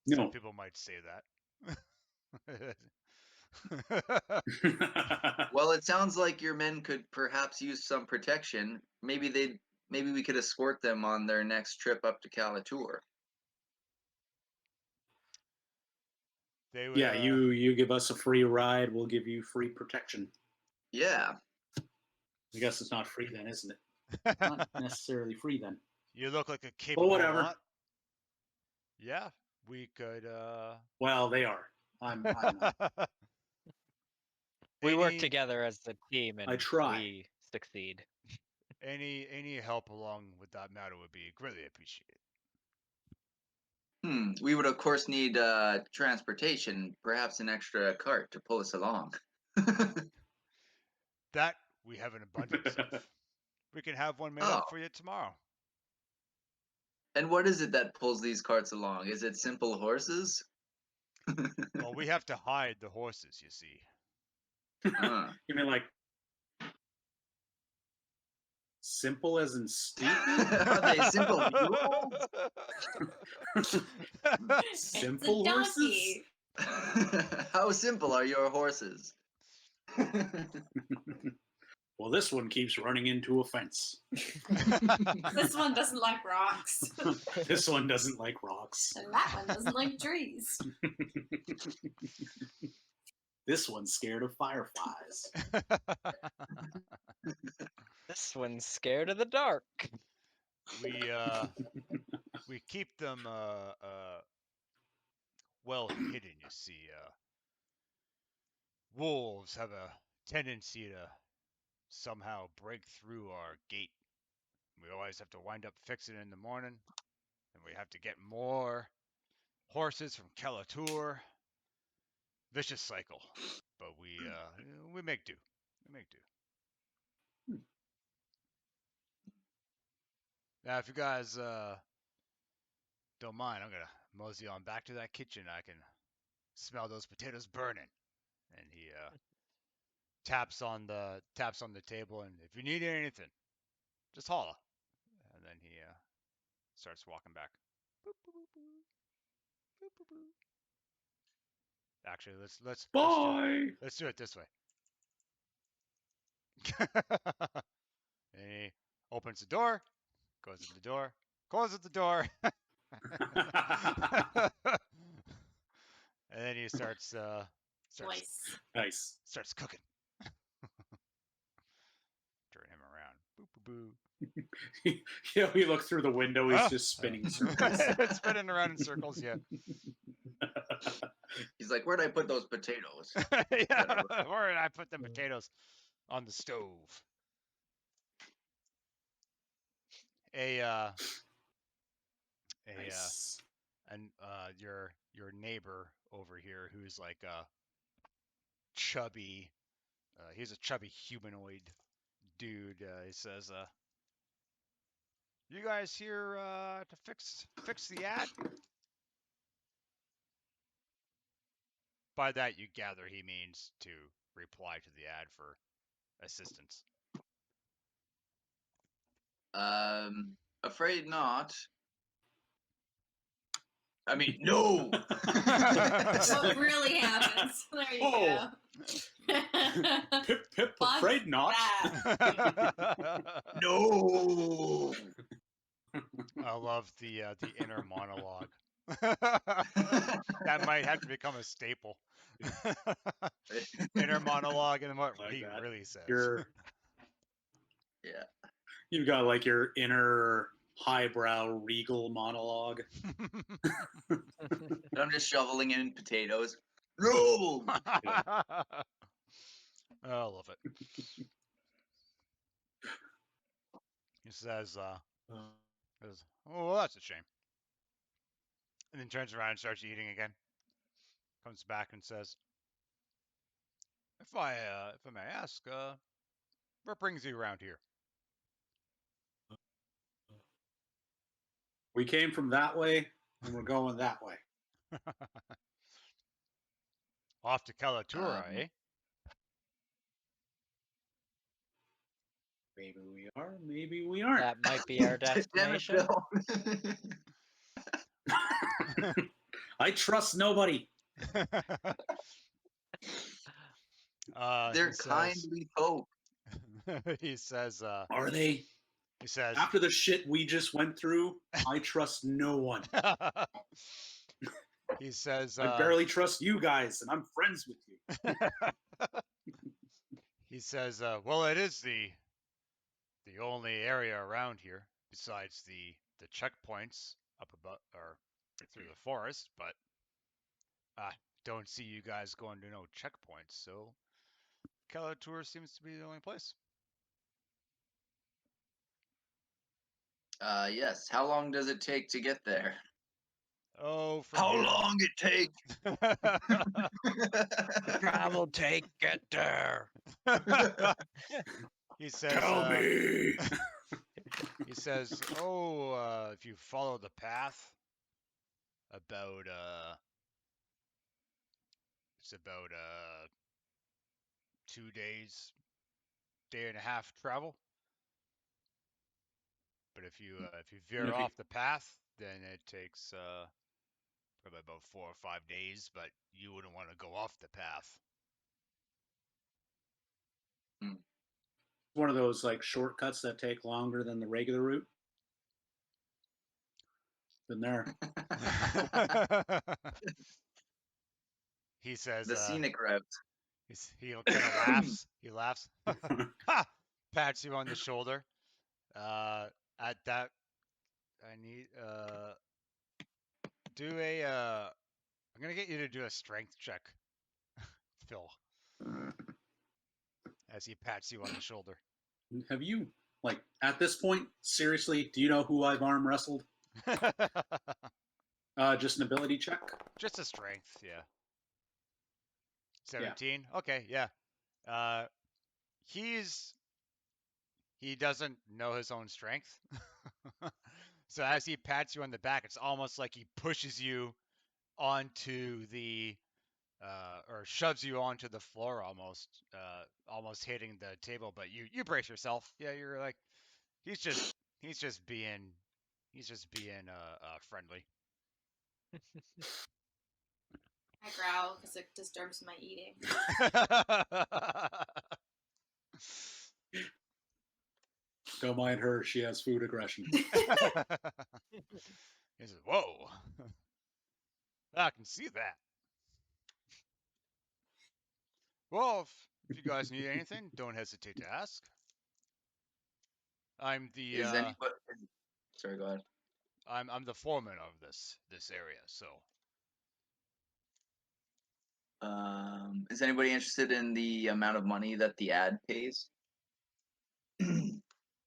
No. some people might say that. Well, it sounds like your men could perhaps use some protection. Maybe we could escort them on their next trip up to Kalature. They would, Yeah, you give us a free ride, we'll give you free protection. Yeah. I guess it's not free then, isn't it? Not necessarily free then. You look like a capable whatever. lot. Yeah, we could. Well, they are. I'm not. We work together as a team, and I try. we succeed. Any help along with that matter would be greatly appreciated. We would of course need transportation, perhaps an extra cart to pull us along. That we have an abundance of. We can have one made up for you tomorrow. And what is it that pulls these carts along? Is it simple horses? Well, we have to hide the horses, you see. You mean like simple as in stupid? Are they simple mules? Simple horses? How simple are your horses? Well, this one keeps running into a fence. This one doesn't like rocks. This one doesn't like rocks. And that one doesn't like trees. This one's scared of fireflies. This one's scared of the dark. We keep them well hidden, you see. Wolves have a tendency to somehow break through our gate. We always have to wind up fixing it in the morning, and we have to get more horses from Kalature. Vicious cycle, but we make do. We make do. Now, if you guys don't mind, I'm gonna mosey on back to that kitchen. I can smell those potatoes burning. And he taps on the table, and if you need anything, just holla. And then he starts walking back. Boop, boop, boop, boop, boop, boop. Actually, let's Bye. let's do it this way. And he opens the door, goes in the door, closes the door, and then he starts Nice. starts cooking. Turn him around. Boop, boop, boop. We look through the window. He's just spinning circles. Spinning around in circles. Yeah. He's like, where'd I put those potatoes? Yeah. Where did I put the potatoes? On the stove. Nice. And your neighbor over here, who's like a chubby, he's a chubby humanoid dude. He says, "You guys here to fix the ad?" By that, you gather he means to reply to the ad for assistance. Afraid not. I mean, no. What really happens? There you go. Pip, pip, Fuck afraid not. No. I love the inner monologue. That might have to become a staple. Inner monologue and what Like he that. really says. Yeah. You've got like your inner highbrow regal monologue. I'm just shoveling in potatoes. No. I love it. He says, "Oh, well, that's a shame." And then turns around and starts eating again. Comes back and says, if I may ask, what brings you around here?" We came from that way, and we're going that way. Off to Kalature, eh? Maybe we are, maybe we aren't. That might be our Damn it, destination. Bill. I trust nobody. They're kindly folk. He says, Are they? he says, After the shit we just went through, I trust no one. he says, I barely trust you guys, and I'm friends with you. he says, well, it is the only area around here besides the checkpoints up above or through the forest, but I don't see you guys going to no checkpoints, so Kalature seems to be the only place. Yes. How long does it take to get there? Oh, from How here. long it take? Travel take get there. He says, Tell me. he says, oh, if you follow the path about it's about 2 days, day and a half travel. But if you veer off the path, then it takes probably about 4 or 5 days. But you wouldn't want to go off the path. One of those like shortcuts that take longer than the regular route. Been there. He says, The scenic route. he kind of laughs. He laughs. Ha! Pats you on the shoulder. At that, I need do a. I'm gonna get you to do a strength check, Phil, as he pats you on the shoulder. Have you, like, at this point, seriously, do you know who I've arm wrestled? Just an ability check. Just a strength, yeah. 17. Yeah. Okay, yeah. He's he doesn't know his own strength. So as he pats you on the back, it's almost like he pushes you onto the or shoves you onto the floor almost hitting the table. But you brace yourself. Yeah, you're like he's just being friendly. I growl because it disturbs my eating. Don't mind her. She has food aggression. He says, "Whoa, I can see that." Well, if you guys need anything, don't hesitate to ask. I'm the Is anybody? Sorry, go ahead. I'm the foreman of this area, so. Is anybody interested in the amount of money that the ad pays?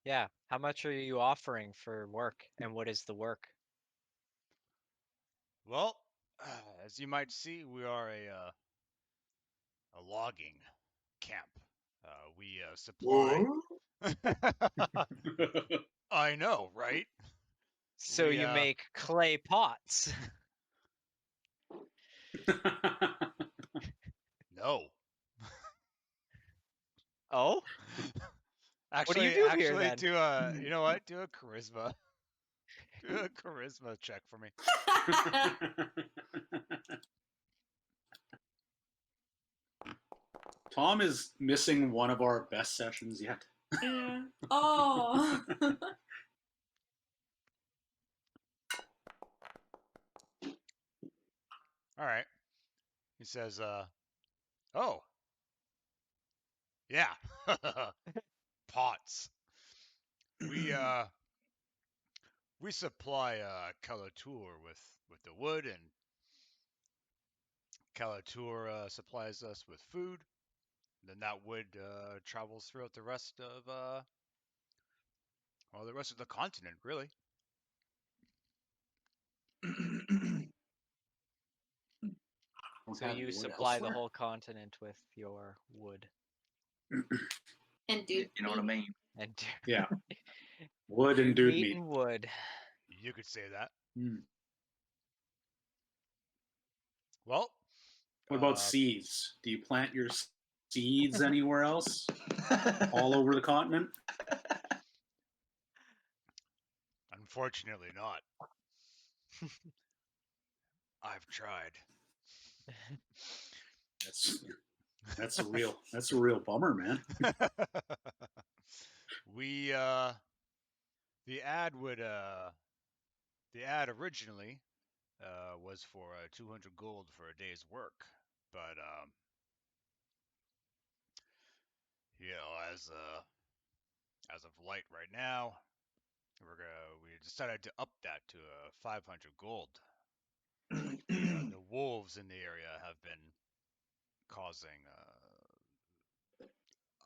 Yeah. How much are you offering for work, and what is the work? Well, as you might see, we are a logging camp. We supply. I know, right? So you make clay pots. No. Oh? Actually, What do you do here, then? do a you know what? Do a charisma. Do a charisma check for me. Tom is missing one of our best sessions yet. Yeah. Oh. All right. He says, oh, yeah, pots. We supply Kalature with the wood, and Kalature supplies us with food. Then that wood travels throughout the rest of the rest of the continent, really. So you supply the whole continent with your wood. And dude, you know what I mean? And Yeah. Wood and dude meat. And wood. You could say that. Mm. Well, what about seeds? Do you plant your seeds anywhere else? All over the continent? Unfortunately not. I've tried. That's a real bummer, man. We the ad originally was for 200 gold for a day's work, but you know, as of late right now, we decided to up that to 500 gold. The wolves in the area have been causing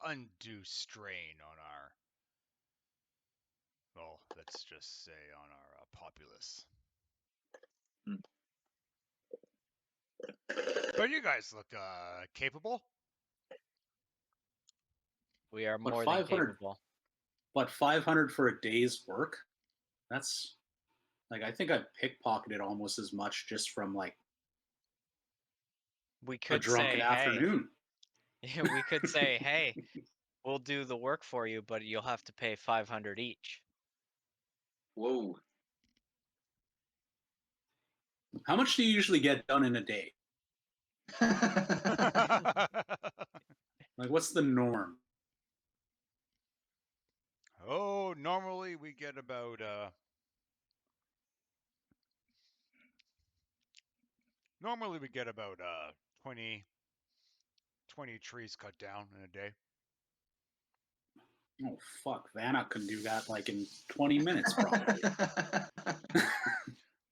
undue strain on our, well, let's just say on our populace. But you guys look capable. We are more than capable. But 500 for a day's work? That's like, I think I pickpocketed almost as much just from like we could a drunken afternoon. Hey. We could say, hey, we'll do the work for you, but you'll have to pay 500 each. Whoa. How much do you usually get done in a day? Like, what's the norm? Oh, normally we get about 20 trees cut down in a day. Oh fuck, Vannoch can do that like in 20 minutes probably.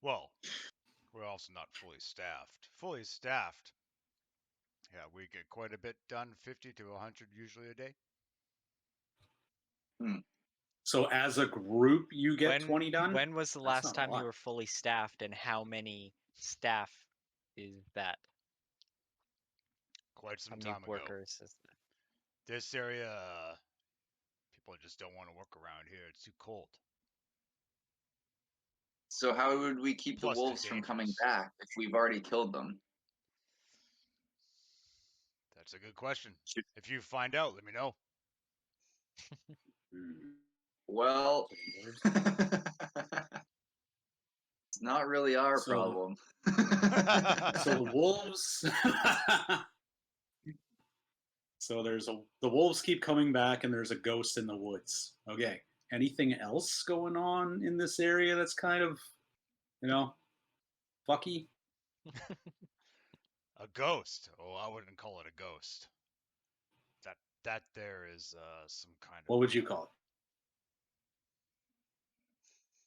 Well, we're also not fully staffed. Fully staffed, yeah, we get quite a bit done, 50 to 100 usually a day. So as a group, you get 20 done? When was the last time you were fully staffed, and how many staff is that? Quite some how time many workers ago. is that? This area, people just don't want to work around here. It's too cold. So how would we keep Plus, the they're wolves from coming dangerous. back if we've already killed them? That's a good question. Should- If you find out, let me know. Well, it's not really our So- problem. So the wolves. So the wolves keep coming back, and there's a ghost in the woods. Okay. Anything else going on in this area that's kind of, fucky? A ghost? Oh, I wouldn't call it a ghost. That there is some kind of What would you call it?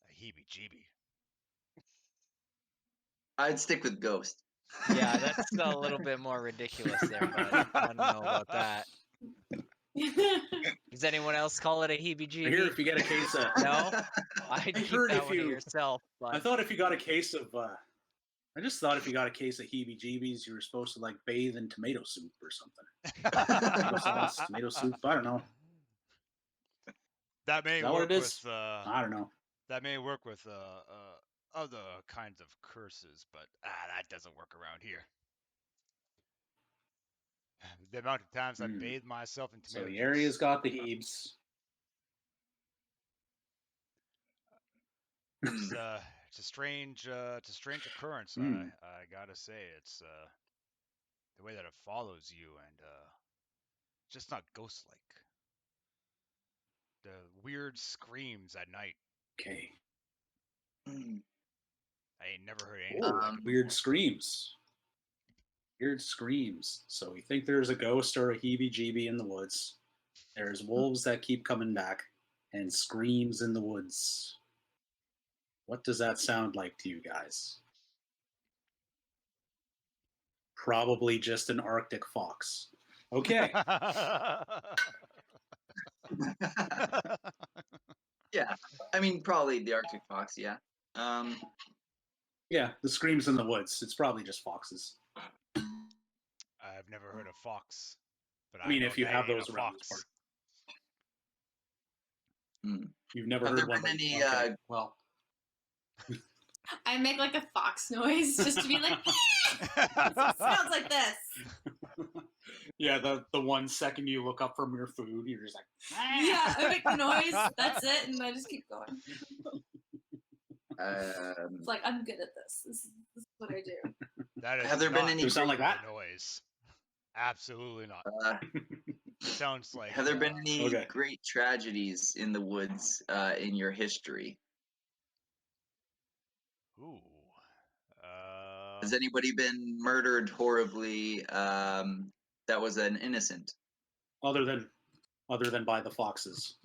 a heebie-jeebie. I'd stick with ghost. Yeah, that's a little bit more ridiculous there, but I don't know about that. Does anyone else call it a I hear heebie-jeebie? if you get a case of. No? I'd keep heard that if one to you- yourself, but I thought if you got a case of. I just thought if you got a case of heebie-jeebies, you were supposed to like bathe in tomato soup or something. Tomato sauce, tomato soup. I don't know. That may Is that what work it is? with I don't know. that may work with other kinds of curses, but that doesn't work around here. The amount of times I Hmm. bathed myself in So tomato the juice. area's got the heebs. It's a strange occurrence. Hmm. I gotta say, it's the way that it follows you, and just not ghost-like. The weird screams at night. Okay. I ain't never heard anything Oh, like it weird before. screams. Weird screams. So we think there's a ghost or a heebie-jeebie in the woods. There's wolves that keep coming back, and screams in the woods. What does that sound like to you guys? Probably just an Arctic fox. Okay. Yeah, I mean probably the Arctic fox. Yeah. Yeah, the screams in the woods. It's probably just foxes. I've never heard of fox, but I mean, know if you that have ain't those a around this fox. part. You've never Have heard there one. been any? Okay, well, I make like a fox noise just to be like, it sounds like this. yeah, the 1 second you look up from your food, you're just like, Yeah, I make the noise. That's it, and I just keep going. It's like I'm good at this. This is what I do. That is Have there been not any Does it sound like a that? noise. Absolutely not. It sounds like. Have there been any Okay. great tragedies in the woods in your history? Ooh. Has anybody been murdered horribly that was an innocent? other than by the foxes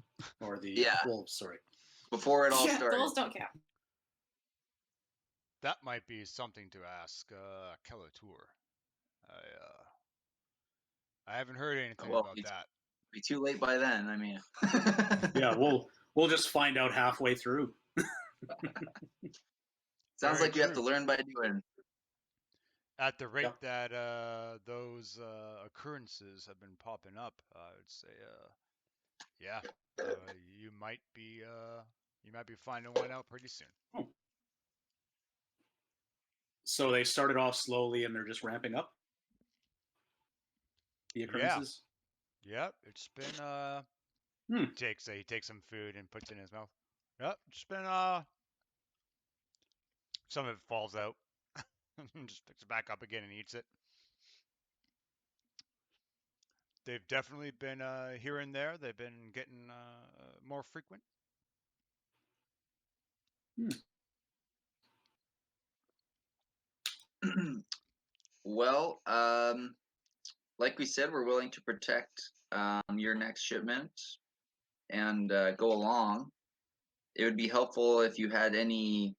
or the Yeah. wolves. Sorry. Before it all Yeah, started? those don't count. That might be something to ask Kalature. I haven't heard anything Well, about it's that. be too late by then. I mean, Yeah, we'll just find out halfway through. sounds Very like you have to true. learn by doing. At the rate Yep. that those occurrences have been popping up, I would say, yeah, you might be finding one out pretty soon. Oh. So they started off slowly and they're just ramping up the occurrences. Yep, it's been he takes some food and puts it in his mouth. Yep, it's been some of it falls out. Just picks it back up again and eats it. They've definitely been here and there. They've been getting more frequent. Well, like we said, we're willing to protect your next shipment and go along. It would be helpful if you had any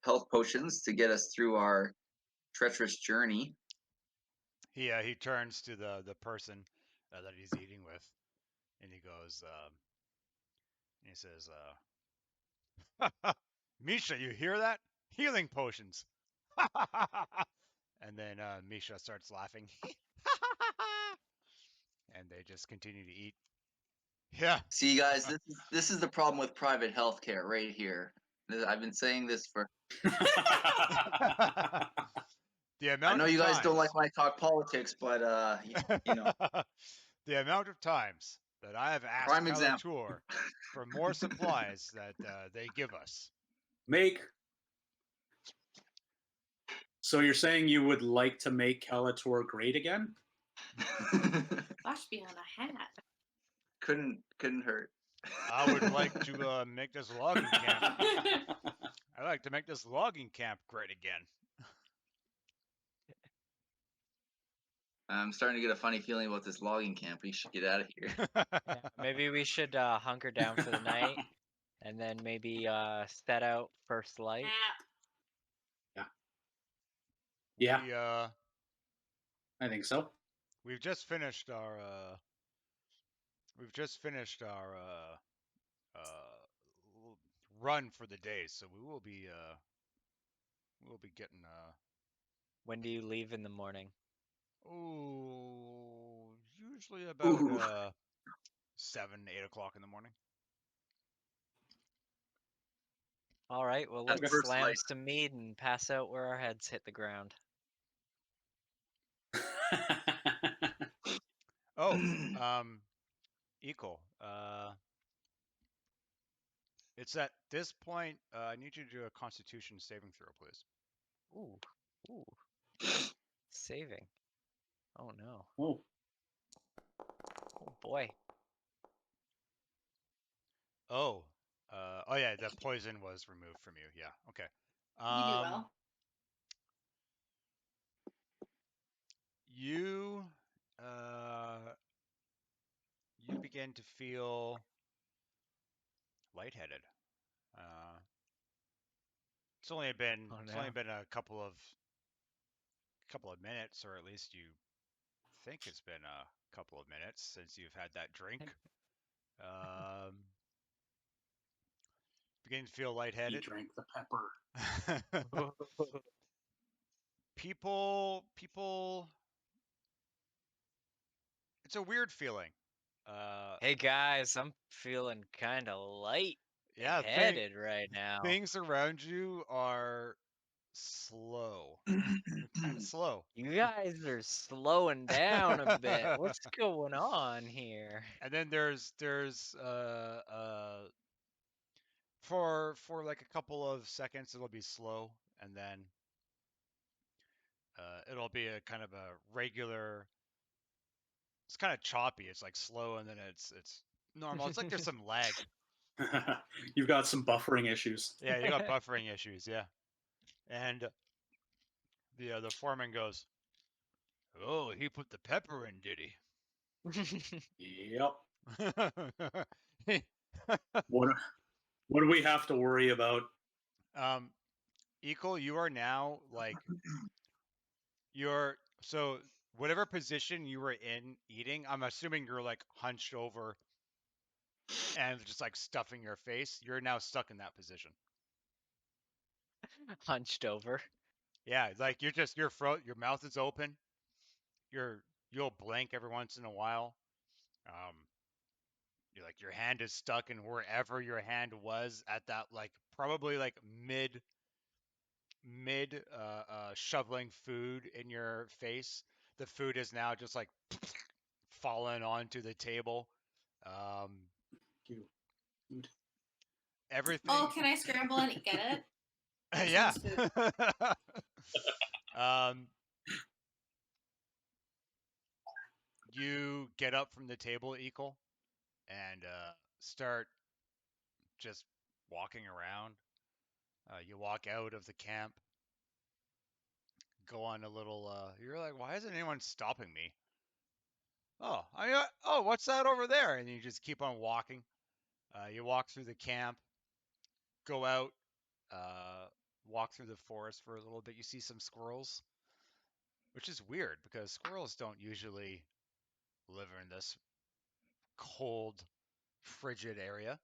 health potions to get us through our treacherous journey. He turns to the person that he's eating with, and he goes, and he says, "Misha, you hear that? Healing potions." And then Misha starts laughing, and they just continue to eat. Yeah. See, guys, this is the problem with private healthcare right here. I've been saying this for. The I amount know of you guys don't times. like when I talk politics, but you know, The amount of times that I have asked prime example. Kalature for more supplies that they give us. So you're saying you would like to make Kalature great again? Flash be on a hat. couldn't hurt. I would like to make this logging camp. I'd like to make this logging camp great again. I'm starting to get a funny feeling about this logging camp. We should get out of here. Yeah, maybe we should hunker down for the night, and then maybe set out first light. Yeah, We, I think so. we've just finished our run for the day, so we'll be getting When do you leave in the morning? usually about Ooh. 7, 8 o'clock in the morning. All right, well, That's let's first slam light. some mead and pass out where our heads hit the ground. Oh, Ikol. It's at this point. I need you to do a Constitution saving throw, please. Ooh, ooh, saving. Oh no. Oh, Oh boy. Oh, oh yeah, the poison was removed from you. Yeah, okay. You do well. You, you begin to feel lightheaded. Uh, it's only been Oh it's only no. been a couple of minutes, or at least you think it's been a couple of minutes since you've had that drink. Um, Begin to feel he lightheaded. drank the pepper. people. It's a weird feeling. Hey guys, I'm feeling kind of light Yeah, headed right now. things around you are slow. They're kind of slow. You guys are slowing down a bit. What's going on here? And then there's for like a couple of seconds it'll be slow, and then it'll be a kind of a regular. It's kind of choppy. It's like slow, and then it's normal. It's like there's some lag. You've got some buffering issues. Yeah, you got buffering issues. Yeah, and the foreman goes, "Oh, he put the pepper in, did he?" Yep. What do we have to worry about? Ikol, you are now like so whatever position you were in eating, I'm assuming you're like hunched over and just like stuffing your face. You're now stuck in that position. Hunched over. Yeah, like your mouth is open. You'll blink every once in a while. Um, you're like your hand is stuck in wherever your hand was at that like probably like mid shoveling food in your face. The food is now just like fallen onto the table. Um, everything. Oh, can I scramble and get it? Yeah. Sounds You get up from the table, Ikol, and start just walking around. You walk out of the camp, go on a little. You're like, why isn't anyone stopping me? Oh, what's that over there? And you just keep on walking. You walk through the camp, go out, uh, walk through the forest for a little bit. You see some squirrels, which is weird because squirrels don't usually live in this cold, frigid area.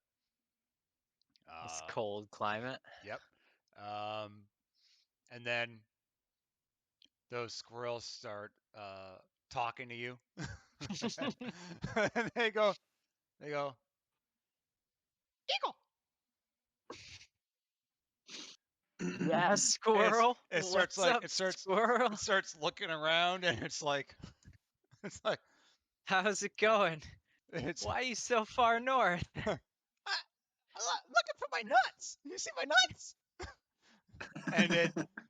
This cold climate. Yep. And then those squirrels start talking to you. And they go, They go, Ikol. Yeah, squirrel. It starts What's up, squirrel? It starts looking around, and it's like, How's it going? it's. Why are you so far north? I'm looking for my nuts. You see my nuts?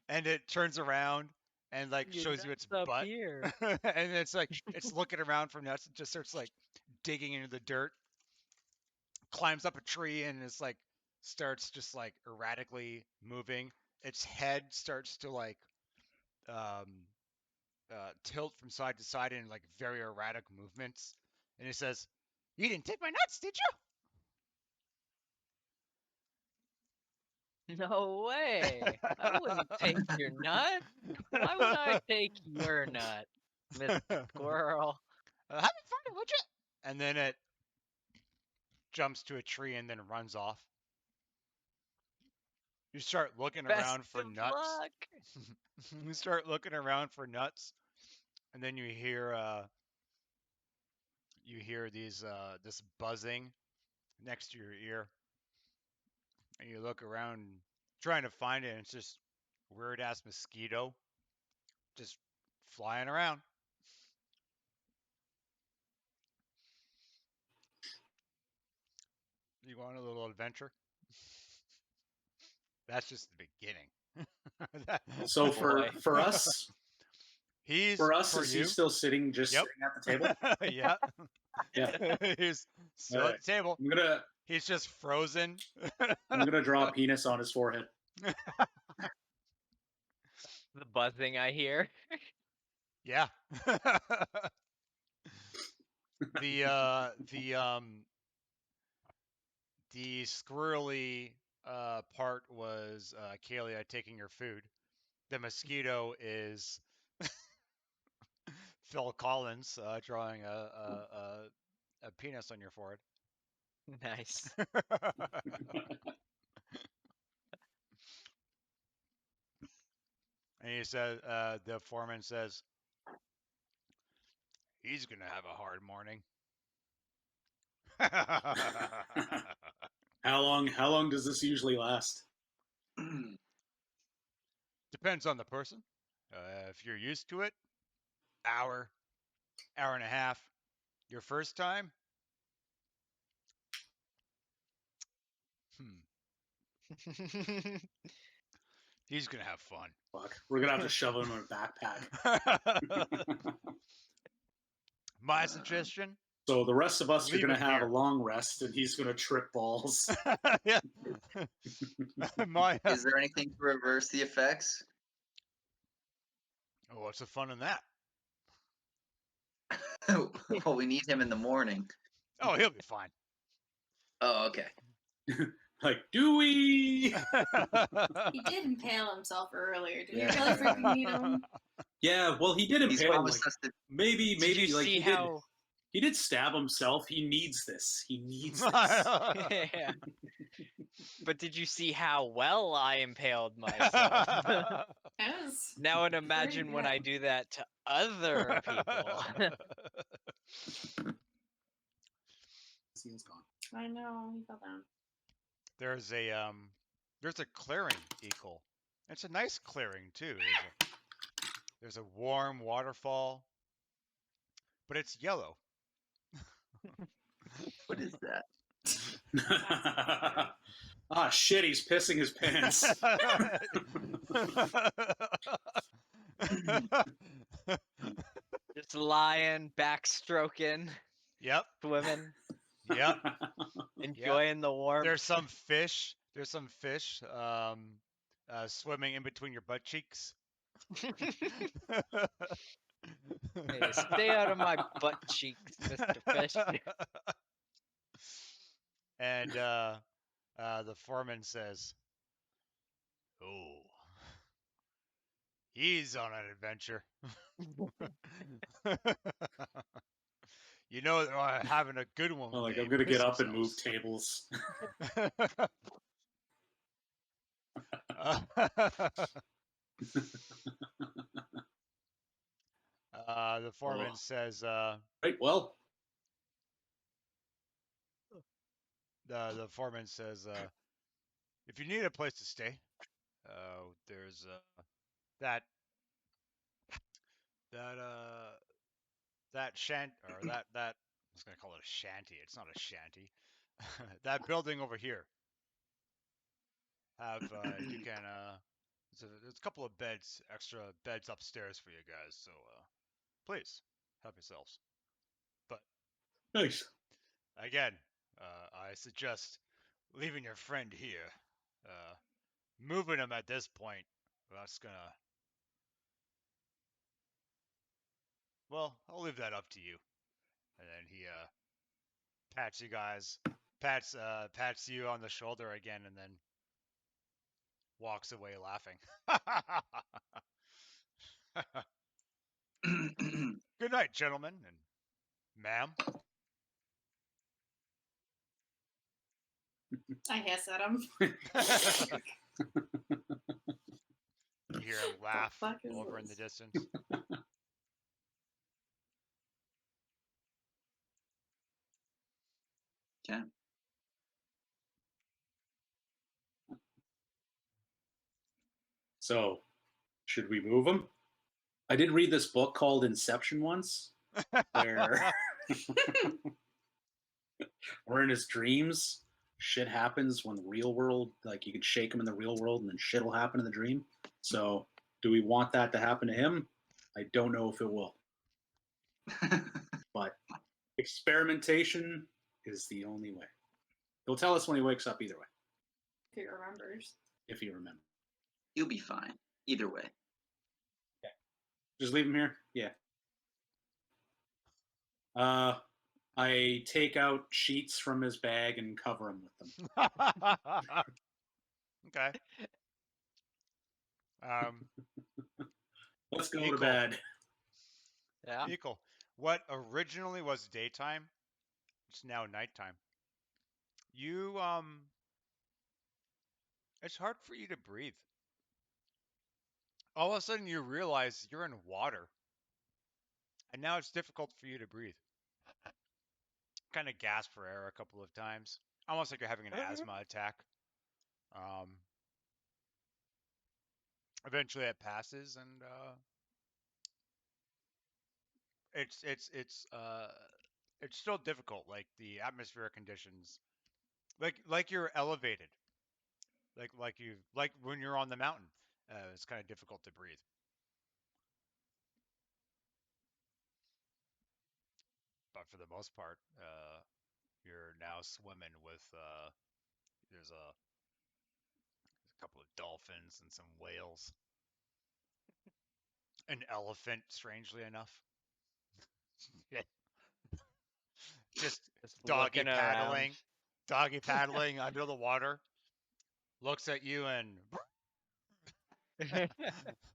and it turns around and like Your shows you its nuts up butt, here. and it's like it's looking around for nuts and just starts like digging into the dirt, climbs up a tree, and it's like starts just like erratically moving. Its head starts to like um, tilt from side to side in like very erratic movements, and it says, "You didn't take my nuts, did No way. I wouldn't take your nut. Why would I take your nut, Mr. you?" Squirrel? Have fun, would you? And then it jumps to a tree and then runs off. You start looking Best around for of nuts. luck. You start looking around for nuts, and then you hear these this buzzing next to your ear, and you look around trying to find it, and it's just weird ass mosquito just flying around. You want a little adventure? That's just the beginning. So Boy. for us, He's for is you. he still sitting Yep. sitting at the table? Yeah. Yeah. He's still All at right. the table. He's just frozen. I'm gonna draw a penis on his forehead. The buzzing I hear. Yeah. The squirrely part was Accalia taking your food. The mosquito is Phil Collins drawing a penis on your forehead. Nice. And he says, the foreman says, he's gonna have a hard morning. How long does this usually last? Depends on the person. If you're used to it, hour and a half. Your first time, he's gonna have fun. Fuck, we're gonna have to shove him in a backpack. My suggestion. So the rest of us are leave gonna it have here. a long rest, and he's gonna trip balls. Yeah. Is there anything to reverse the effects? Oh, what's the fun in that? Well, we need him in the morning. Oh, he'll be fine. Oh, okay. Like, do we? He did impale himself earlier. Did you really freaking need him? Yeah, well, he did He's impale. well Like, assessed. maybe like he did stab himself. He needs this. He needs this. Yeah. But did you see how well I impaled myself? Yes. Now and imagine when I do that to other people. He's gone. I know, he fell down. There's a clearing, Ikol. It's a nice clearing too. There's a warm waterfall, but it's yellow. What is that? Ah, shit, he's pissing his pants. Just lying, backstroking. Yep. Swimming. Yep. Enjoying the warmth. There's some fish. Swimming in between your butt cheeks. Hey, stay out of my butt cheeks, Mr. Fish. And the foreman says, "Oh, he's on an adventure." You know, they're having a good one. Oh, like, I'm gonna get up and move tables. The foreman says, right, well, The foreman says, if you need a place to stay, there's that that that shant or that I was gonna call it a shanty. It's not a shanty. That building over here. Have you can there's a couple of beds, extra beds upstairs for you guys. So please help yourselves. But Nice. again, I suggest leaving your friend here. Moving him at this point, that's gonna. Well, I'll leave that up to you. And then he pats you guys, pats you on the shoulder again, and then walks away laughing. Good night, gentlemen and ma'am. I hiss at him. You hear him laugh fuck is over in the this? distance. Okay. So, should we move him? I did read this book called Inception once, where where in his dreams, shit happens when the real world, like you can shake him in the real world and then shit will happen in the dream. So, do we want that to happen to him? I don't know if it will. But experimentation is the only way. He'll tell us when he wakes up either way, If he remembers. if he remembers. You'll be fine. Either way. Just leave him here? Yeah. I take out sheets from his bag and cover him with them. Okay. Let's go Ikol. to bed. Yeah. Ikol. What originally was daytime, it's now nighttime. You it's hard for you to breathe. All of a sudden you realize you're in water. And now it's difficult for you to breathe. Kind of gasp for air a couple of times. Almost like you're having an asthma attack. Eventually it passes and it's still difficult. Like the atmospheric conditions, like you're elevated, like when you're on the mountain, it's kind of difficult to breathe. But for the most part, you're now swimming with there's a couple of dolphins and some whales, an elephant, strangely enough. Just Just doggy looking around. paddling under the water. Looks at you and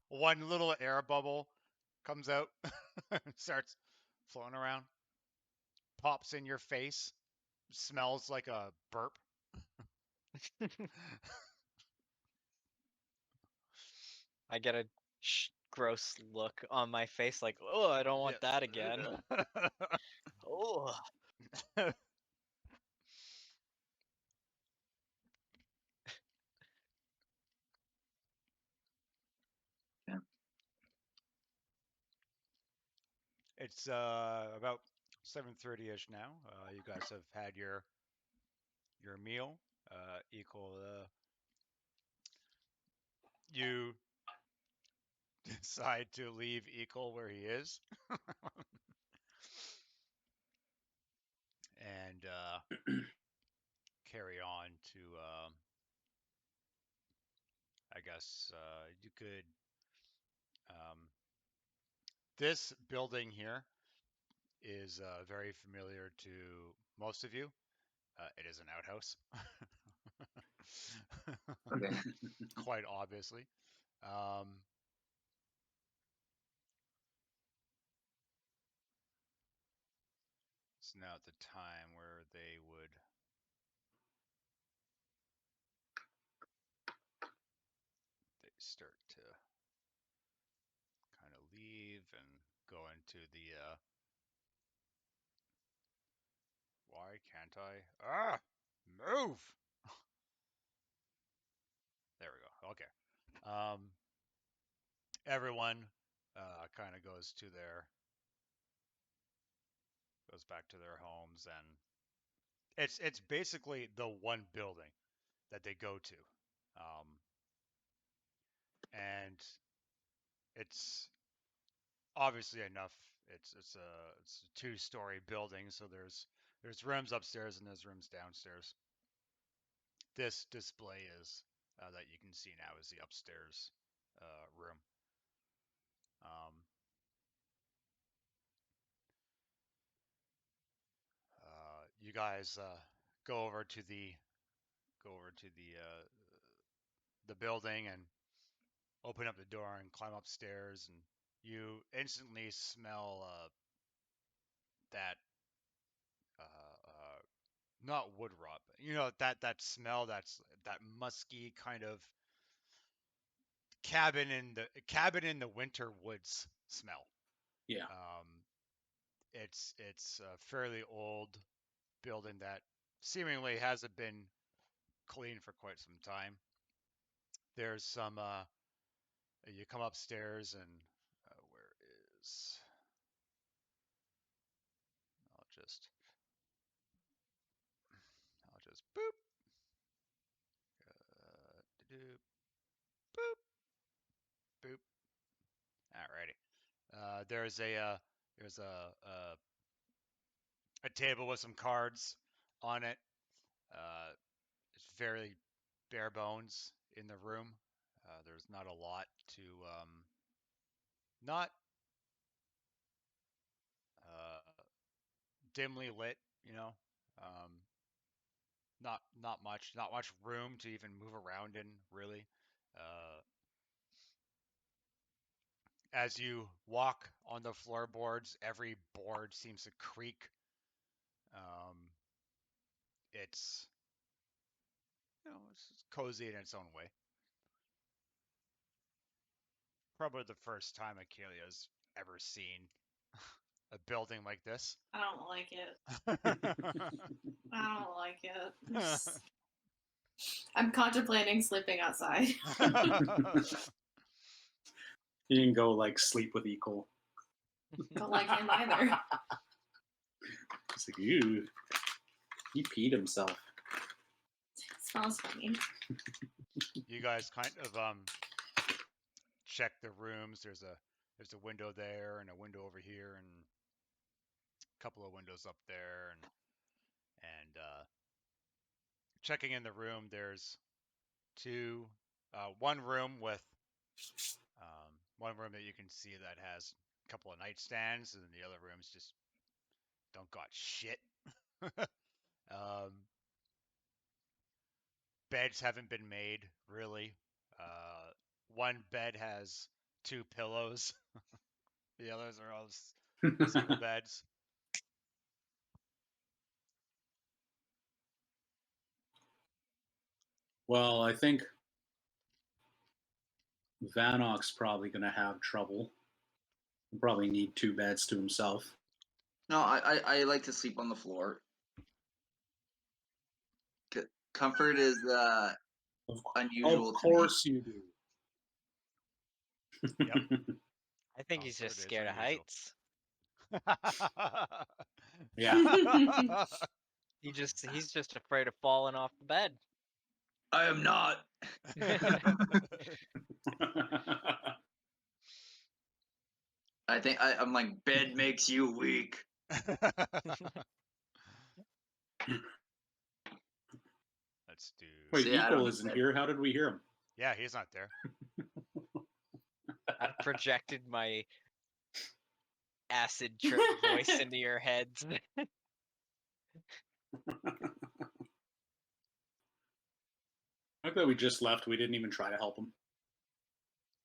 one little air bubble comes out, starts floating around, pops in your face, smells like a burp. I get a gross look on my face, like, oh, I don't want that again. Oh, Yeah. It's about 7:30ish now. You guys have had your meal. Equal. You decide to leave Ikol where he is and carry on to, I guess you could. Um, this building here is very familiar to most of you. It is an outhouse, Okay. quite obviously. Um, it's now at the time where they start to kind of leave and go into the why can't I? Ah! Move. There we go. Okay. Everyone kind of goes back to their homes, and it's basically the one building that they go to, and it's obviously enough. It's a 2-story building, so there's rooms upstairs and there's rooms downstairs. This display is that you can see now is the upstairs room. You guys go over to the the building and open up the door and climb upstairs, and you instantly smell that not wood rot, but you know that smell, that musky kind of cabin in the winter woods smell. Yeah. It's a fairly old building that seemingly hasn't been cleaned for quite some time. There's some you come upstairs and where is I'll just boop do boop boop. Alrighty. There's a table with some cards on it. It's very bare bones in the room. There's not a lot to not dimly lit, you know. Um, not much room to even move around in, really. Uh, as you walk on the floorboards, every board seems to creak. It's it's cozy in its own way. Probably the first time Accalia's ever seen a building like this. I don't like it. I don't like it. I'm contemplating sleeping outside. You can go like sleep with Ikol. Don't like him either. It's like, ew. He peed himself. It smells funny. You guys kind of check the rooms. There's a window there and a window over here and a couple of windows up there, and checking in the room. There's one room with one room that you can see that has a couple of nightstands, and then the other rooms just don't got shit. Beds haven't been made, really. One bed has 2 pillows. The others are all single beds. Well, I think Vannoch's probably going to have trouble. He'll probably need 2 beds to himself. No, I like to sleep on the floor. Comfort is unusual. Of course you do. Yep. I think he's just scared of heights. Yeah. He's just afraid of falling off the bed. I am not. I think I'm like, bed makes you weak. Let's do. Wait, See, I Ikol don't isn't know. here. How did we hear him? Yeah, he's not there. I projected my acid trip voice into your heads. I thought we just left. We didn't even try to help him.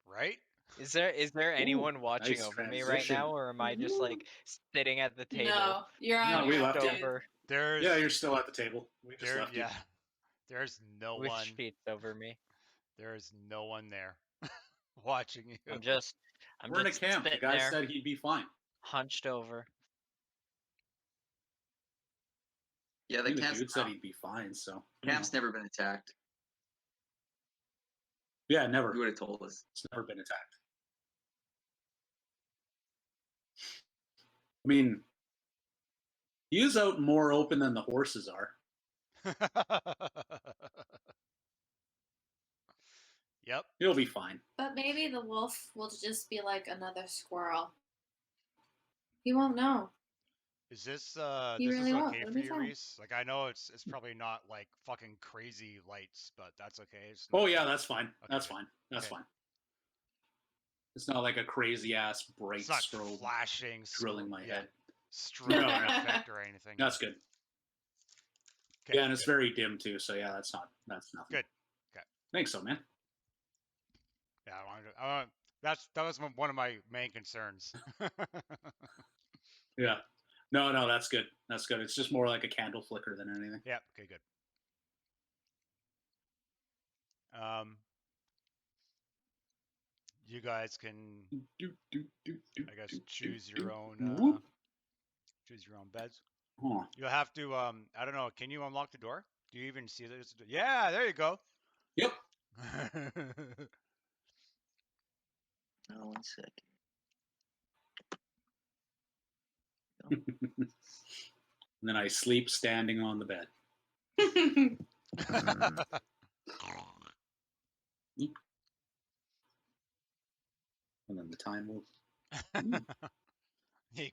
Right? Is there anyone watching nice over me right now, or am I just like sitting at the table? No, you're on. No, we your left own, you. dude. There's Yeah, you're still at the table. We just left you. yeah. There's no Which one. feet's over me? There's no one there watching you. I'm just We're in a camp. The sitting guy there, said he'd be fine. hunched over. Yeah, the Even camp's, dude said he'd be fine. So camp's never been attacked. Yeah, never. You would have told us. It's never been attacked. I mean, he is out more open than the horses are. Yep. He'll be fine. But maybe the wolf will just be like another squirrel. He won't know. Is this He this really is won't. okay It'll for be you, fine. Reese? Like I know it's probably not like fucking crazy lights, but that's okay. It's Oh not yeah, like- that's fine. Okay, That's good. fine. That's Okay. fine. It's not like a crazy ass bright It's not strobe flashing, drilling my yeah, head. strobe No, no. effect or anything. That's good. Okay, Yeah, and it's good. very dim too. So yeah, that's nothing. Good. Okay. Thanks, so man. Yeah, that was one of my main concerns. Yeah. No, that's good. That's good. It's just more like a candle flicker than anything. Yeah. Okay. Good. You guys can, I guess, choose your own beds. Huh. You'll have to. I don't know. Can you unlock the door? Do you even see this? Yeah. There you go. Yep. Oh, 1 second. And then I sleep standing on the bed. And then the time will.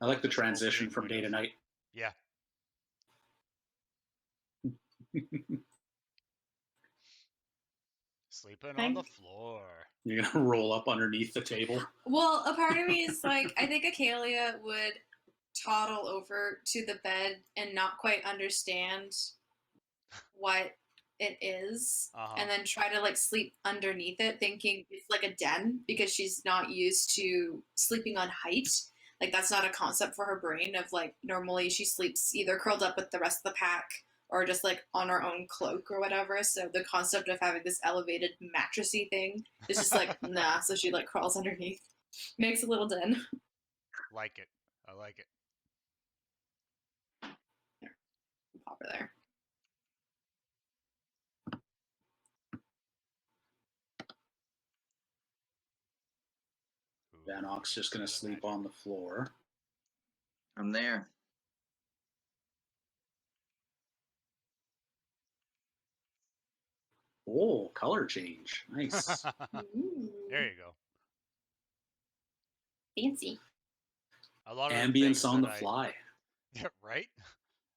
I like the transition from day to night. Yeah. Sleeping on the floor. You're gonna roll up underneath the table. Well, a part of me is like, I think Accalia would toddle over to the bed and not quite understand what it is, and then try to like sleep underneath it, thinking it's like a den because she's not used to sleeping on height. Like that's not a concept for her brain of like normally she sleeps either curled up with the rest of the pack or just like on her own cloak or whatever. So the concept of having this elevated mattressy thing is just like nah. So she like crawls underneath, makes a little den. Like it. I like it. Pop her there. Vannoch's just gonna sleep on the floor. I'm there. Oh, color change. Nice. There you go. Fancy. A lot of Ambience on the fly. Yeah, right?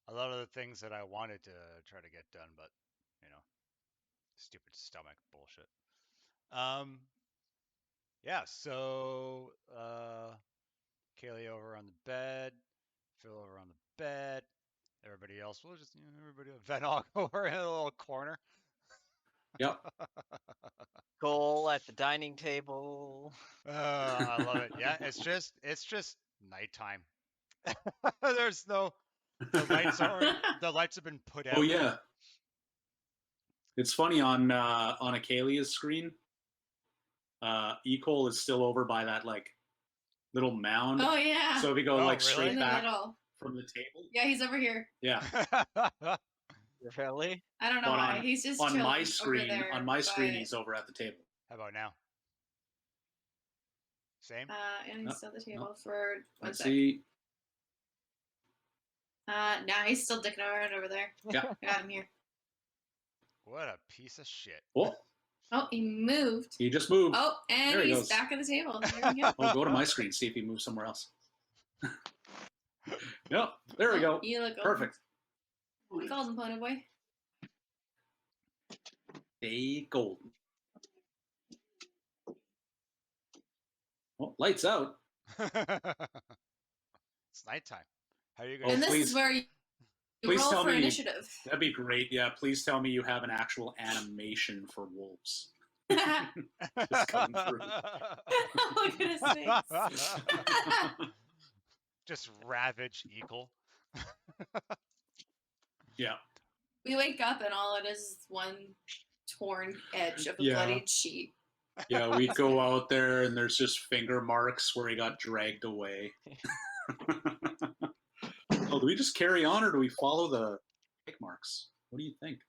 A lot of the things that I wanted to try to get done, but you know, stupid stomach bullshit. Yeah, so Kaylee over on the bed, Phil over on the bed, everybody else, we'll just, everybody, Vannoch over in a little corner. Yep. Cole at the dining table. I love it. Yeah, it's just nighttime. There's no, the lights have been put out. Oh yeah. It's funny on Accalia's screen. Ikol is still over by that like little mound. Oh yeah. So if you go like really? straight In the back middle. from the table. Yeah, he's over here. Yeah. Really? I don't know But why. He's just on my chilling screen. over there, On my screen, but- he's over at the table. How about now? Same? And he's still at the table no. for one Let's sec. see. Now he's still dicking around over there. Yeah. I got him here. What a piece of shit. Oh, Oh, he moved. he just moved. Oh, and There he he's goes. back at the table. There we go. Oh, go to my screen. See if he moves somewhere else. Yep. There we go. You look golden. Perfect. Golden pony boy. Stay golden. Oh, lights out. It's nighttime. How are you Oh, going And this please- is where you please roll tell for me- initiative. That'd be great. Yeah, please tell me you have an actual animation for wolves. Just come through. Look at his face. Just ravage Ikol. Yeah. We wake up and all it is one torn edge of a Yeah. bloodied sheet. Yeah, we go out there and there's just finger marks where he got dragged away. Oh, do we just carry on or do we follow the marks. What do you think?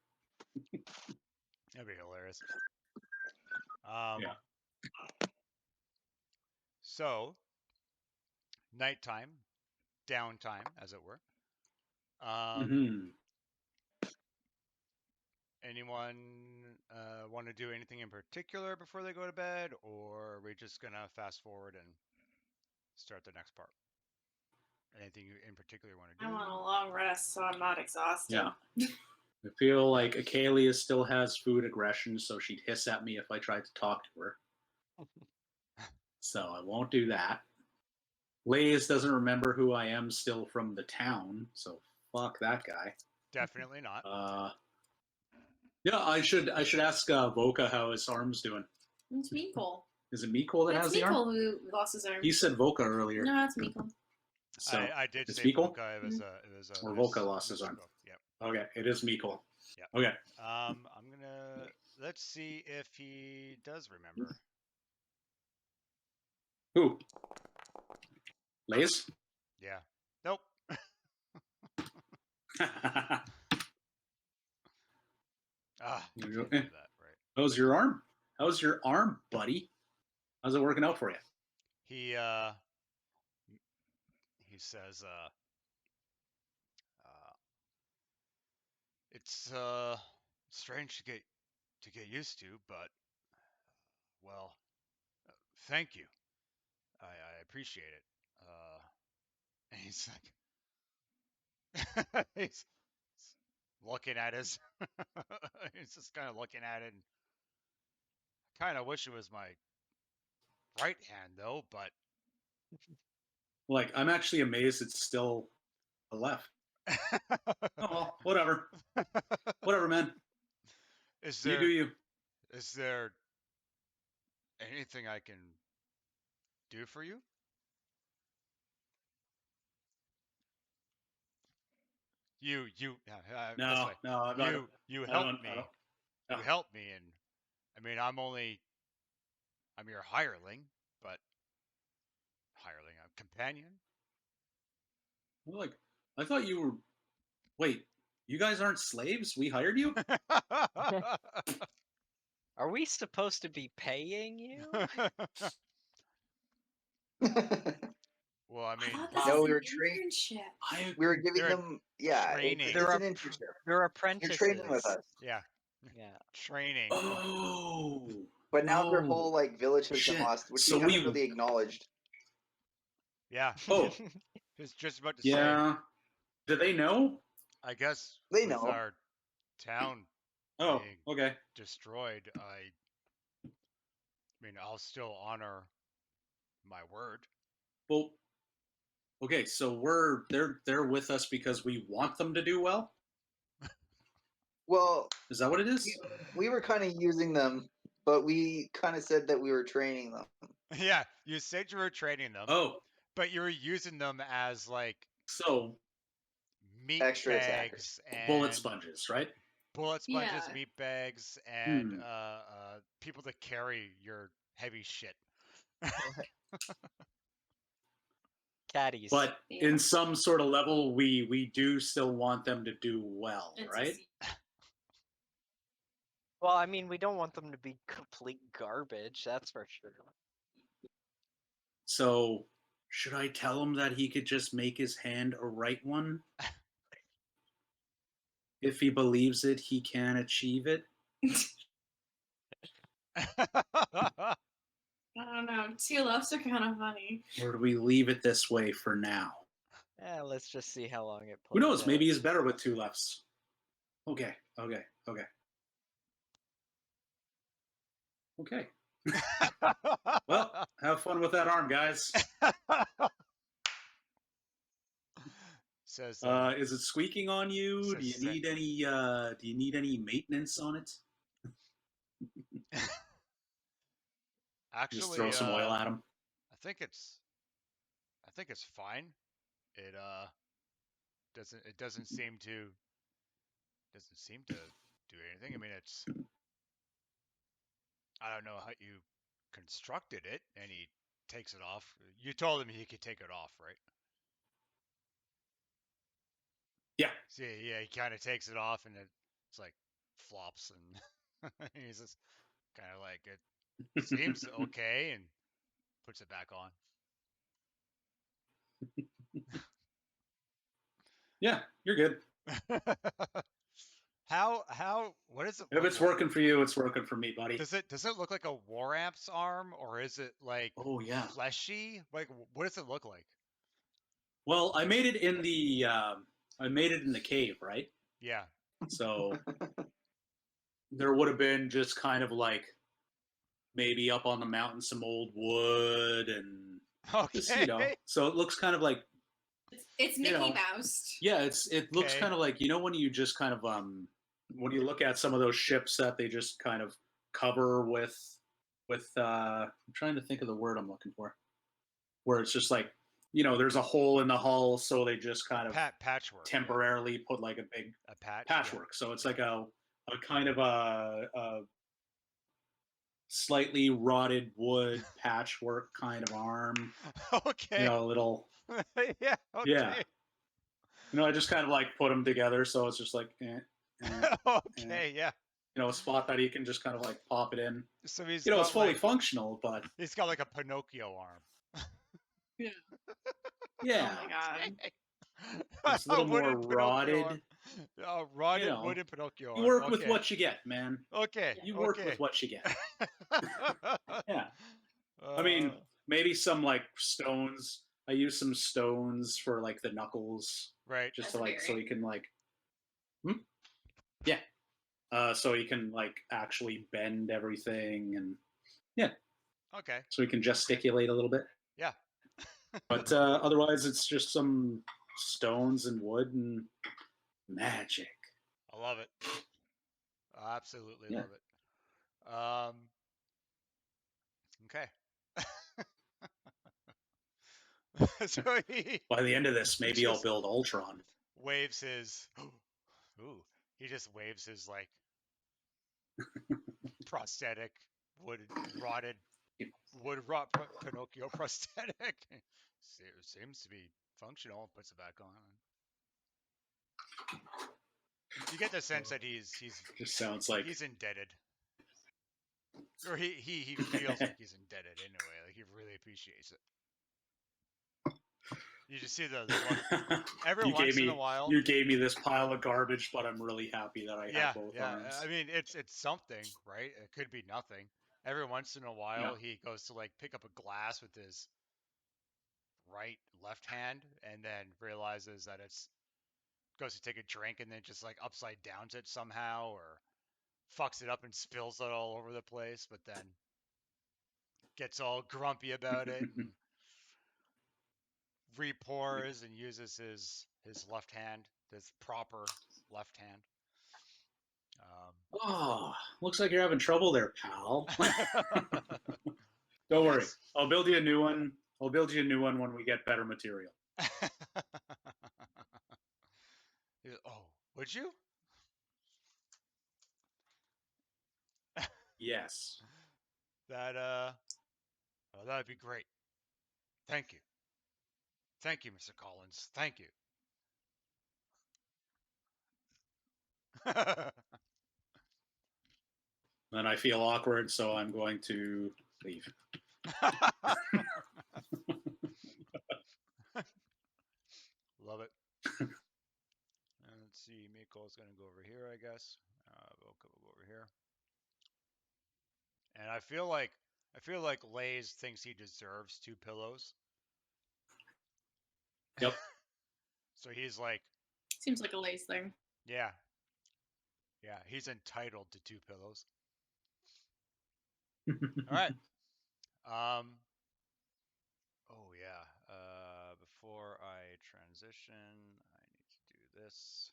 That'd be hilarious. Yeah. So, nighttime, downtime, as it were. Anyone want to do anything in particular before they go to bed, or are we just gonna fast forward and start the next part? Anything you in particular want to do? I'm on a long rest, so I'm not exhausted. Yeah. I feel like Accalia still has food aggression, so she'd hiss at me if I tried to talk to her. So I won't do that. Laez doesn't remember who I am still from the town, so fuck that guy. Definitely not. Yeah, I should ask Voka how his arm's doing. It's Mikol. Is it Mikol that has the arm? Mikol who lost his arm. He said Voka earlier. No, it's Mikol. So I did it's say Mikol? Voka. It was or Voka lost his arm. Yep. Okay, it is Mikol. Yep. Okay. I'm gonna let's see if he does remember. Who? Laez? Yeah. Nope. that, right. How's your arm? How's your arm, buddy? How's it working out for you? He says it's strange to get used to, but well, thank you. I appreciate it. And he's like he's looking at his he's just kind of looking at it and kind of wish it was my right hand though, but like I'm actually amazed it's still a left. Oh well, whatever. Whatever, man. Is there, you do you. Is there anything I can do for you? You no, you helped me. You helped me, and I mean I'm your hireling, but a companion. Like I thought you were. Wait, you guys aren't slaves? We hired you? Are we supposed to be paying you? Well, I mean, no, we were trained. We were giving them, it's an internship. They're apprentices. You're training with us. Yeah. Training. Oh. But now their whole like village has been lost, which we haven't really acknowledged. Yeah. Oh. It's just about to say. Yeah. Do they know? I guess they with know. Our town being destroyed, I mean, I'll still honor my word. Well, okay, so they're with us because we want them to do well? Well, is that what it is? We were kind of using them, but we kind of said that we were training them. Yeah, you said you were training them. Oh. But you were using them as like meat extra bags and bullet sponges, right? Bullet sponges, meat bags, and people to carry your heavy shit. Caddies. But in some sort of level, we do still want them to do well, right? Well, I mean, we don't want them to be complete garbage, that's for sure. So, should I tell him that he could just make his hand a right one? If he believes it, he can achieve it? I don't know. Two lefts are kind of funny. Or do we leave it this way for now? Yeah, let's just see how long it plays. Who knows? Maybe he's better with two lefts. Okay. Well, have fun with that arm, guys. Says, is it squeaking on you? Do you need any maintenance on it? Actually, just throw some oil at him. I think it's fine. It doesn't seem to do anything. I mean, I don't know how you constructed it, and he takes it off. You told him he could take it off, right? Yeah. So yeah, he kind of takes it off and it's like flops and he's just kind of like it seems okay and puts it back on. Yeah, you're good. What does it If look it's like? working for you, it's working for me, buddy. Does it look like a war amp's arm, or is it like Oh yeah. fleshy? Like what does it look like? Well, I made it in the cave, right? Yeah. So there would have been just kind of like maybe up on the mountain some old wood and just, Okay. so it looks kind of like It's Mickey Mouse. Yeah, it looks Okay. kind of like when you just kind of when you look at some of those ships that they just kind of cover with I'm trying to think of the word I'm looking for, where it's just like there's a hole in the hull, so they just kind of Patchwork. temporarily put like a big patchwork. Yeah. So it's like a kind of a slightly rotted wood patchwork kind of arm. Okay. A little. Yeah. Okay. Yeah. I just kind of like put them together, so it's just like. Okay. Yeah. A spot that he can just kind of like pop it in. So he's it's fully functional, but he's got like a Pinocchio arm. Yeah. Oh my god. It's a little more rotted. Rotted wooden Pinocchio. You work with what you get, man. Okay. You work with what you get. Yeah. I mean, maybe some like stones. I use some stones for like the knuckles. Right. Just to like, so he can like. Yeah. So he can like actually bend everything and. Yeah. Okay. So he can gesticulate a little bit. Yeah. But otherwise, it's just some stones and wood and magic. I love it. I absolutely love it. Okay. So by the end of this, maybe I'll build Ultron. Waves his. Ooh, he just waves his like prosthetic wood rot Pinocchio prosthetic. Seems to be functional. Puts it back on. You get the sense that he's just sounds like he's indebted, or he feels like he's indebted anyway. Like he really appreciates it. You just see the look. Every once in a while, you gave me this pile of garbage, but I'm really happy that I have both arms. I mean, it's something, right? It could be nothing. Every once in a while, he goes to like pick up a glass with his left hand, and then realizes that it's goes to take a drink, and then just like upside downs it somehow, or fucks it up and spills it all over the place, but then gets all grumpy about it and repours and uses his left hand, his proper left hand. Looks like you're having trouble there, pal. Don't worry, I'll build you a new one. I'll build you a new one when we get better material. Oh, would you? Yes. That'd be great. Thank you. Thank you, Mr. Collins. Thank you. Then I feel awkward, so I'm going to leave. Love it. Let's see. Mikol's going to go over here, I guess. We'll go over here. And I feel like Laez thinks he deserves 2 pillows. Yep. So he's like. Seems like a Laez thing. Yeah. Yeah, he's entitled to 2 pillows. All right. Oh yeah. Before I transition, I need to do this.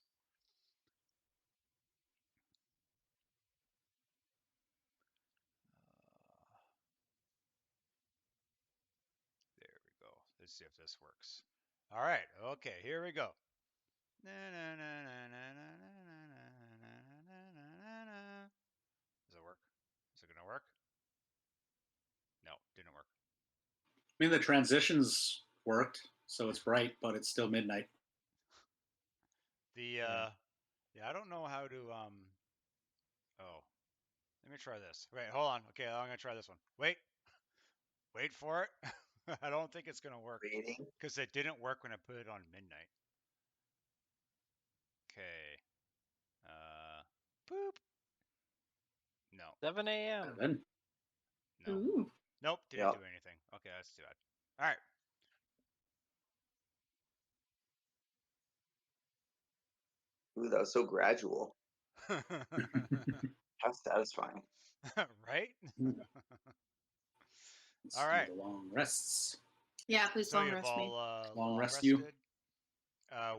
There we go. Let's see if this works. All right. Okay, here we go. Does it work? Is it gonna work? No, didn't work. I mean, the transitions worked, so it's bright, but it's still midnight. Yeah, I don't know how to oh. Let me try this. Wait, hold on. Okay, I'm gonna try this one. Wait for it. I don't think it's gonna work Waiting. because it didn't work when I put it on midnight. Okay. Boop. No. 7 a.m. 7. No. Ooh. Nope. Didn't Yep. do anything. Okay, that's too bad. All right. Ooh, that was so gradual. How satisfying. Right? Let's All do right. the long rests. Yeah, please So long you've rest me. all Long long rest you. rested.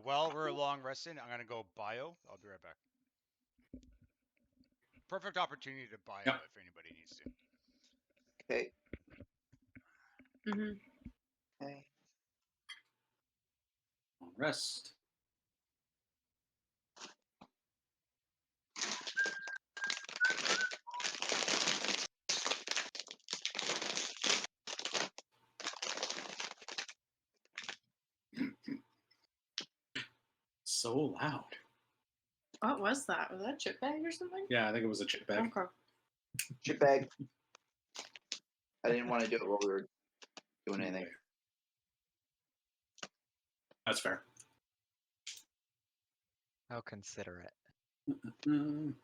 While we're long resting, I'm gonna go bio. I'll be right back. Perfect opportunity to bio Yep. if anybody needs to. Okay. Mm-hmm. Okay. Long rest. So loud. What was that? Was that a chip bag or something? Yeah, I think it was a chip bag. Okay. Chip bag. I didn't want to do it while we were doing anything. Okay. That's fair. How considerate. Mm.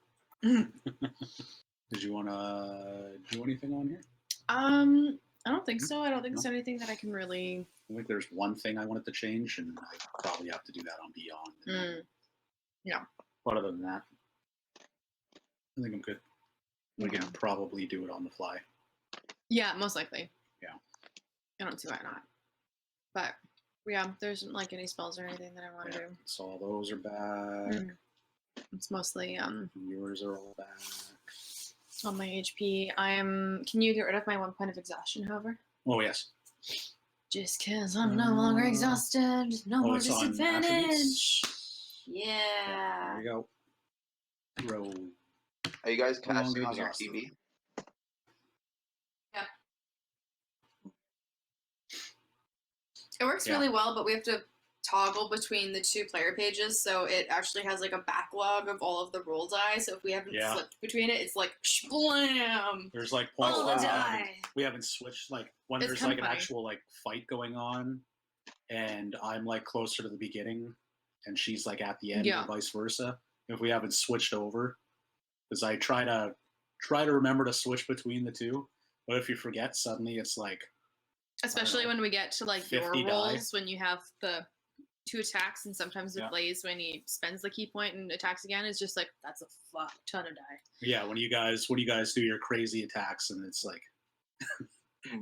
Did you want to do anything on here? I don't think so. I don't think No. there's anything that I can really. I think there's one thing I wanted to change, and I probably have to do that on Beyond. But other than that, I think I'm good. We can probably do it on the fly. Yeah, most likely. Yeah. I don't see why not. But yeah, there isn't like any spells or anything that I want to Yeah. do. So all those are back. It's mostly Yours are all back. on my HP. Can you get rid of my 1 point of exhaustion, however? Oh, yes. Just because I'm no longer exhausted, no more It's on disadvantage. attributes. Yeah. There you go. Roll. Are you guys No longer casting on your exhausted. TV? It works Yeah. really well, but we have to toggle between the 2 player pages, so it actually has like a backlog of all of the roll die. So if we haven't flipped between it, it's like shblam! There's like points All where the die. we haven't switched. Like when It's there's kinda like an funny. actual like fight going on, and I'm like closer to the beginning, and she's like at the end, Yeah. or vice versa. If we haven't switched over, because I try to remember to switch between the two, but if you forget, suddenly it's like. Especially when we get to like your 50 die. rolls, when you have the 2 attacks, and sometimes with Yeah. Laez, when he spends the key point and attacks again, it's just like that's a fuck ton of die. Yeah, when you guys do your crazy attacks, and it's like,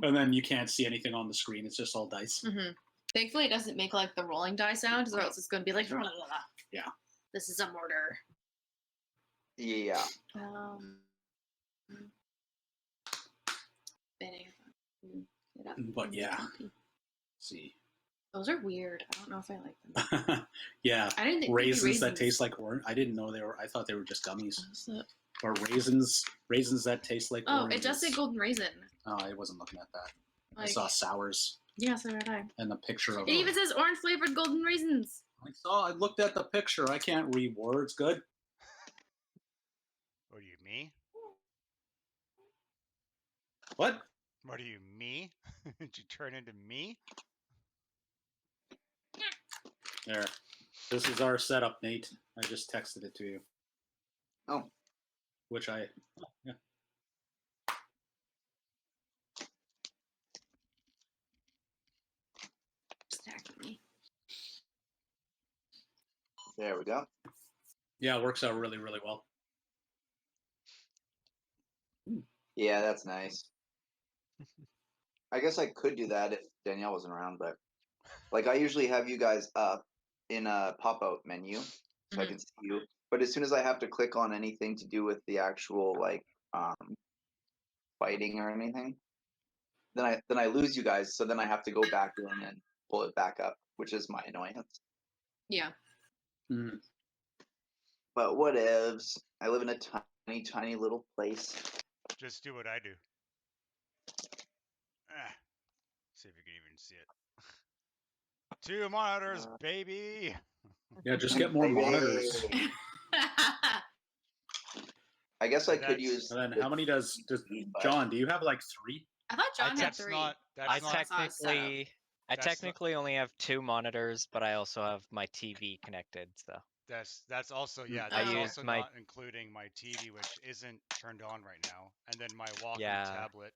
and then you can't see anything on the screen; it's just all dice. Mm-hmm. Thankfully, it doesn't make like the rolling die sound, or else it's going to be like. Blah, blah, blah. Yeah. This is a mortar. Yeah. But yeah. See. Those are weird. I don't know if I like them. Yeah. I didn't think raisins that taste like orange. I didn't know they were. I thought they were just gummies. Or raisins that taste like. Oh, oranges. it does say golden raisin. Oh, I wasn't looking at that. Like, I saw sours. Yeah, so did I. And the picture of it even says orange flavored golden raisins. I looked at the picture. I can't read words good. What are you, me? What? What are you, me? Did you turn into me? There. This is our setup, Nate. I just texted it to you. Oh. Which I. Oh, yeah. Exactly. There we go. Yeah, it works out really, really well. Yeah, that's nice. I guess I could do that if Danielle wasn't around, but like I usually have you guys up in a pop-out menu so I can see you. But as soon as I have to click on anything to do with the actual like fighting or anything, then I lose you guys. So then I have to go back in and pull it back up, which is my annoyance. Yeah. Mm. But whatevs. I live in a tiny, tiny little place. Just do what I do. See if you can even see it. 2 monitors, baby. Yeah, just get more monitors. I guess I could That's- use. And then how many does but- John? Do you have like 3? I thought John had That's 3. not. I That's not. technically That's not- technically only have 2 monitors, but I also have my TV connected, so That's also yeah. I That's use also my- not including my TV, which isn't turned on right now, and then my Wacom Yeah. tablet,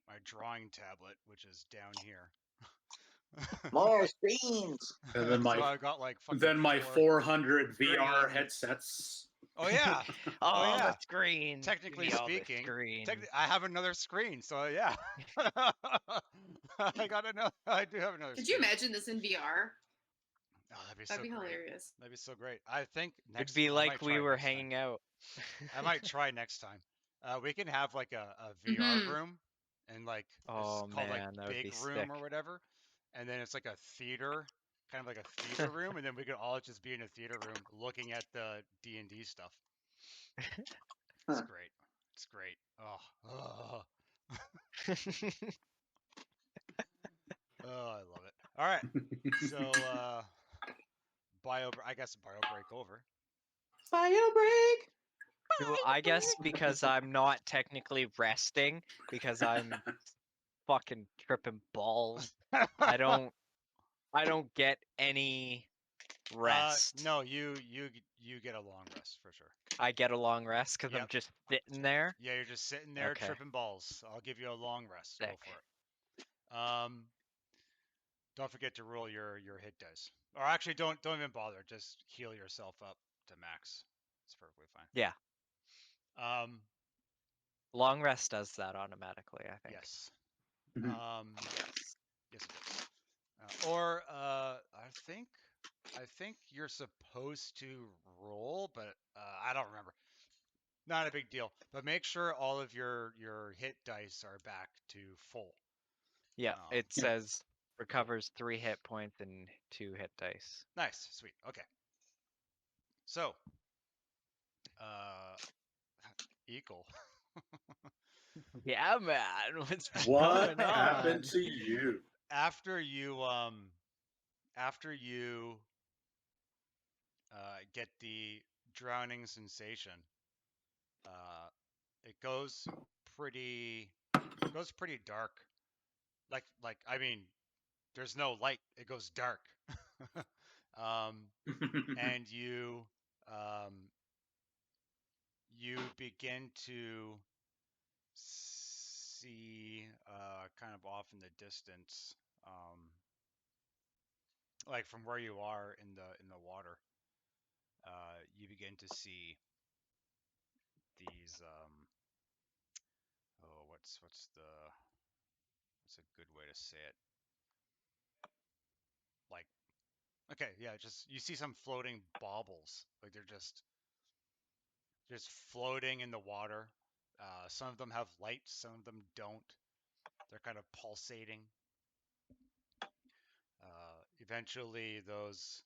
my drawing tablet, which is down here. More screens. And then So my I got like fucking then my 4 400 VR Screen. headsets. Oh yeah. oh, yeah. the screen. Technically Give me all the speaking, screen. I have another screen, so yeah. I got another. I do have another. Could you screen. imagine this in VR? Oh, that'd be That'd so be great. hilarious. That'd be so great. I think next. It'd be I like might we try were next time. hanging out. I might try next time. We can have like a VR Mhm. room, and like Oh, it's called man, like that would big be room or sick. whatever, and then it's like a theater, kind of like a theater room, and then we could all just be in a theater room looking at the D&D stuff. It's great. It's great. Oh, oh, I love it. All right. So I guess bio break over. Bio break. Well, I guess because I'm not technically resting because I'm fucking tripping balls. I don't get any rest. No, you get a long rest for sure. I get a long rest because I'm Yep. just sitting there. Yeah, you're just sitting there Okay. tripping balls. I'll give you a long rest. Go Sick. for it. Don't forget to roll your hit dice. Or actually, don't even bother. Just heal yourself up to max. It's perfectly fine. Yeah. Um, Long rest does that automatically, I think. yes. Mhm. Yes. Yes, it does. Or I think you're supposed to roll, but I don't remember. Not a big deal. But make sure all of your hit dice are back to full. Yeah, it Yeah. says recovers 3 hit points and 2 hit dice. Nice, sweet. Okay. So, Ikol. Yeah, man. What's What going on? happened to you? After you get the drowning sensation, it goes pretty dark. Like I mean, there's no light. It goes dark. And you begin to see kind of off in the distance, like from where you are in the water, you begin to see these what's a good way to say it, like, okay, yeah, just you see some floating baubles, like they're just floating in the water. Some of them have lights, some of them don't. They're kind of pulsating. Eventually, those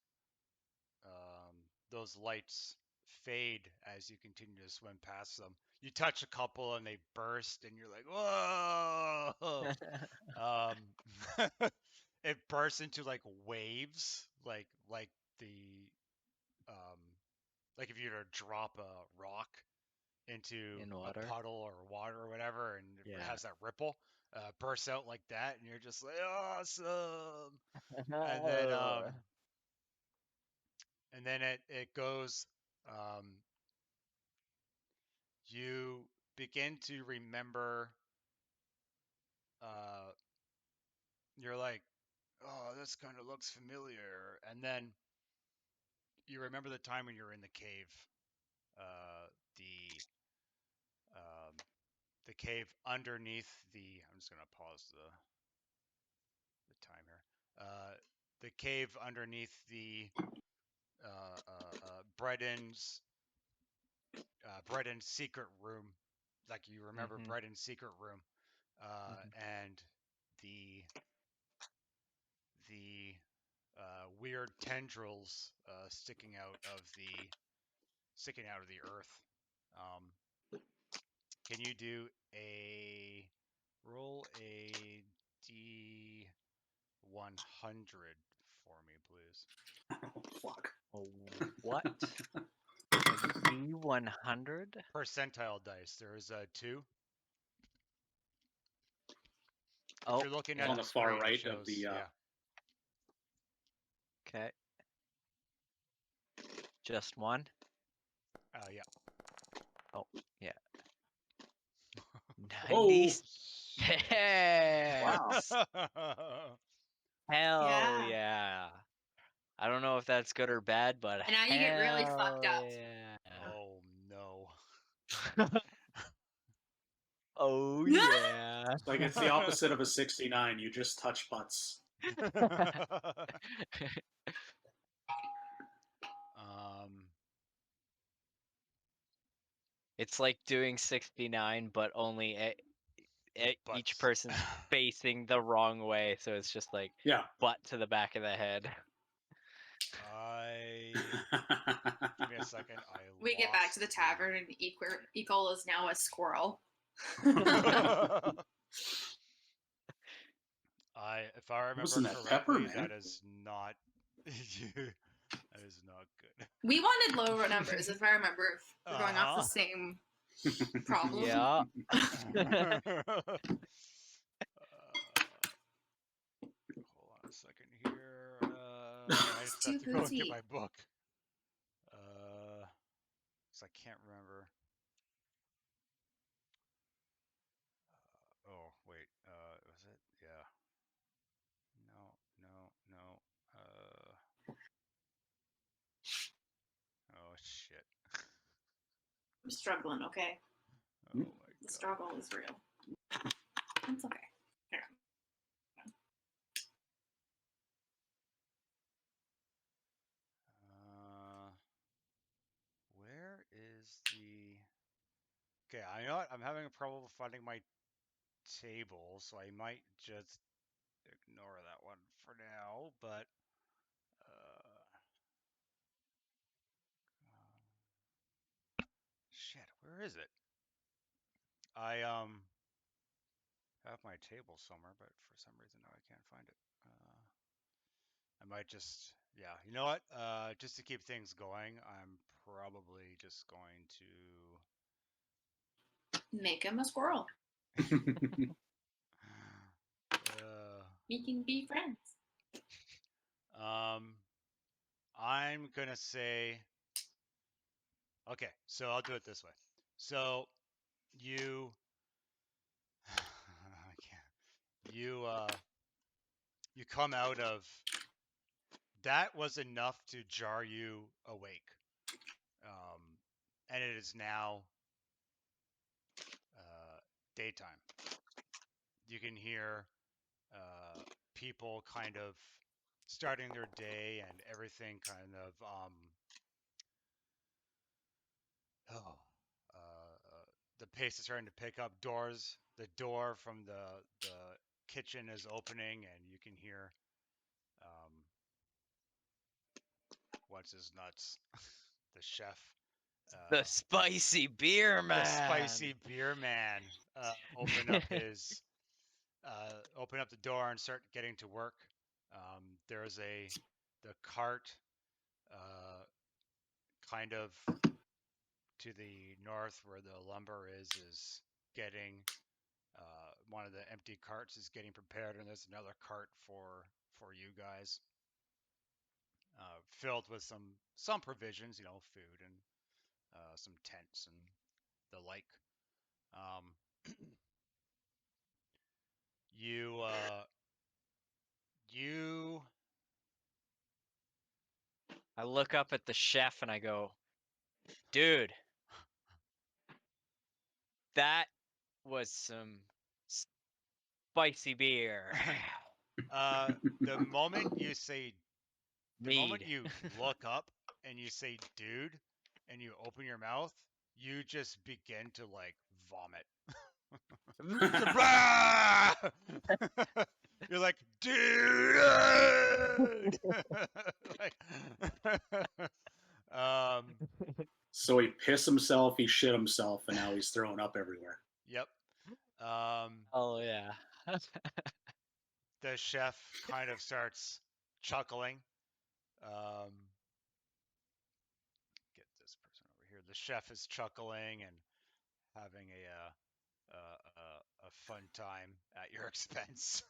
lights fade as you continue to swim past them. You touch a couple and they burst, and you're like, "Whoa!" It bursts into like waves, like the um, like if you were to drop a rock into In a water? puddle or water or whatever, and it Yeah. has that ripple, bursts out like that, and you're just like, awesome. And then it goes. You begin to remember. Uh, you're like, oh, this kind of looks familiar, and then you remember the time when you were in the cave. Uh, the the cave underneath the. I'm just gonna pause the time here. The cave underneath the Breden's secret room, like you remember Mhm. Breden's secret room, Mhm. and the the weird tendrils sticking out of the earth. Um, can you do a roll a D100 for me, please? Oh, fuck. What? A D100? Percentile dice. There's 2. If Oh, you're looking yeah. at On the the far screen, it right shows, of the. yeah. Okay. Just one? Yeah. Oh, yeah. Oh, 96. Wow. Hell Yeah. yeah. I don't know if that's good or bad, but And now you get really fucked up. yeah. Oh no. Oh yeah. it's like it's the opposite of a 69. You just touch butts. It's like doing 69, but only each Butts. person's facing the wrong way, so it's just like Yeah. butt to the back of the head. Give me a second. We get back to the lost tavern, and Ikol is now a squirrel. If I remember Wasn't that correctly, pepper, that man? is not. That is not good. We wanted lower numbers, if I remember. If we're going off the same problem. Yeah. Hold on a second here. I just have to go and get my book. Because I can't remember. Oh wait. Was it? Yeah. No. Oh shit. I'm struggling, okay? Oh my The god. struggle is real. It's okay. Here. Where is the? Okay, I know what? I'm having a problem finding my table, so I might just ignore that one for now. But shit, where is it? I have my table somewhere, but for some reason now I can't find it. I might just, yeah, you know what? Just to keep things going, I'm probably just going to Make him a squirrel. We can be friends. I'm gonna say, okay, so I'll do it this way. So you, I can't. You come out of that was enough to jar you awake, and it is now daytime. You can hear people kind of starting their day and everything kind of the pace is starting to pick up. The door from the kitchen is opening, and you can hear what's his nuts, the chef, The spicy beer man. the spicy beer man, open up the door and start getting to work. There's the cart kind of to the north where the lumber is getting one of the empty carts is getting prepared, and there's another cart for you guys, filled with some provisions, food and some tents and the like. Um, you I look up at the chef and I go, dude, that was some spicy beer. the moment you say, the moment Mead. you look up and you say, dude, and you open your mouth, you just begin to like vomit. You're like, dude. Like, so he pissed himself, he shit himself, and now he's throwing up everywhere. Yep. Oh yeah. The chef kind of starts chuckling, Get this person over here. The chef is chuckling and having a fun time at your expense.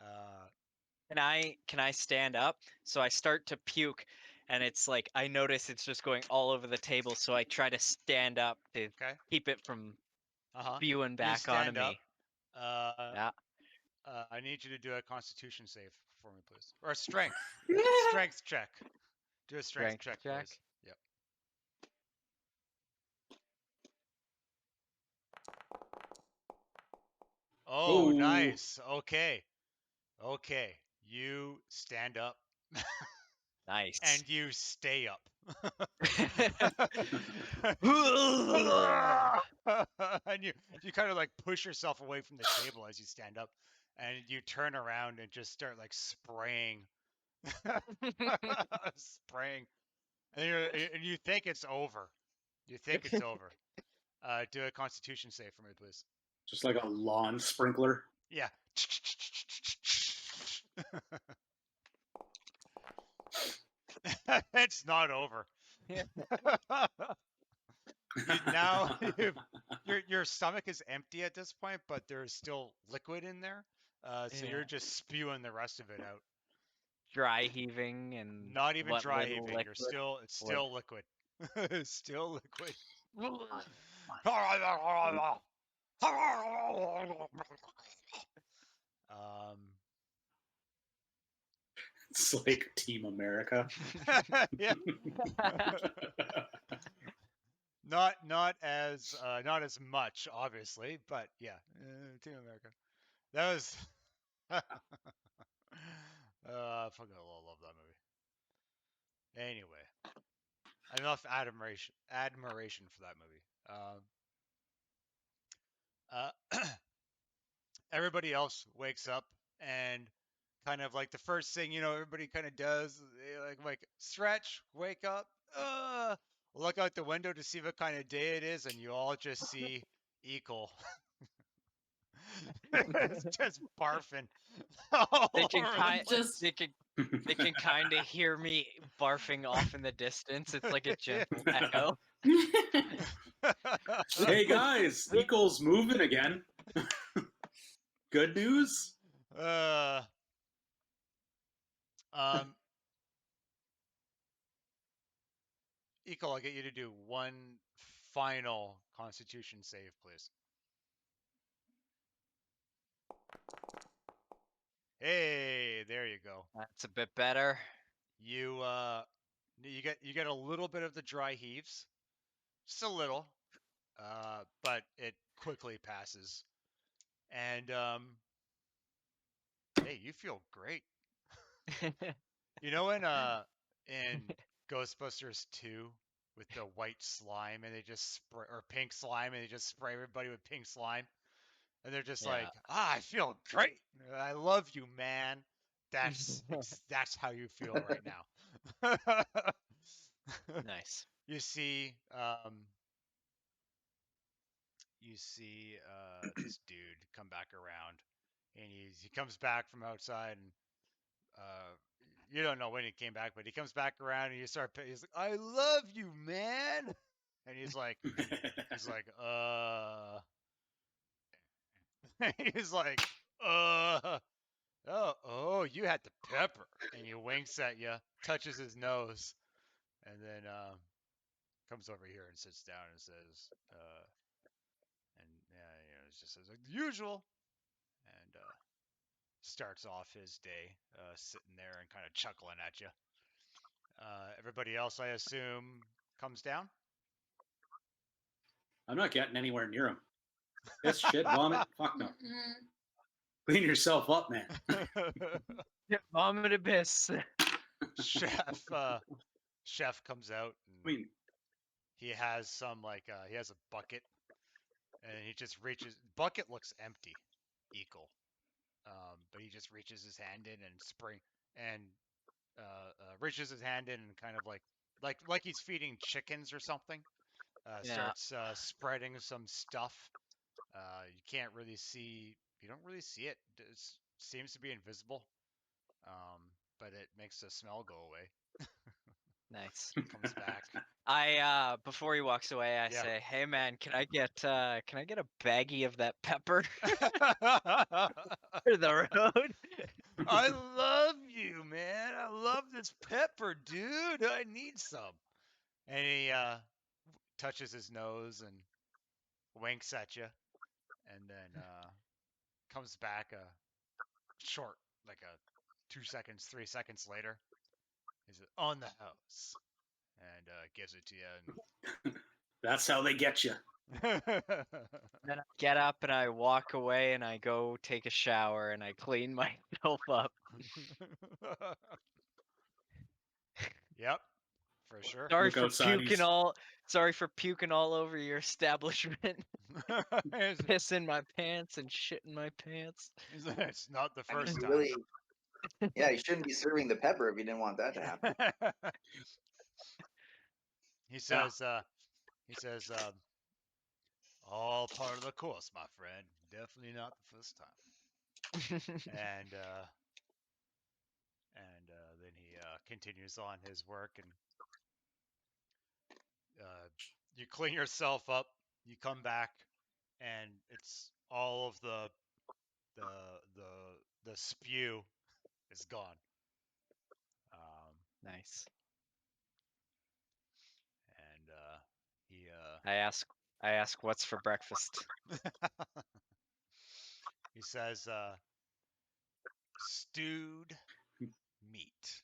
uh, Can I stand up? So I start to puke, and it's like I notice it's just going all over the table. So I try to stand up to okay. keep it from Uh-huh. spewing You back onto stand up. me. Uh, Yeah, I need you to do a Constitution save for me, please, or a strength check. Do a strength strength check, check. please. Yep. Oh, Oh, nice. Okay. Okay. You stand up Nice. and you stay up. And you kind of like push yourself away from the table as you stand up, and you turn around and just start like spraying, spraying, and you think it's over. You think it's over. Do a Constitution save for me, please. just like a lawn sprinkler. Yeah. It's not over. Now your stomach is empty at this point, but there's still liquid in there. So Yeah. you're just spewing the rest of it out. Dry heaving and Not even what dry little heaving. It's liquid. still liquid. It's still liquid. Um, It's like Team America. yeah. Not as much, obviously, but yeah, Team America. That was I fucking love that movie. Anyway, enough admiration for that movie. Uh, Everybody else wakes up and kind of like the first thing everybody kind of does, like stretch, wake up, look out the window to see what kind of day it is, and you all just see Ikol. It's just barfing all They can over the kind Just place. they can kind of hear me barfing off in the distance. It's like a gentle echo. Hey guys, Ikol's moving again. Good news? uh, um, Ikol, I'll get you to do one final Constitution save, please. Hey, there you go. That's a bit better. You get a little bit of the dry heaves, just a little, but it quickly passes. And hey, you feel great. You know in Ghostbusters 2 with the white slime and they just spray or pink slime and they just spray everybody with pink slime and they're just Yeah. like, I feel great. I love you, man. That's how you feel right now. Nice. You see this dude come back around and he comes back from outside and you don't know when he came back, but he comes back around and he's like, I love you, man. And he's like he's like, oh, you had the pepper. And he winks at you, touches his nose, and then comes over here and sits down and says, and yeah, it's just says like the usual, and starts off his day sitting there and kind of chuckling at you. Everybody else, I assume, comes down. I'm not getting anywhere near him. This shit vomit? Fuck no. Clean yourself up, man. Vomit abyss. Chef comes out and I mean, he has he has a bucket and he just reaches. Bucket looks empty, Ikol. But he just reaches his hand in and reaches his hand in and kind of like he's feeding chickens or something. Yeah. Starts spreading some stuff. You don't really see it. It seems to be invisible. but it makes the smell go away. Nice. Comes back. I before he walks away, I Yeah. say, "Hey man, can I get a baggie of that pepper for the road?" I love you, man. I love this pepper, dude. I need some. And he touches his nose and winks at you, and then comes back short, like a 2 seconds, 3 seconds later. He's on the house and gives it to you. That's how they get you. Then I get up and I walk away and I go take a shower and I clean myself up. Yep, for sure. Sorry Look for outside, puking all over your establishment. Piss in my pants and shit in my pants. It's not the I mean, first you time. really, yeah, you shouldn't be serving the pepper if you didn't want that to happen. He says, all part of the course, my friend. Definitely not the first time. And then he continues on his work, and you clean yourself up. You come back, and it's all of the spew is gone. Nice. And he I ask what's for breakfast. he says stewed meat.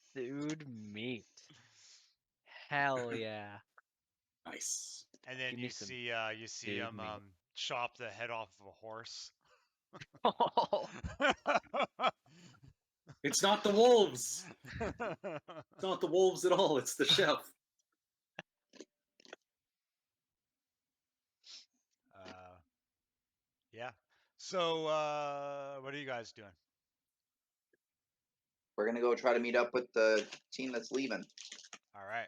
Stewed meat. Hell yeah. Nice. And then Give you me some see stewed him meat. chop the head off of a horse. Oh, It's not the wolves. It's not the wolves at all. It's the chef. Yeah. So what are you guys doing? We're gonna go try to meet up with the team that's leaving. All right.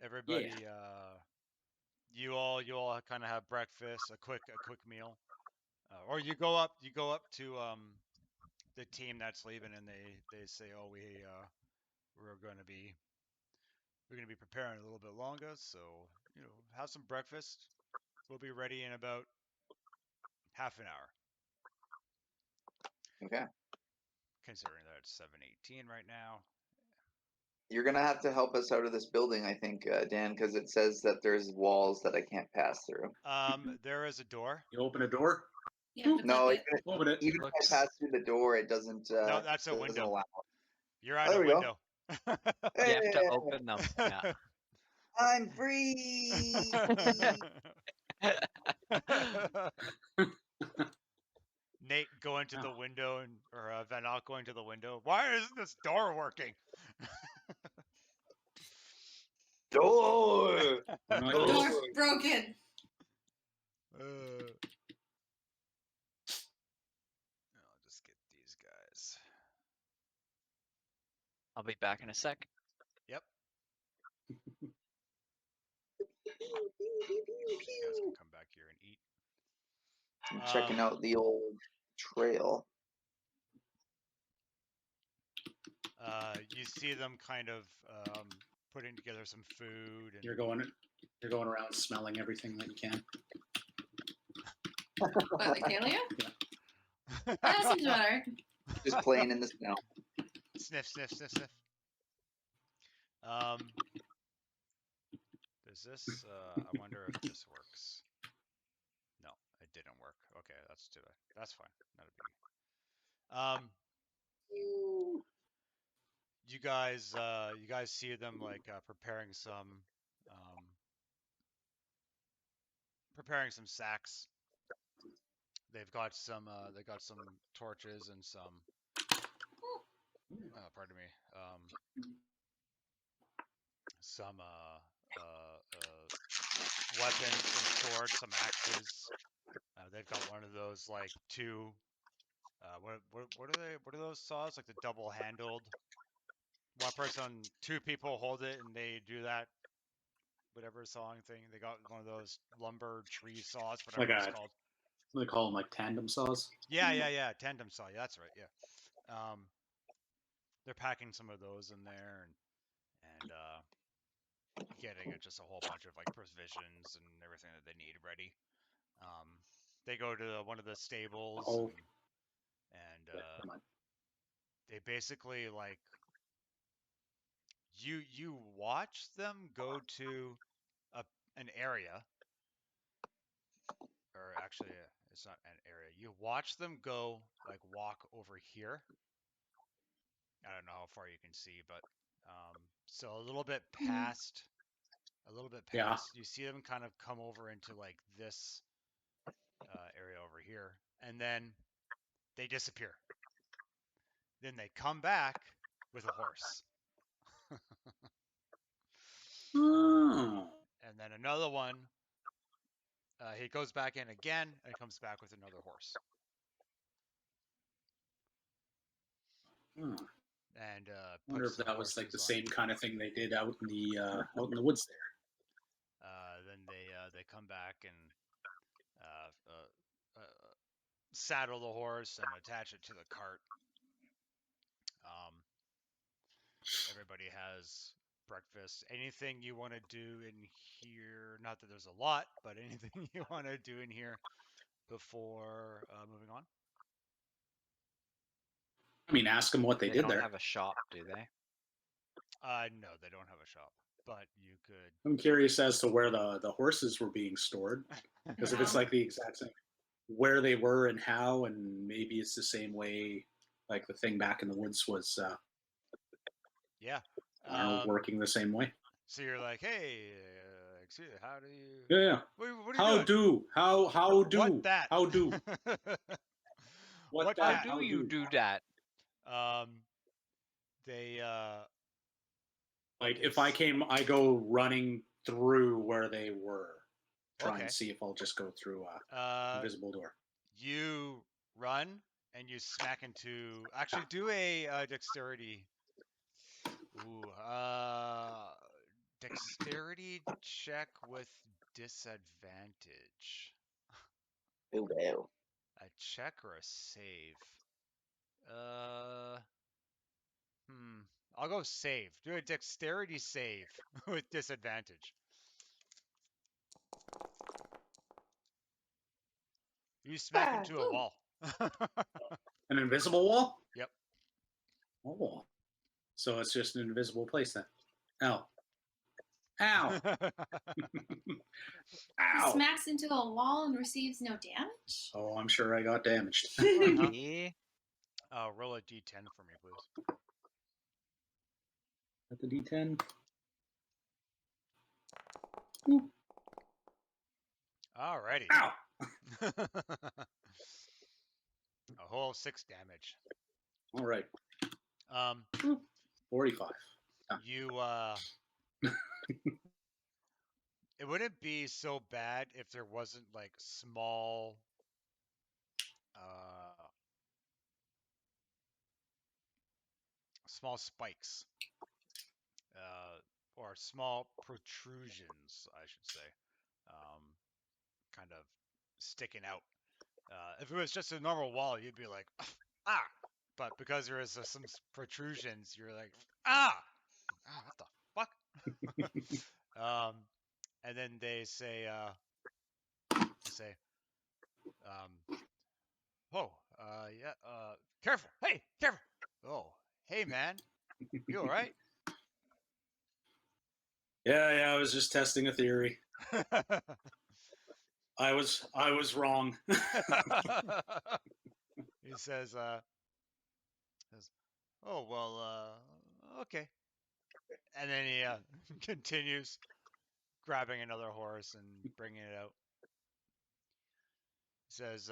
Everybody, you all kind of have breakfast, a quick meal, or you go up to the team that's leaving, and they say, oh, we're gonna be preparing a little bit longer, so have some breakfast. We'll be ready in about half an hour. Okay. Considering that it's 7:18 right now. You're gonna have to help us out of this building, I think, Dan, because it says that there's walls that I can't pass through. There is a door. You open a door? No, open it. Even if I pass through the door, it doesn't. No, that's a doesn't window. allow it. You're at there a we window. Go. You have to open them. Yeah. I'm free. Nate going to the window or Vannoch going to the window. Why isn't this door working? Door. Door's broken. I'll just get these guys. I'll be back in a sec. Yep. You guys can come back here and eat. I'm checking out the old trail. You see them kind of putting together some food, and You're going around smelling everything that you can. What, Accalia? Yeah. That seems better. Just playing in the snow. Sniff, sniff, sniff, sniff. Does this? I wonder if this works. No, it didn't work. Okay, that's too bad. That's fine. Not a biggie. You guys see them like preparing some sacks. They've got some torches and some pardon me, some weapons, some swords, some axes. They've got one of those like two what are those saws, like the double handled? One person, two people hold it and they do that whatever sawing thing. They got one of those lumber tree saws, whatever it's called. They call them like tandem saws. Yeah. Tandem saw. Yeah, that's right. Yeah. They're packing some of those in there and getting just a whole bunch of like provisions and everything that they need ready. They go to one of the stables Oh, and never mind. they basically like you watch them go to an area, or actually it's not an area. You watch them go like walk over here. I don't know how far you can see, but so a little bit past, Yeah. you see them kind of come over into like this area over here, and then they disappear. Then they come back with a horse. Oh. And then another one, he goes back in again and comes back with another horse. Hmm. And I wonder puts if the that was like horses the on. same kind of thing they did out in the woods there. Then they come back and saddle the horse and attach it to the cart. Everybody has breakfast. Anything you want to do in here? Not that there's a lot, but anything you want to do in here before moving on? I mean, ask them what they did don't there. have a shop, do they? No, they don't have a shop, but you could. I'm curious as to where the horses were being stored, because if it's like the exact same, where they were and how, and maybe it's the same way, like the thing back in the woods was, Yeah. I don't know, working the same way. So you're like, hey, excuse me, how do you? Yeah. What are you How doing? do? How do? What that? How do? What How that? do you do that? They Like if I go running through where they were, try Okay. and see if I'll just go through a invisible door. You run and you smack into. Actually, do a dexterity. Ooh, dexterity check with disadvantage. Ew, ew. A check or a save? I'll go save. Do a dexterity save with disadvantage. You smack into a wall. An invisible wall? Yep. Oh. So it's just an invisible place then. Ow. Ow. He Ow. smacks into a wall and receives no damage? Oh, I'm sure I got damaged. Yeah. Roll a d10 for me, please. At the d10. Alrighty. Ow. A whole 6 damage. All right. 45. You it wouldn't be so bad if there wasn't like small spikes, or small protrusions, I should say, kind of sticking out. If it was just a normal wall, you'd be like, ah. But because there is some protrusions, you're like, ah, what the fuck? And then they say, oh, yeah, careful, hey, careful. Oh, hey, man, you all right? Yeah, I was just testing a theory. I was wrong. He says, oh, well, okay. And then he continues grabbing another horse and bringing it out. He says,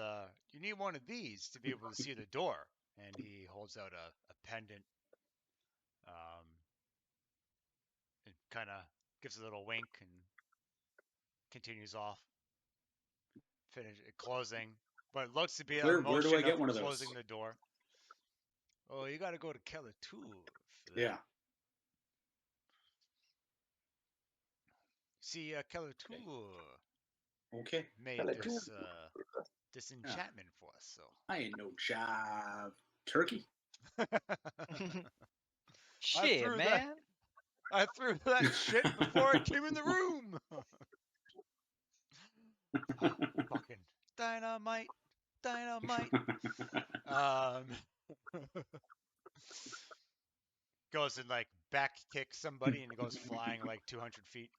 you need one of these to be able to see the door. And he holds out a pendant, and kind of gives a little wink and continues off, closing. But it looks to be a Where do I motion get of one of closing those? the door. Oh, you got to go to Kalature for that. Yeah. See, Kalature Okay. made this disenchantment for us. So I ain't no job. Turkey. Shit, man. I threw that shit before it came in the room. Fucking dynamite. Goes and like back kicks somebody and goes flying like 200 feet.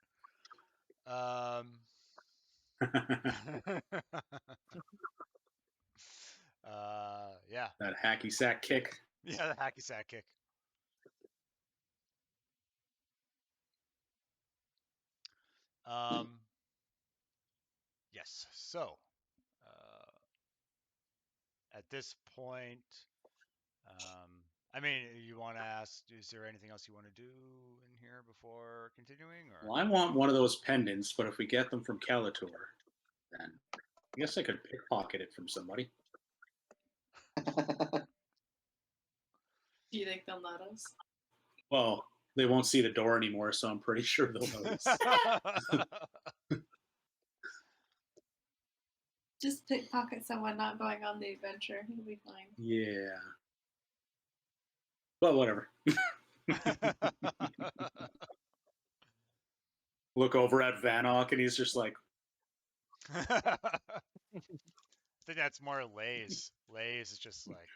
Yeah. That hacky sack kick. Yeah, the hacky sack kick. Yes. So, at this point, I mean, you want to ask, is there anything else you want to do in here before continuing? Or? Well, I want one of those pendants, but if we get them from Kalature, then I guess I could pickpocket it from somebody. Do you think they'll notice? Well, they won't see the door anymore, so I'm pretty sure they'll notice. Just pickpocket someone not going on the adventure. It'll be fine. Yeah. But whatever. Look over at Vannoch, and he's just like, I think that's more Laez. Laez is just like.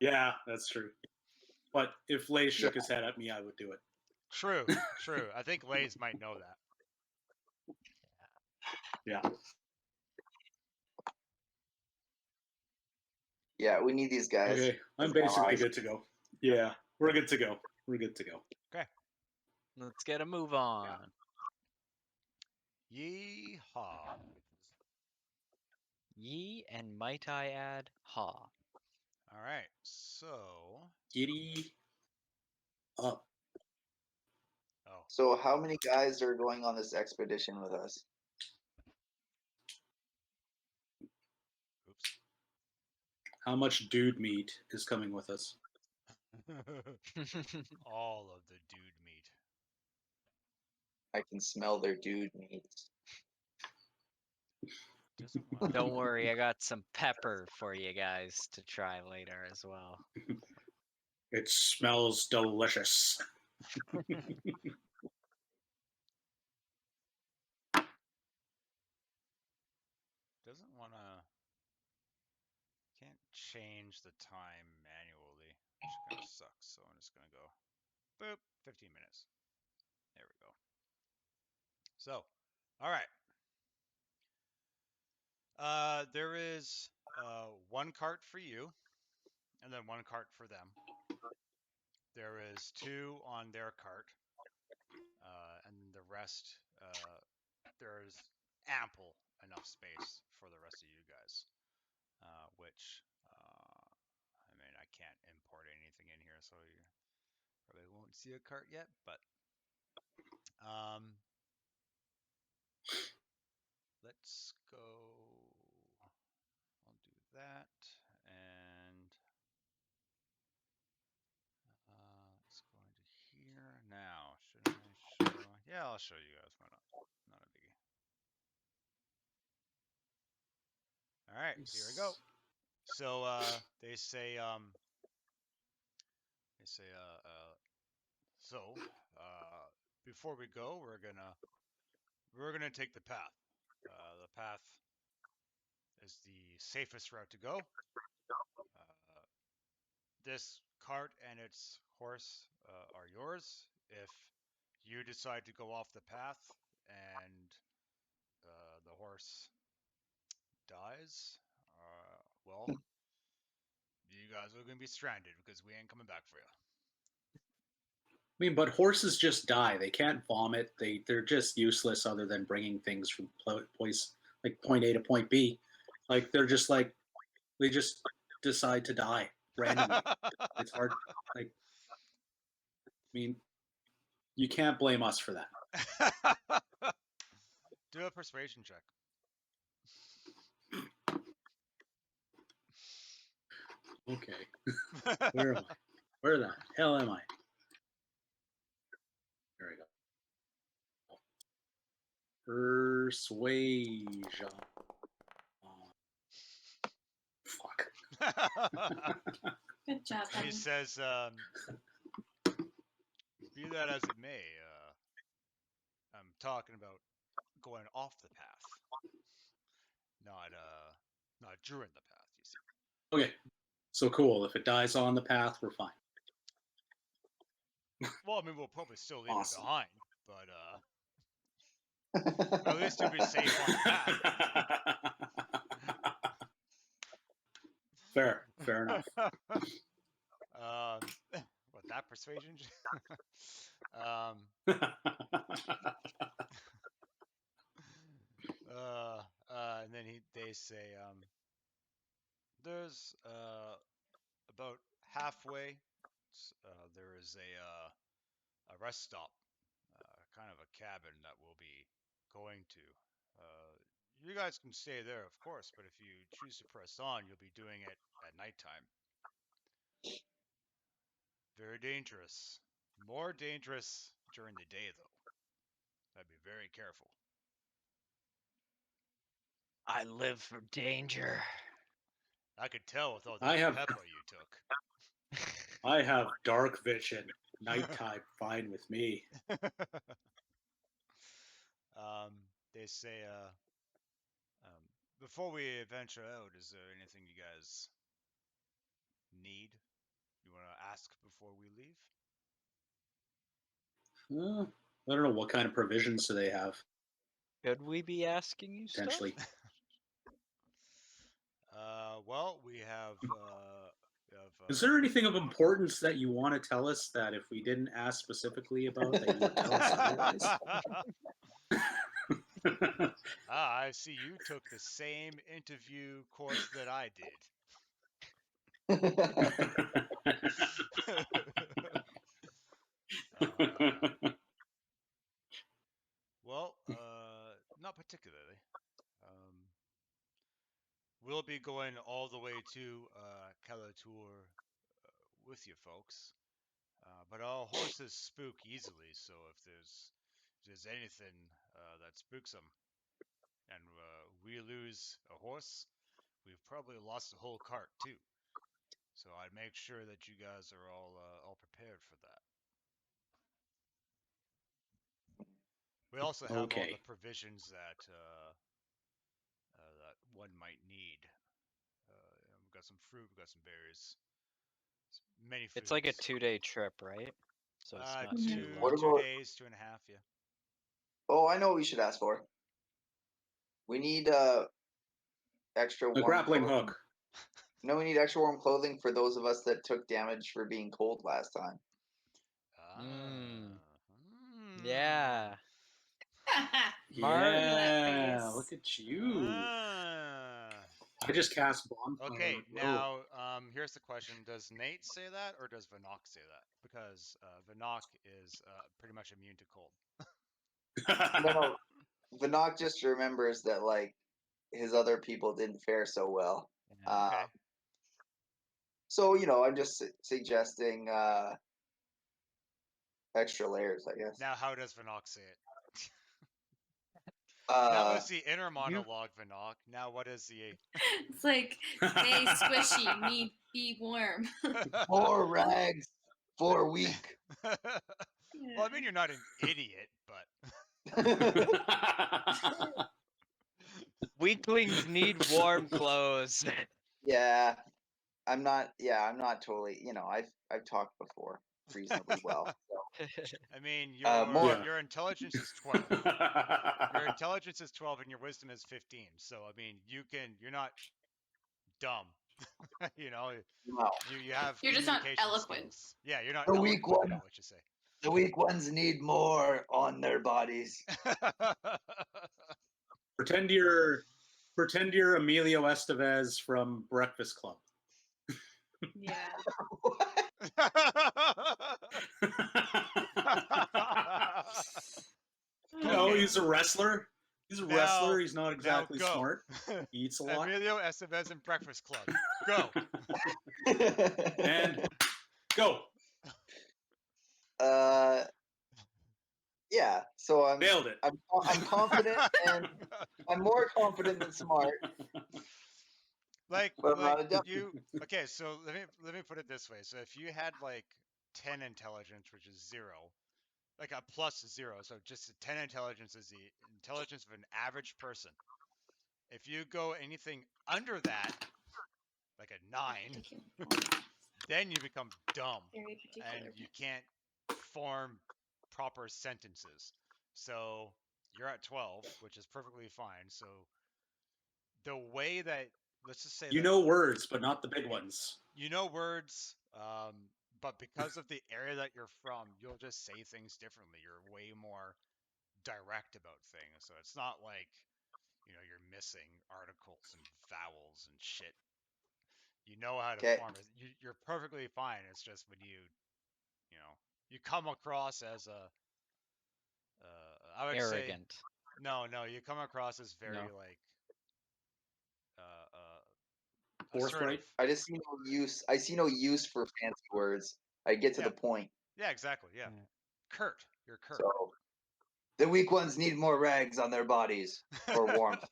yeah, that's true. But if Laez shook his head at me, I would do it. True. I think Laez might know that. Yeah. Yeah, we need these guys. Okay, I'm basically good to go. Yeah, we're good to go. Okay. Let's get a move on. Yeehaw. Ye and might I add, ha. All right, so. Giddy up. Oh. So how many guys are going on this expedition with us? Oops. How much dude meat is coming with us? All of the dude meat. I can smell their dude meats. Don't worry, I got some pepper for you guys to try later as well. It smells delicious. Doesn't want to. Can't change the time manually, which kind of sucks. So I'm just going to go boop, 15 minutes. There we go. So, all right. There is one cart for you, and then one cart for them. There is two on their cart, and the rest, there's ample enough space for the rest of you guys, which, I mean, I can't import anything in here, so you probably won't see a cart yet, but let's go. I'll do that, and let's go into here now. Should I show? Yeah, I'll show you guys. Why not? Not a biggie. All right, here we go. So they say so before we go, we're gonna take the path. The path is the safest route to go. This cart and its horse are yours. If you decide to go off the path and the horse dies, well, you guys are going to be stranded because we ain't coming back for you. I mean, but horses just die. They can't vomit. They're just useless other than bringing things from place like point A to point B. Like they're just like they just decide to die randomly. It's hard. Like, I mean, you can't blame us for that. Do a persuasion check. Okay. Where am I? Where the hell am I? There we go. Persuasion. Good job, He honey. says, "Be that as it may, I'm talking about going off the path, not during the path. You see." Okay, so cool. If it dies on the path, we're fine. Well, I mean, we'll probably still leave Awesome. it behind, but at least you'll be safe on the path. Fair enough. What, that persuasion? And then they say, there's about halfway, there is a rest stop, kind of a cabin that we'll be going to. You guys can stay there, of course, but if you choose to press on, you'll be doing it at nighttime. Very dangerous. More dangerous during the day, though. I'd be very careful. I live for danger. I could tell with all I that have- pepper you took. I have dark vision. Nighttime, fine with me. They say, before we venture out, is there anything you guys need? You want to ask before we leave? I don't know, what kind of provisions do they have? Could we be asking you stuff? Potentially. Well, we have. Is there anything of importance that you want to tell us that if we didn't ask specifically about, that you would tell us otherwise? I see you took the same interview course that I did. Well, not particularly. We'll be going all the way to Kalature with you folks, but our horses spook easily. So if there's anything that spooks them, and we lose a horse, we've probably lost the whole cart too. So I'd make sure that you guys are all prepared for that. We also have all the provisions that that one might need. We've got some fruit, we've got some berries, many foods. It's like a 2-day trip, right? So it's not too long. What about- 2 days, 2.5, yeah. Oh, I know what we should ask for. We need extra A warm grappling clothing. hook. No, we need extra warm clothing for those of us that took damage for being cold last time. Yeah. Yeah, look at you. I just cast bonfire. Okay, now here's the question: does Nate say that, or does Vannoch say that? Because Vannoch is pretty much immune to cold. No, Vannoch just remembers that like his other people didn't fare so well. Okay. So I'm just suggesting extra layers, I guess. Now, how does Vannoch say it? That was the inner monologue, Vannoch. Now, what is the? It's like, hey, squishy, me be warm. 4 rags, 4 weak. Well, I mean, you're not an idiot, but. Weaklings need warm clothes. Yeah, I'm not totally. I've talked before reasonably well. So. I mean, more. your intelligence is 12. Your intelligence is 12 and your wisdom is 15. So I mean, you're not dumb. No. You have. You're just not communication eloquent. skills. Yeah, you're not The eloquent. weak one. I know what you say. The weak ones need more on their bodies. Pretend you're Emilio Estevez from Breakfast Club. Yeah. No, he's a wrestler. He's a wrestler. He's not exactly go. smart. He eats a lot. Emilio Estevez and Breakfast Club. Go. And go. Yeah. So I'm Nailed it. I'm confident, and I'm more confident than smart. but I'm not a dummy. you. Okay, so let me put it this way. So if you had like 10 intelligence, which is 0, like a plus 0, so just 10 intelligence is the intelligence of an average person. If you go anything under that, like a 9, then you become dumb Very particular. and you can't form proper sentences. So you're at 12, which is perfectly fine. So the way that, let's just say You that know words, but not the big ones. you know words, but because of the area that you're from, you'll just say things differently. You're way more direct about things. So it's not like, you're missing articles and vowels and shit. You know how to Okay. form it. You're perfectly fine. It's just when you come across as I would say, Arrogant. no, you come across as very No. like, Forthright. assertive. I just see no use. I see no use for fancy words. I get to Yeah. the point. Yeah, exactly. Yeah. Yeah. Curt. You're curt. So the weak ones need more rags on their bodies for warmth.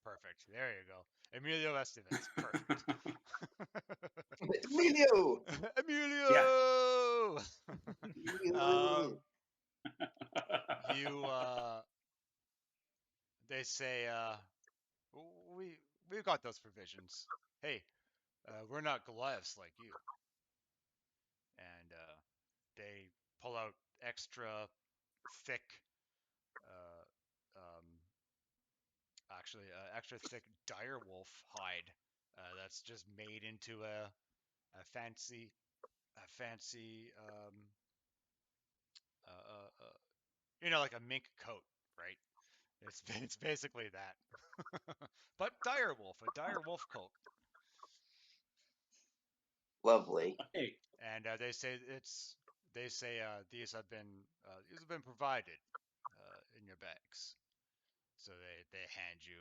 Perfect. There you go. Emilio Estevez. Perfect. Emilio. Emilio. Emilio. You they say we've got those provisions. Hey, we're not Goliaths like you. And they pull out extra thick um extra thick direwolf hide that's just made into a fancy like a mink coat, right? It's basically that. But a dire wolf coat. Lovely. Hey, And they say these have been provided in your bags. So they hand you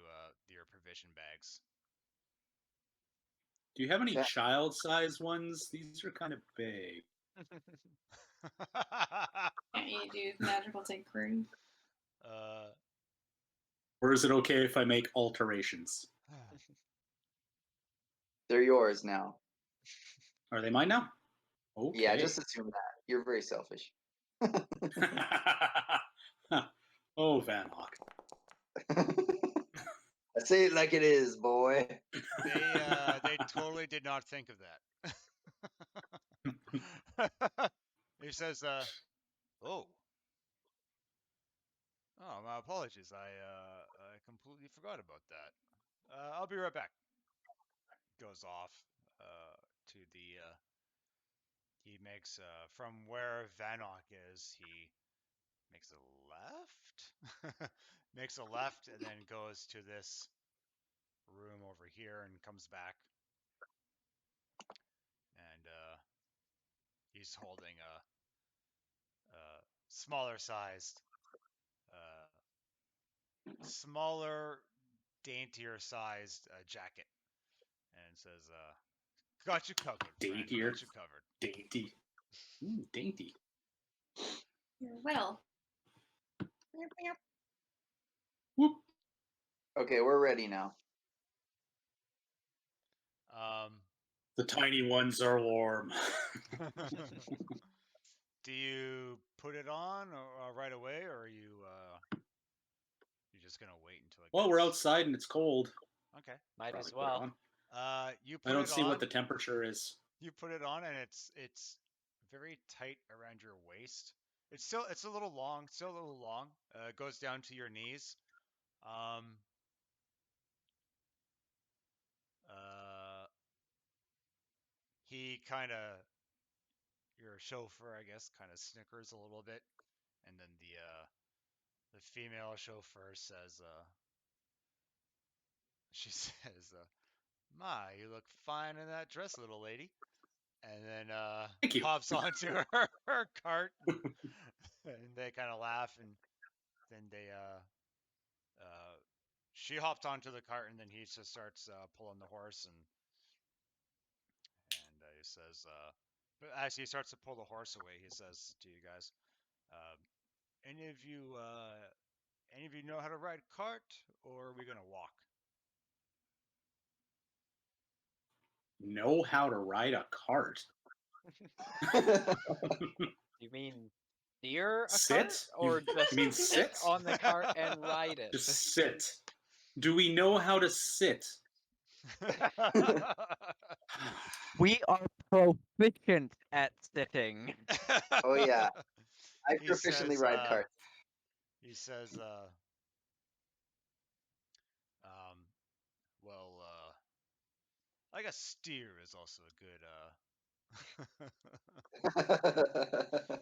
your provision bags. do you have any Okay. child-sized ones? These are kind of big. Can't you do magical tinkering? Or is it okay if I make alterations? They're yours now. Are they mine now? Okay. Yeah, just assume that. You're very selfish. Oh, Vannoch. I say it like it is, boy. They totally did not think of that. He says, "Oh, my apologies. I completely forgot about that. I'll be right back." Goes off to the he makes from where Vannoch is, he makes a left, makes a left, and then goes to this room over here and comes back, and he's holding a smaller sized, smaller, daintier sized jacket, and says, "Got you covered, friend. Daintier. Got you covered." Dainty. Ooh, dainty. You're well. Whoop. Okay, we're ready now. The tiny ones are warm. Do you put it on right away, or are you just gonna wait until it Well, gets? we're outside and it's cold. Okay. Might Probably as put it well. on. You I put don't it see on. what the temperature is. You put it on, and it's very tight around your waist. It's a little long. Still a little long. It goes down to your knees. Um. He kind of your chauffeur, I guess, kind of snickers a little bit, and then the female chauffeur says, she says, "My, you look fine in that dress, little lady." And then Thank you. hops onto her cart, and they kind of laugh, and then she hopped onto the cart, and then he just starts pulling the horse, and he says, but as he starts to pull the horse away, he says to you guys, uh, "Any of you know how to ride cart, or are we gonna walk?" Know how to ride a cart. You mean steer a Sit? cart, or just You mean sit sit? on the cart and ride it? Just sit. Do we know how to sit? We are proficient at sitting. Oh yeah, I He proficiently says, ride carts. He says, well, I guess steer is also a good,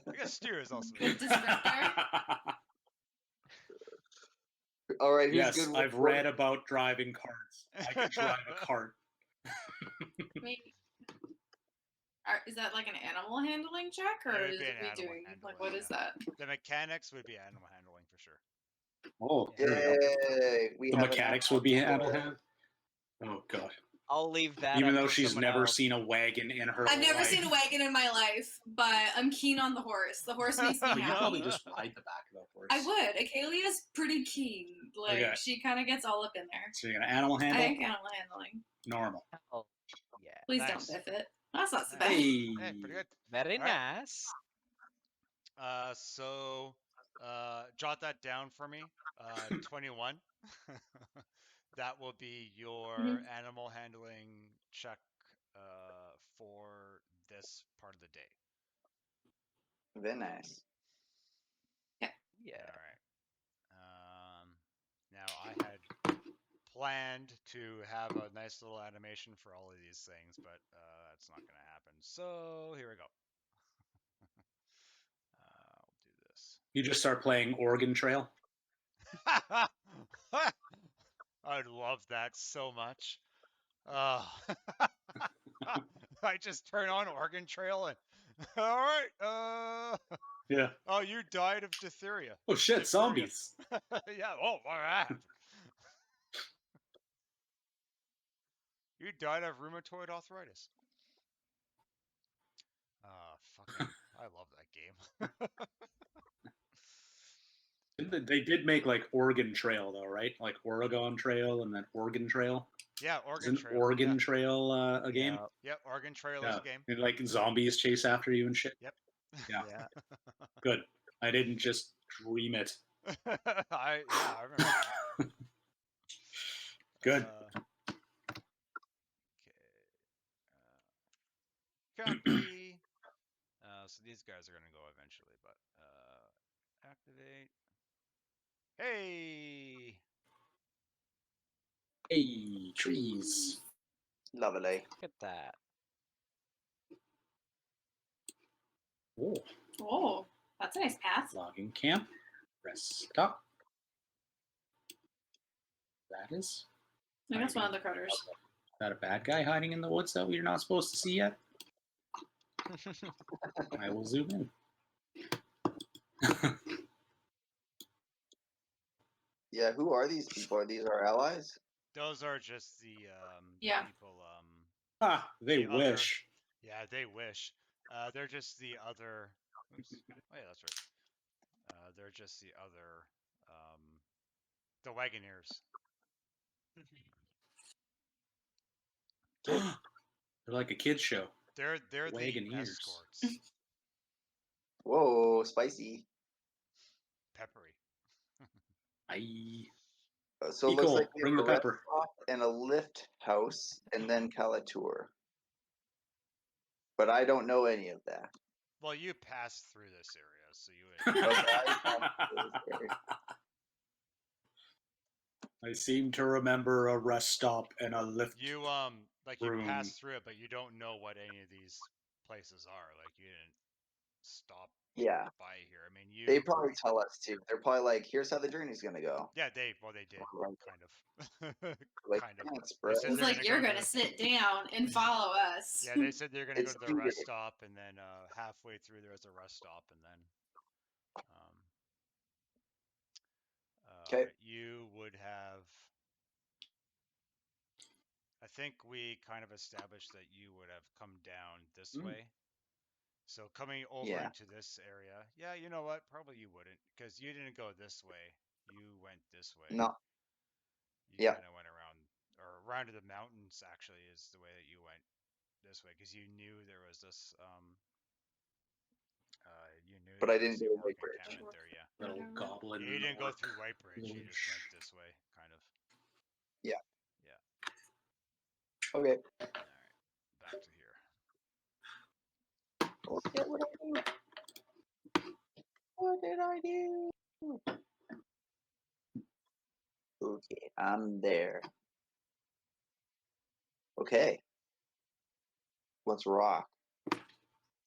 I guess steer is also a Good good descriptor. All right, who's Yes, good? I've read about driving carts. I can drive a cart. Maybe. Is that like an animal handling check, or It would is be an we animal doing handling, like what is that? The mechanics would be animal handling for sure. Oh, there we go. Yay! We The have an mechanics animal would be handler. animal hand. Oh god. I'll leave that. Even up though to she's someone never else. seen a wagon in her I've never life. seen a wagon in my life, but I'm keen on the horse. The horse makes me But you happy. probably just ride the back of the horse. I would. Accalia's pretty keen. Like Okay. she kind of gets all up in there. So you're gonna animal I handle? think animal handling. Normal. Oh, yeah. Please Nice. don't biff it. That's not so Nice. bad. Hey. Hey, pretty good. Very All right. nice. So jot that down for me. 21. That will be your Mhm. animal handling check for this part of the day. Very nice. Yeah. All right. Now I had planned to have a nice little animation for all of these things, but that's not going to happen. So here we go. I'll do this. You just start playing Oregon Trail. I'd love that so much. I just turn on Oregon Trail and all right. Yeah. Oh, you died of diphtheria. Oh shit, Diphtheria. zombies. Yeah. Oh, all right. You died of rheumatoid arthritis. Fucking, I love that game. They did make like Oregon Trail though, right? Like Oregon Trail and then Oregon Trail. Yeah, Oregon Isn't Trail. Oregon Yeah. Trail a game? Yep, Oregon Trail is a game. And like zombies chase after you and shit. Yep. Yeah. Good. I didn't just dream it. I remember that. Good. Copy. So these guys are gonna go eventually, but activate. Hey. Hey, trees. Lovely. Look at that. Oh, Oh, that's a nice path. logging camp. Press stop. That is. I think that's one of the critters. Is that a bad guy hiding in the woods that we're not supposed to see yet? I will zoom in. Yeah, who are these people? Are these our allies? Those are just the Yeah. people. They the wish. Yeah, they wish. They're just the other. Oops. Oh yeah, that's right. They're just the other. The Wagoneers. They're like a kid's show. They're the Wagoneers. escorts. Whoa, spicy. Peppery. So it looks Ikol, like we bring have the a rest pepper. stop and a lift house and then Kalature. But I don't know any of that. Well, you passed through this area, so you would. I seem to remember a rest stop and a lift. You like room. You passed through it, but you don't know what any of these places are. Like you didn't stop by here. I mean, They probably tell us too. They're probably like, "Here's how the journey's gonna go." Yeah, they did kind of. Like, kind of. thanks, bro. It's like you're gonna sit down and follow us. Yeah, they said they're gonna go It's to the rest cheating. stop, and then halfway through there's a rest stop, and then Okay. you would have. I think we kind of established that you would have come down this way. So coming over into this area, yeah, you know what? Probably you wouldn't, because you didn't go this way. You went this way. No. You kind of went around, or around to the mountains. Actually, is the way that you went. this way because you knew there was this. You knew But there I was didn't the go to orc Whitebridge. encampment there. Yeah. Little goblin. You didn't go orc. through Whitebridge. You just went this way, kind of. Yeah. Yeah. Okay. All right. Back to here. Look at what I do. What did I do? Okay, I'm there. Okay. Let's rock.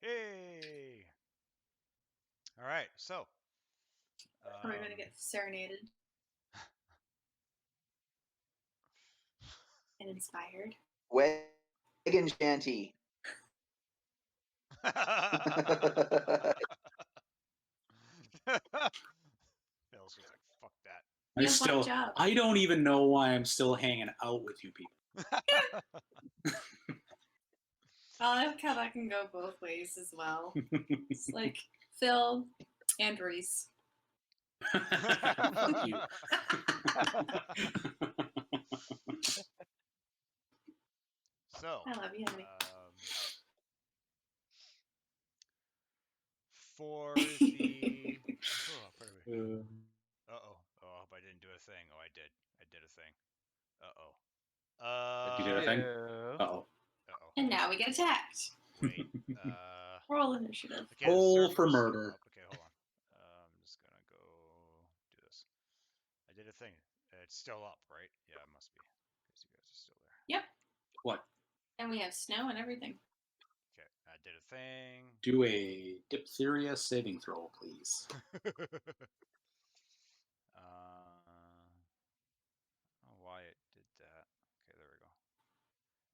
Hey. All right. So. Are we gonna get serenaded and inspired? Wagon shanty. Bill's just like, fuck that. I don't even know why I'm still hanging out with you people. I like how that can go both ways as well. It's like Phil and Reese. Fuck you. So, I love you, honey. for the. Oh, pardon me. Uh-oh. Oh, I hope I didn't do a thing. Oh, I did. I did a thing. Uh-oh. You did a thing? Uh-oh. Uh-oh. And now we get attacked. Wait. Roll initiative. Okay, Roll for murder. Okay, hold on. I'm just gonna go do this. I did a thing. It's still up, right? Yeah, it must be. Because you guys are still there. Yep. What? And we have snow and everything. Okay, I did a thing. Do a diphtheria saving throw, please. Why it did that? Okay, there we go.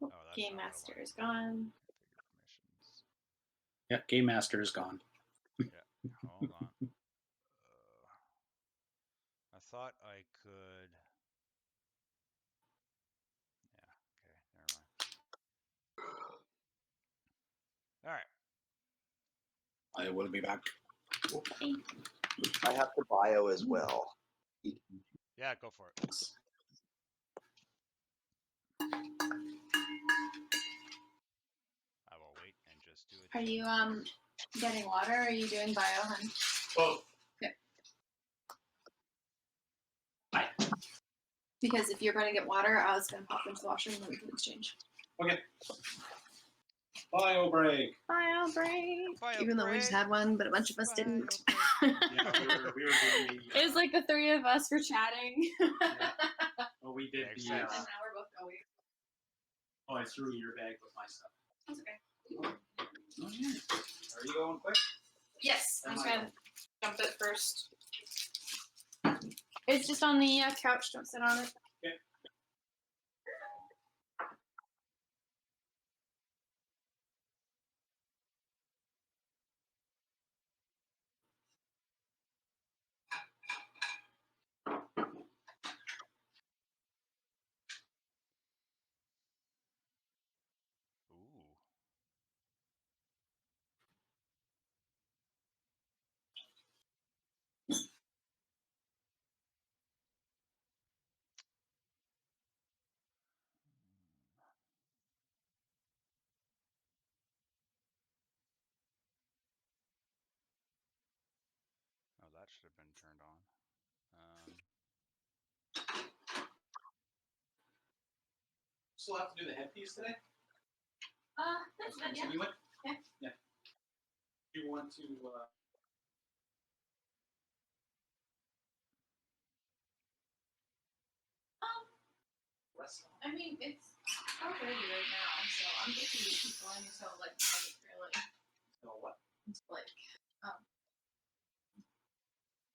Oh, that's Game not what I Master wanted. is gone. Configure permissions. Yeah, Game Master is gone. Yeah, hold on. I thought I could. Yeah, okay, never mind. All right. I will be back. Okay. I have the bio as well. Yeah, go for it. I will wait and just do it. Are you getting water or are you doing bio, hun? Both. Okay. Bye. Because if you're going to get water, I was going to pop into the washroom and then we can exchange. Okay. Bio break. Bio break. Bio Even though we just had one, but a bunch of us didn't. Yeah, we were doing the. It was like the three of us were chatting. Yeah. Well, we did Makes the. sense. And now we're both going. Oh, I threw your bag with my stuff. That's okay. Oh, yeah. Are you going quick? Yes, I'm just going to jump it first. It's just on the couch. Don't sit on it. Okay. Ooh. Oh, that should have been turned on. Still have to do the headpiece today? That's good, yeah. You went? Yeah. Yeah. Do you want to? Rest on. I mean, it's 4:30 right now, so I'm thinking we keep going until like night, really. No, what? It's like,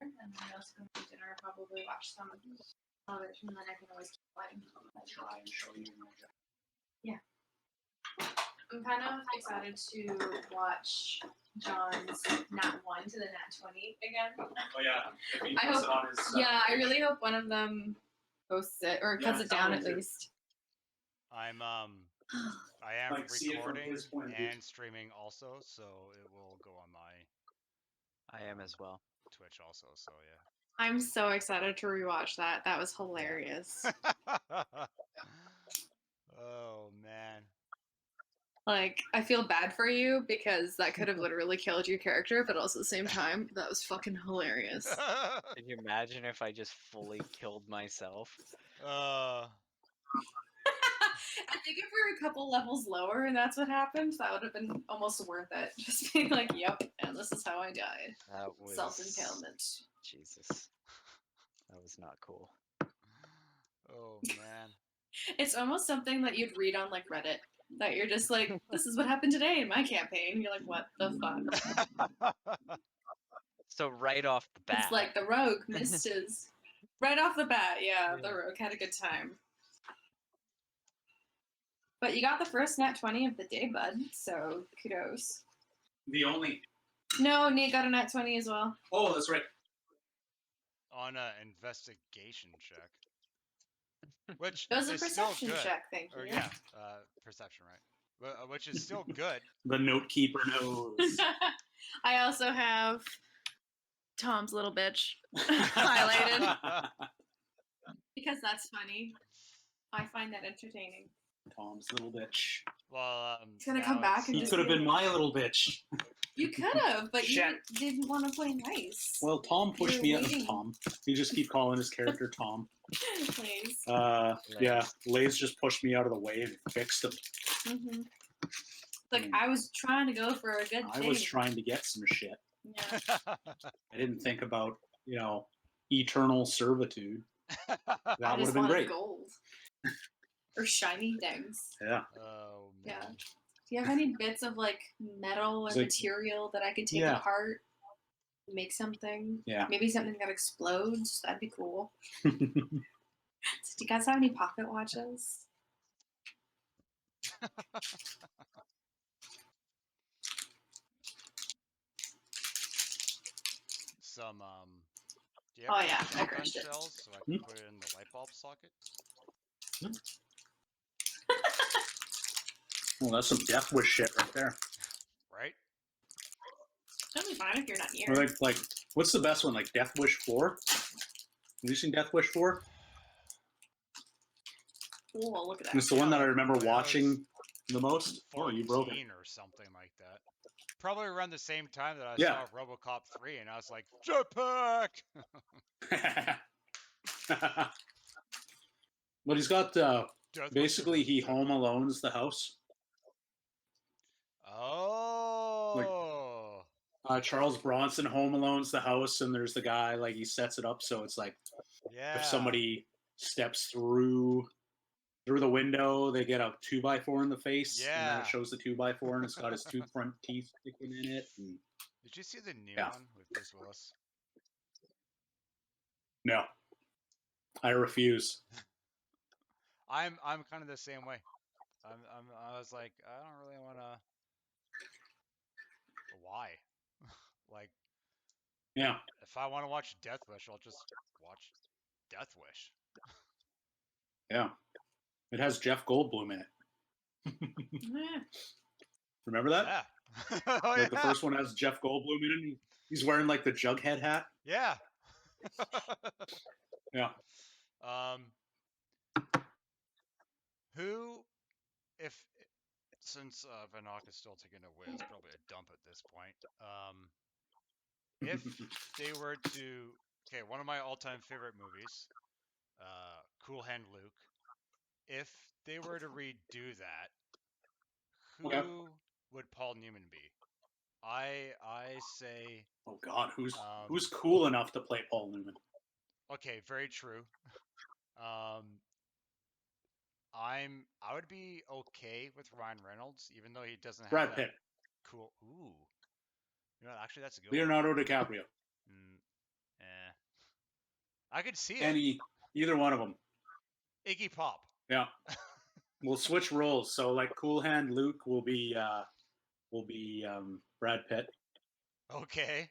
and then I also go to dinner, probably watch some television, and then I can always keep playing. I'll try and show you. Yeah. I'm kind of excited to watch John's Nat 1 to the Nat 20 again. Oh yeah. If he I puts hope. it on his, Yeah, I really hope one of them posts it or cuts it down at least. I am Like, see it from recording his point of view. and streaming also, so it will go on my I am as well. Twitch also. So yeah. I'm so excited to rewatch that. That was hilarious. Oh man. Like, I feel bad for you because that could have literally killed your character, but also at the same time, that was fucking hilarious. Can you imagine if I just fully killed myself? uh, I think if we were a couple levels lower and that's what happened, that would have been almost worth it. Just being like, yep, and this is how I died. That was Self-impalement. Jesus. That was not cool. oh man. It's almost something that you'd read on like Reddit. That you're just like, this is what happened today in my campaign. You're like, what the fuck? So right off the bat. It's like the rogue missed his. Right off the bat, yeah, the rogue had a good time. But you got the first nat 20 of the day, bud, so kudos. The only. No, Nate got a nat 20 as well. Oh, that's right. On an investigation check. Which It was a is perception still good. check, thank you. Or, yeah, perception, right? Which is still good. The note keeper knows. I also have Tom's little bitch highlighted because that's funny. I find that entertaining. Tom's little bitch. Well, He's gonna come back and He could have been my little bitch. You could have, but you Shit. didn't want to play nice. Well, Tom pushed You're me out. waiting. Tom. You just keep calling his character Tom. Please. Yeah, Laez just pushed me out of the way and fixed him. Mm-hmm. Like, I was trying to go for a good I thing. was trying to get some shit. Yeah. I didn't think about, eternal servitude. That I would just have been wanted great. gold. Or shiny things. Yeah. Oh, Yeah. man. Do you have any bits of, like, metal or Like- material that I could take Yeah. apart? Make something? Yeah. Maybe something that explodes? That'd be cool. So do you guys have any pocket watches? Some, do you Oh, have any yeah, I shotgun crushed it. shells so I can put it in the light bulb socket? Well, that's some Death Wish shit right there. Right? Totally fine if you're not near. Or like, what's the best one? Like Death Wish 4? Have you seen Death Wish 4? Cool, look at that. It's the one that I remember When I watching the most. Oh, 14 you broke it. or something like that. Probably around the same time that I Yeah. saw RoboCop 3, and I was like, jetpack! But he's got, Death basically Wish he is- home alones the house. Oh! Charles Bronson home alones the house, and there's the guy, like, he sets it up so it's like, yeah. if somebody steps through the window, they get a 2x4 in the face, and then Yeah. it shows the 2x4, and it's got his two front teeth sticking in it. And Did you see the new Yeah. one with Bruce Willis? no, I refuse. I'm kind of the same way. I was like, I don't really want to. Why? Like, Yeah, if I want to watch Death Wish, I'll just watch Death Wish. yeah. It has Jeff Goldblum in it. Yeah. Remember that? Yeah. Oh, Like the yeah. first one has Jeff Goldblum in it. He's wearing like the Jughead hat. Yeah. Yeah. Who, since Vannoch is still taking a whiz, probably a dump at this point. If they were to, okay, one of my all-time favorite movies, Cool Hand Luke. If they were to redo that, who Okay. would Paul Newman be? I say, Oh God, who's cool enough to play Paul Newman? okay, very true. I would be okay with Ryan Reynolds, even though he doesn't have Brad that Pitt, cool. Ooh, actually, that's a good Leonardo DiCaprio, one. I could see it. either one of them. Iggy Pop. Yeah. We'll switch roles. So like Cool Hand Luke will be Brad Pitt. Okay.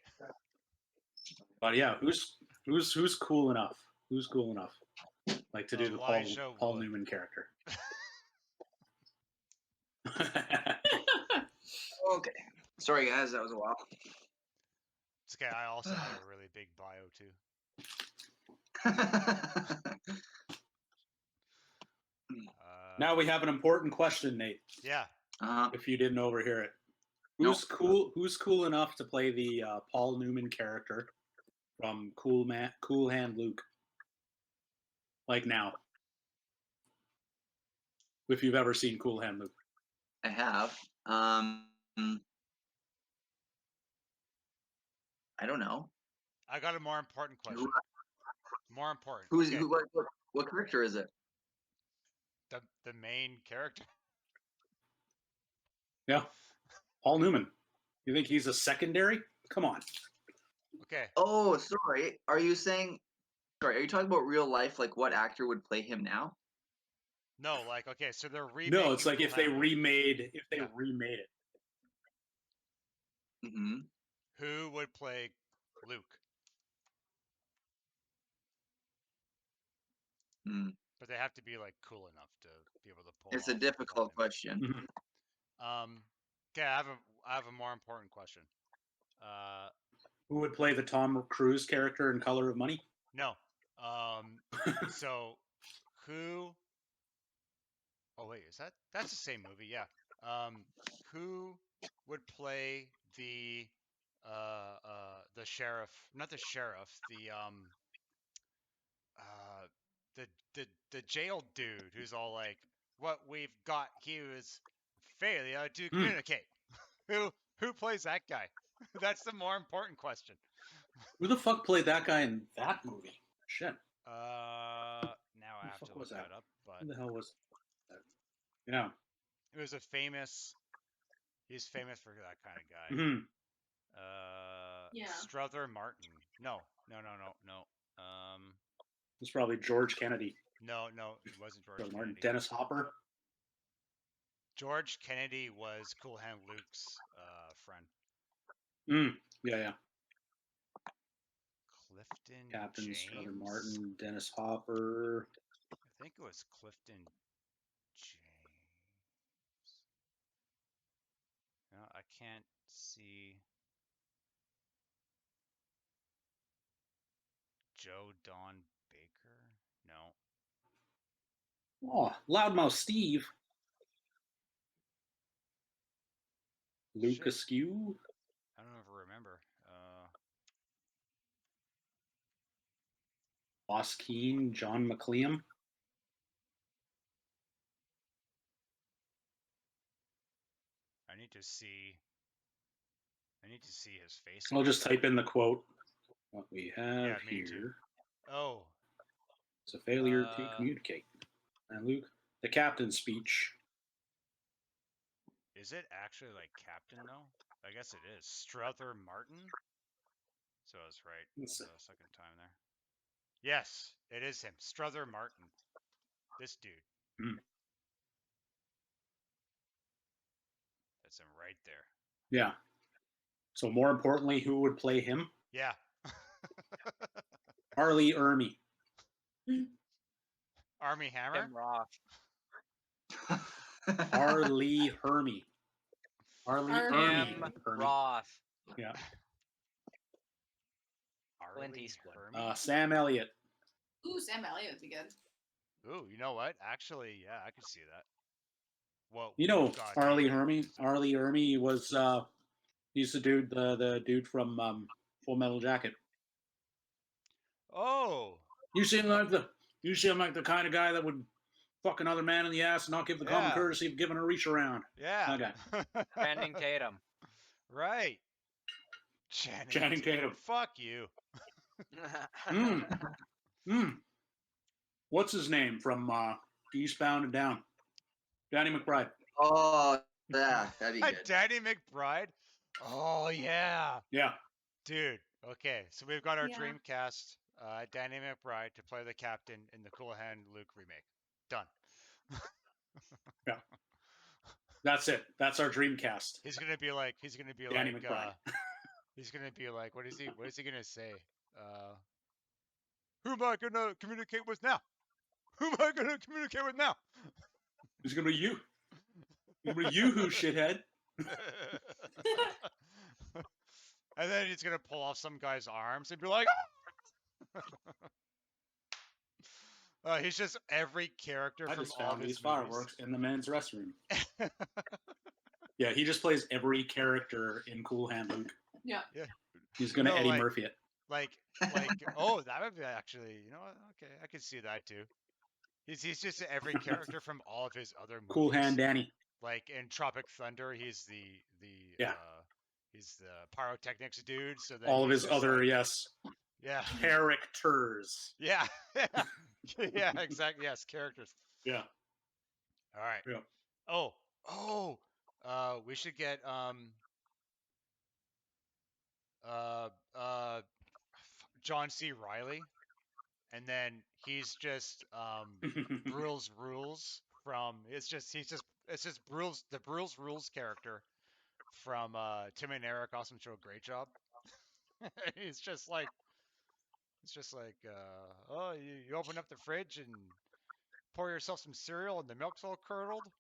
But yeah, who's cool enough? Who's cool enough? Like to do the Elijah Paul Wood. Newman character. Okay. Sorry, guys. That was a while. It's okay. I also have a really big bio too. Now we have an important question, Nate. Yeah. If you didn't overhear it. Who's cool enough to play the Paul Newman character from Cool Hand Luke? Like now. If you've ever seen Cool Hand Luke. I have. I don't know. I got a more important question. More important. What character is it? The main character. Yeah. Paul Newman. You think he's a secondary? Come on. Okay. Oh, sorry. Are you talking about real life? Like what actor would play him now? No, like okay, so they're remaking. No, it's like Cool if they Hand Luke. remade it. Mm-hmm. Who would play Luke? But they have to be like cool enough to be able to pull. It's a difficult question. Mm-hmm. Okay, I have a more important question. Who would play the Tom Cruise character in Color of Money? No. So who? Oh wait, that's the same movie? Yeah. Who would play the sheriff? Not the sheriff. The jail dude who's all like, "What we've got here is failure to communicate." Who plays that guy? That's the more important question. Who the fuck played that guy in that movie? Shit. Now I have to look that up. But who the hell was that? Yeah. It was he's famous for that kind of guy. Mm-hmm. Yeah. Strother Martin. No. It's probably George Kennedy. No, it wasn't George Kennedy. Martin. Dennis Hopper. George Kennedy was Cool Hand Luke's friend. Yeah. Clifton Captain James? Strother Martin, Dennis Hopper. I think it was Clifton James. No, I can't see. Joe Don Baker? No. Oh, Loudmouth Steve. Luke Askew. I don't ever remember. Boss Keen, John McCleam. I need to see his face. I'll just type in the quote. What we have here. Too. Oh. It's a failure to communicate. And Luke, the captain's speech. Is it actually like Captain though? I guess it is. Strother Martin? So I was right. That's the second time there. Yes, it is him. Strother Martin. This dude. That's him right there. Yeah. So more importantly, who would play him? Yeah. Arlie Ermy. Army Hammer? Tim Roth. Arlie Hermy. Arlie Ermy. Roth. Yeah. Clint Eastwood. Sam Elliott. Ooh, Sam Elliott would be good. Ooh, you know what? Actually, yeah, I could see that. Well, you know Arlie Hermy. Arlie Ermy was he's the dude from Full Metal Jacket. Oh. You seem like the kind of guy that would fuck another man in the ass and not give the common courtesy of giving a reach around. Yeah. Okay. Channing Tatum. Right. Channing Tatum. Fuck you. What's his name from Eastbound and Down? Danny McBride. Oh, yeah, that'd be good. Danny McBride? Oh, yeah. Yeah. Dude, okay. So we've got our dream cast, Danny McBride to play the captain in the Cool Hand Luke remake. Done. Yeah. That's it. That's our dream cast. He's gonna be like Danny McBride. He's gonna be like, what is he gonna say? Who am I gonna communicate with now? Who am I gonna communicate with now? It's gonna be you. It's gonna be you, who shithead. And then he's gonna pull off some guy's arms and be like, He's just every character I from just all found of these his movies. fireworks in the men's restroom. Yeah, he just plays every character in Cool Hand Luke. Yeah. He's gonna Eddie Murphy it. Like, oh, that would be actually, you know what? Okay, I could see that too. He's just every character from all of his other movies. Cool Hand Danny. Like in Tropic Thunder, he's he's the pyrotechnics dude. So then all of his other characters. Yeah, yeah, exactly. Yes, characters. Yeah. All right. Yeah. We should get John C. Reilly, and then he's just Brule's Rules from it's just Brule's Rules character from Tim and Eric Awesome Show Great Job. It's just like oh, you open up the fridge and pour yourself some cereal and the milk's all curdled.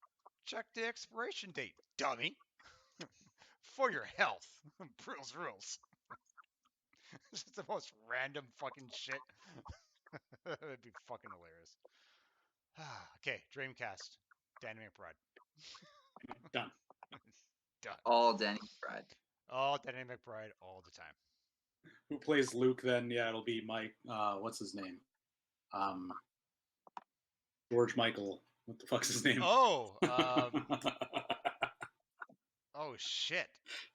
Check the expiration date, dummy. For your health. Brule's Rules. This is the most random fucking shit. That'd be fucking hilarious. Okay, Dreamcast. Danny McBride. Done. Done. All Danny McBride. All Danny McBride all the time. Who plays Luke then? Yeah, it'll be Mike. What's his name? George Michael. What the fuck's his name? Oh, oh shit.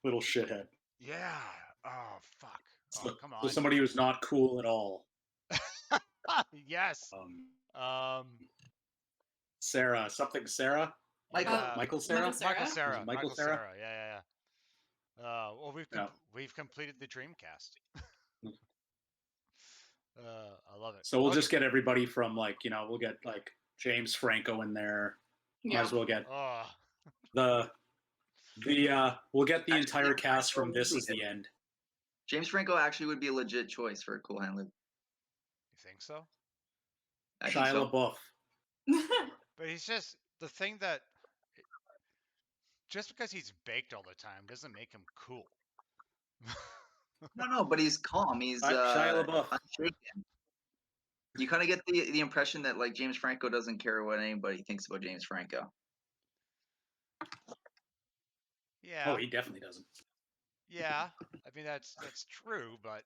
Little shithead. Yeah. Oh fuck. Oh, come on. So somebody who's not cool at all. Yes. Sarah. Something Sarah? Michael Sarah? Michael Sarah. Michael Sarah? Yeah. Well, we've completed the Dreamcast. I love it. So we'll just get everybody from we'll get like James Franco in there. Yeah. Might as well get we'll get the entire cast from This Is the End. James Franco actually would be a legit choice for a Cool Hand Luke. You think so? Shia LaBeouf. But he's just the thing that just because he's baked all the time doesn't make him cool. No, but he's calm. He's Shia LaBeouf. unshaken. You kind of get the impression that like James Franco doesn't care what anybody thinks about James Franco. Yeah. Oh, he definitely doesn't. Yeah, I mean that's true, but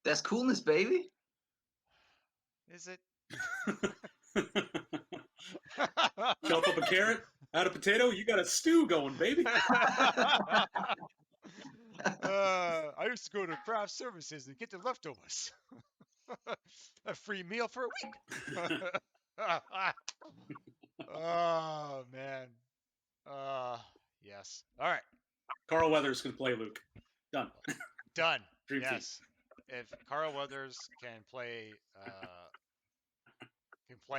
that's coolness, baby. Is it? Chop up a carrot, add a potato, you got a stew going, baby. I used to go to craft services and get the leftovers. A free meal for a week. Oh man. Yes. All right. Carl Weathers can play Luke. Done. Done. Dream yes. Team. If Carl Weathers can play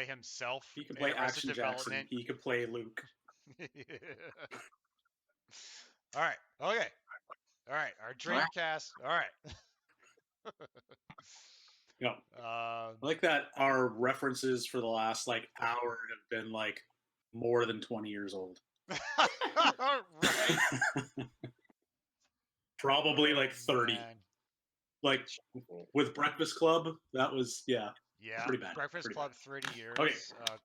himself, he can play Action Jackson. He can play Luke. All right. Okay. All right. Our Dreamcast. All right. Yeah. I like that our references for the last hour have been more than 20 years old. Right. Probably 30. Man. With Breakfast Club, that was pretty bad. Breakfast Club, 30 years. Okay.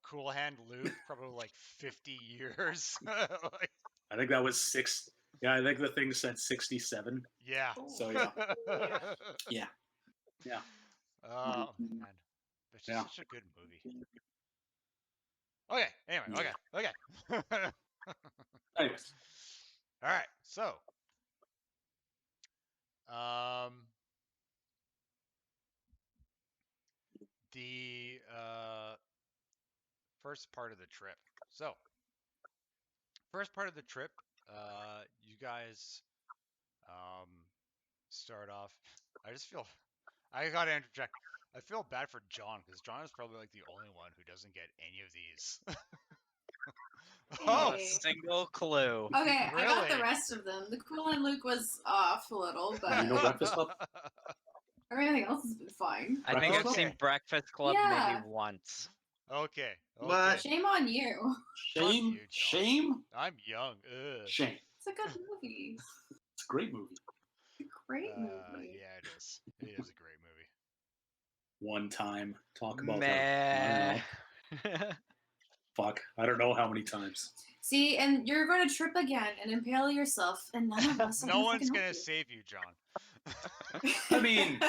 Cool Hand Luke, probably 50 years. I think that was 6. Yeah, I think the thing said 67. Yeah. So yeah. Yeah. Oh man, it's such a good movie. Okay. Anyway. Okay. Anyways. All right. So. The first part of the trip. So, first part of the trip, you guys start off. I gotta interject. I feel bad for John because John is probably the only one who doesn't get any of these. Not a single clue. Okay, really? I got the rest of them. The Cool Hand Luke was off a little, but Breakfast Club? Everything else has been fine. I think I've seen Breakfast Club maybe once. Okay. But shame on you. Shame? I'm young. Ugh. Shame. It's a good movie. It's a great movie. It's a great movie. Yeah, it is. It is a great movie. one time. Talk about Meh. that. Fuck. I don't know how many times. See, and you're going to trip again and impale yourself, and none of us. No one's gonna save you, John. I mean,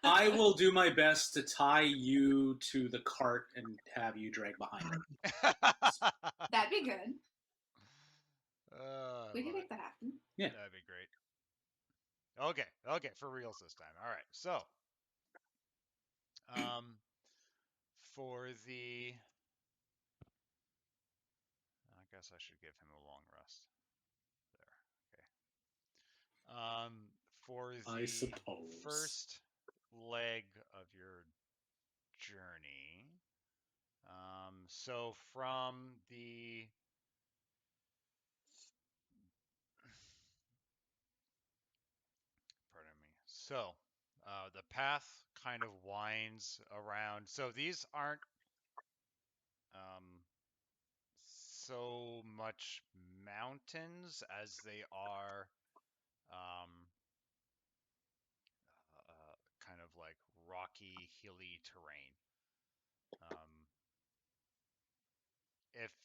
I will do my best to tie you to the cart and have you drag behind it. That'd be good. We can love make it. that happen. Yeah. That'd be great. Okay, for reals this time. All right, so for the, I guess I should give him a long rest. There, okay. For I the suppose. first leg of your journey, so from the pardon me. So the path kind of winds around. So these aren't so much mountains as they are um, kind of like rocky, hilly terrain.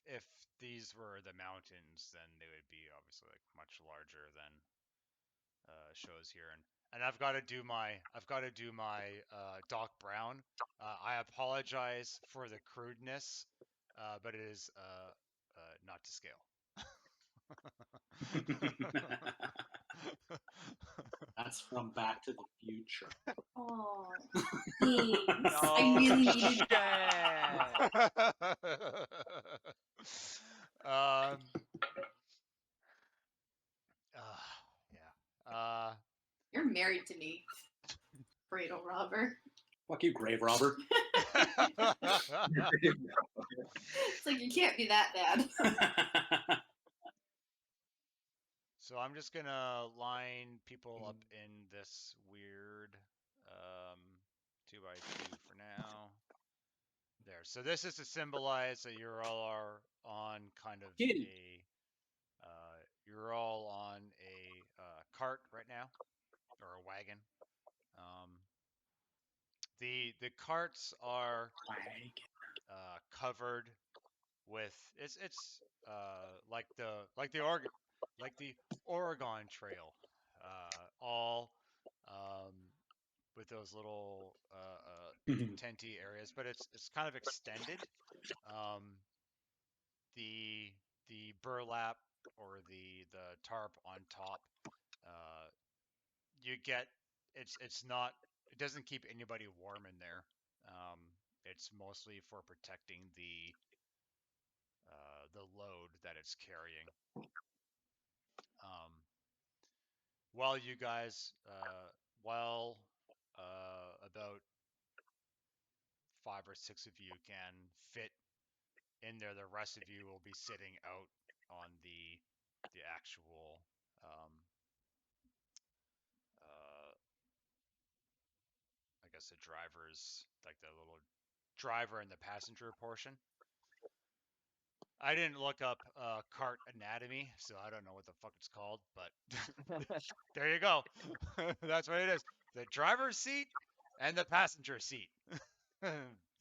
If these were the mountains, then they would be obviously like much larger than shows here. And I've got to do my Doc Brown. I apologize for the crudeness, but it is not to scale. That's from Back to the Future. Oh, thanks. Oh, I really needed that. Yeah. You're married to me, cradle robber. Fuck you, grave robber. It's like you can't be that bad. So I'm just gonna line people up in this weird 2x2 for now. There. So this is to symbolize that you all are on kind of you're all on a cart right now, or a wagon. The carts are covered with it's like the Oregon Trail, all with those little tenty areas, but it's kind of extended. The burlap or the tarp on top, you get it's not it doesn't keep anybody warm in there. It's mostly for protecting the load that it's carrying. While you guys, while about 5 or 6 of you can fit in there, the rest of you will be sitting out on the actual I guess the driver's, like the little driver and the passenger portion. I didn't look up cart anatomy, so I don't know what the fuck it's called, but there you go. That's what it is. The driver's seat and the passenger seat.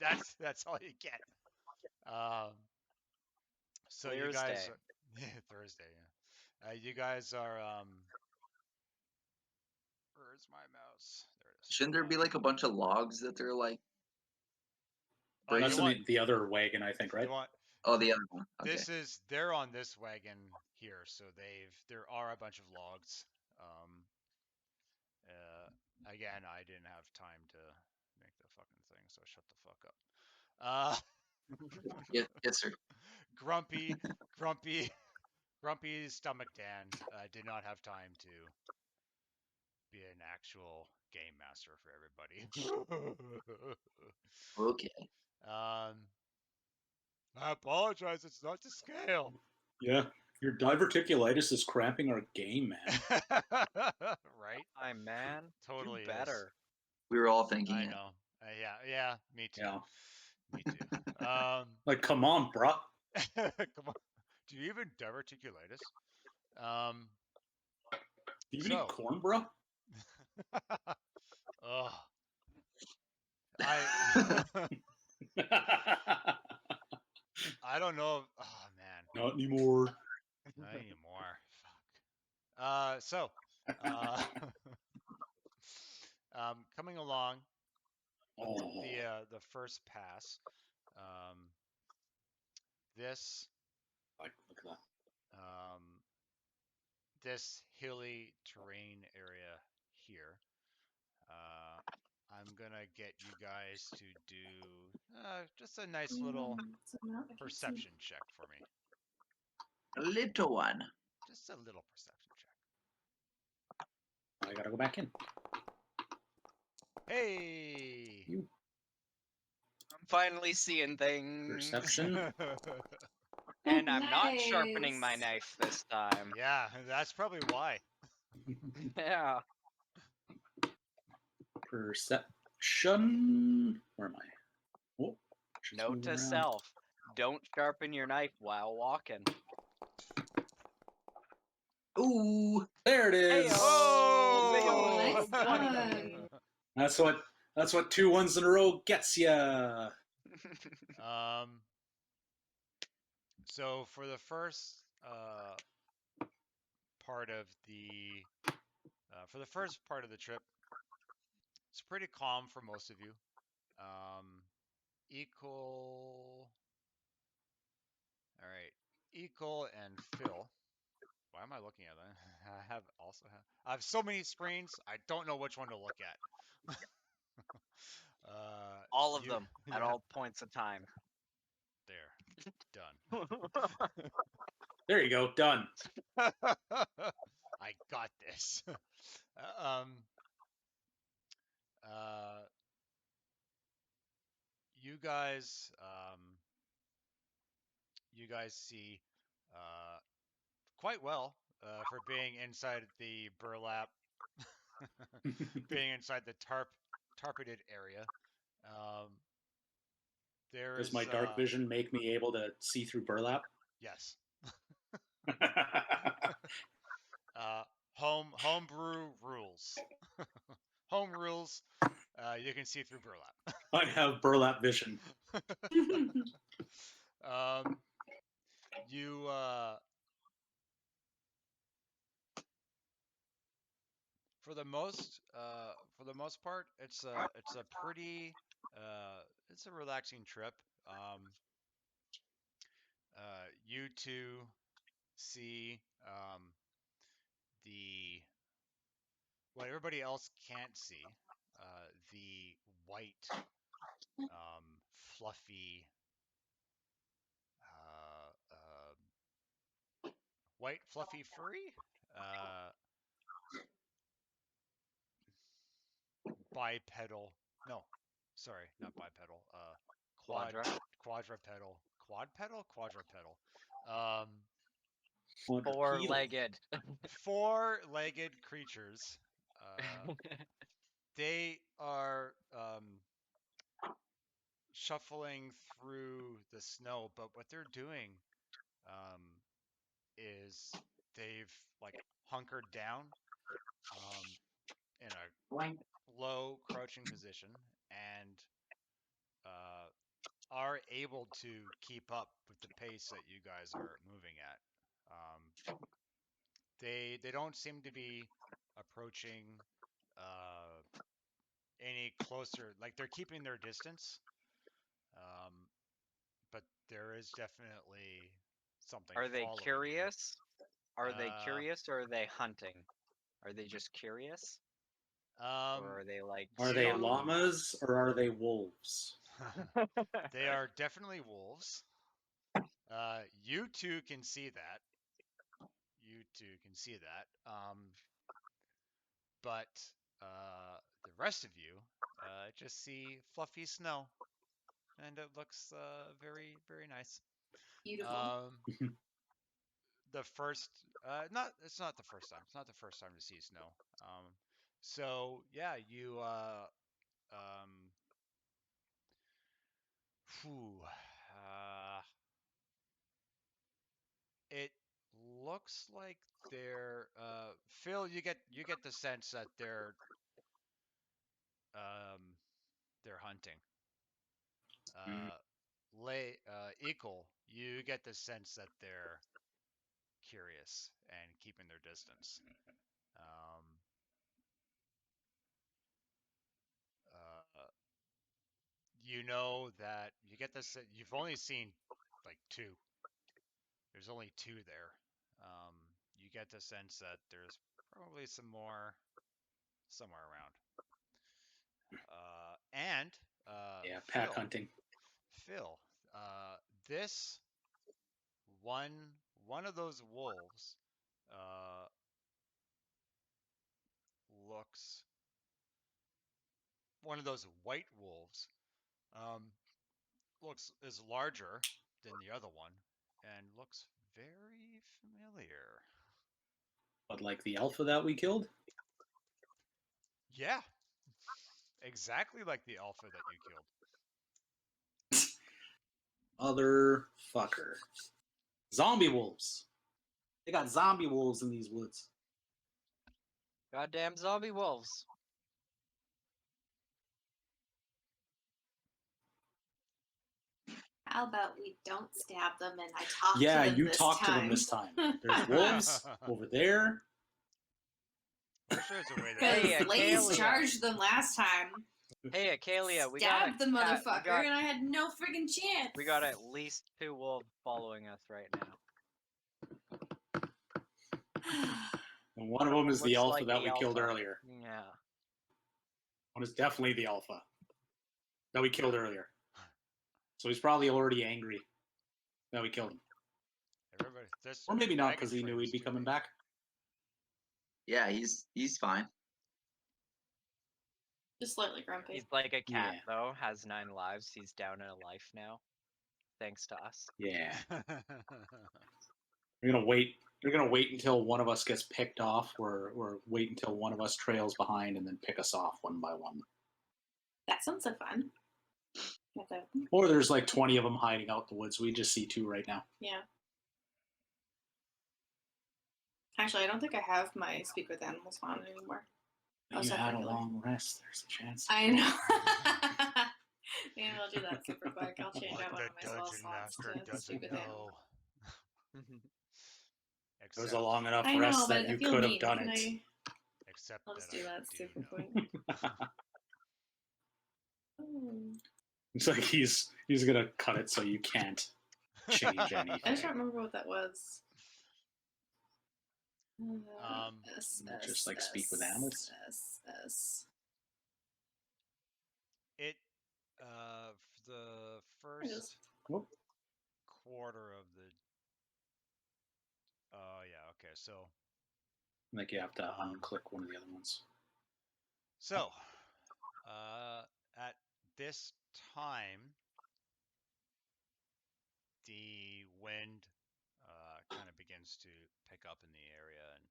That's all you get. So Thursday. you guys are, Thursday, yeah. You guys are where's my mouse? There it is. Shouldn't there be like a bunch of logs that they're like? Oh, That's the other wagon, I think, right? You want, Oh, the other one. Okay. They're on this wagon here, so there are a bunch of logs. Again, I didn't have time to make the fucking thing, so shut the fuck up. Yes, sir. Grumpy Stomach Dan did not have time to be an actual game master for everybody. Okay. I apologize, it's not to scale. Yeah, your diverticulitis is cramping our game, man. Right? Hi, man. Totally Do better. is. We were all thinking I it. know. Yeah, me too. Yeah. Me too. Like, come on, bruh. Come on. Do you even diverticulitis? Do you even eat corn, bruh? Ugh. I don't know. Oh man, Not anymore. not anymore. Fuck. Coming along Oh, the first pass. Um, this look at that. this hilly terrain area here. I'm gonna get you guys to do just a nice little perception check for me. A little one. Just a little perception check. I gotta go back in. Hey! I'm finally seeing things. Perception. And I'm not sharpening my knife this time. Yeah, that's probably why. Yeah. Perception. Where am I? Oh, just Note moving to around. self: don't sharpen your knife while walking. Ooh, There it is. Oh! Nice one. That's what 2 ones in a row gets ya. So for the first part of the trip, it's pretty calm for most of you. Ikol, all right, Ikol and Pfil. Why am I looking at that? I have so many screens. I don't know which one to look at. All of them at all points of time. There, done. There you go. Done. I got this. You guys, see quite well for being inside the burlap, being inside the tarpeted area. There Does is my dark vision make me able to see through burlap? yes. Homebrew rules. Home rules. You can see through burlap. I have burlap vision. You for the most part, it's a pretty it's a relaxing trip. You two see the what everybody else can't see, the white, fluffy, white fluffy furry, bipedal. No, sorry, not bipedal. Quadra. Quadrupedal. Quadrupedal. Um, Four-legged. Four-legged creatures. They are shuffling through the snow, but what they're doing is they've like hunkered down in a low crouching position and are able to keep up with the pace that you guys are moving at. They don't seem to be approaching uh, any closer. Like they're keeping their distance, but there is definitely something Are they following curious? Are they you. curious or are they hunting? Are they just curious? Or are they like Are they stalking? llamas or are they wolves? They are definitely wolves. You two can see that. But the rest of you just see fluffy snow, and it looks very, very nice. Beautiful. The first, not it's not the first time. It's not the first time to see snow. So yeah, you whew, it looks like they're Phil. You get the sense that they're hunting. Ikol, you get the sense that they're curious and keeping their distance. You know that you get this. You've only seen like two. There's only two there. You get the sense that there's probably some more somewhere around. And Yeah, pack Pfil, hunting. Pfil, this one of those wolves looks one of those white wolves is larger than the other one and looks very familiar. But like the alpha that we killed? Yeah, exactly like the alpha that you killed. Motherfucker. Zombie wolves. They got zombie wolves in these woods. Goddamn zombie wolves. How about we don't stab them and I talk Yeah, to them you this talk time? to them this time. There's wolves over there. I'm sure there's a way Because Hey, Laez Accalia. charged them last time. Hey, Accalia, we Stabbed got the motherfucker, and I had no friggin' chance. We got at least 2 wolves following us right now. And one of them is the Looks alpha like that the we killed alpha. earlier. Yeah. One is definitely the alpha that we killed earlier. So he's probably already angry that we killed him. Everybody, Or maybe not, because he knew he'd be coming back. Yeah, he's fine. Just slightly grumpy. He's like a cat, Yeah. though. Has 9 lives. He's down in a life now. Thanks to us. Yeah. We're gonna wait. They're gonna wait until one of us gets picked off, or wait until one of us trails behind, and then pick us off one by one. That sounds so fun. Or there's like 20 of them hiding out in the woods. We just see 2 right now. Yeah. Actually, I don't think I have my Speak with Animals on anymore. You had a long rest. There's a chance. I know. Maybe I'll do that super quick. I'll change out one of my spell slots to Speak with Animals. It was a long enough I rest know, that but you I feel could have mean. done Can it. Except I'll just that do I that do super know. quick. Oh. It's like he's gonna cut it so you can't change anything. I just don't remember what that was. Just like Speak with Animals. It the first quarter of the. Oh yeah, okay. So like you have to unclick one of the other ones. So at this time, the wind kind of begins to pick up in the area, and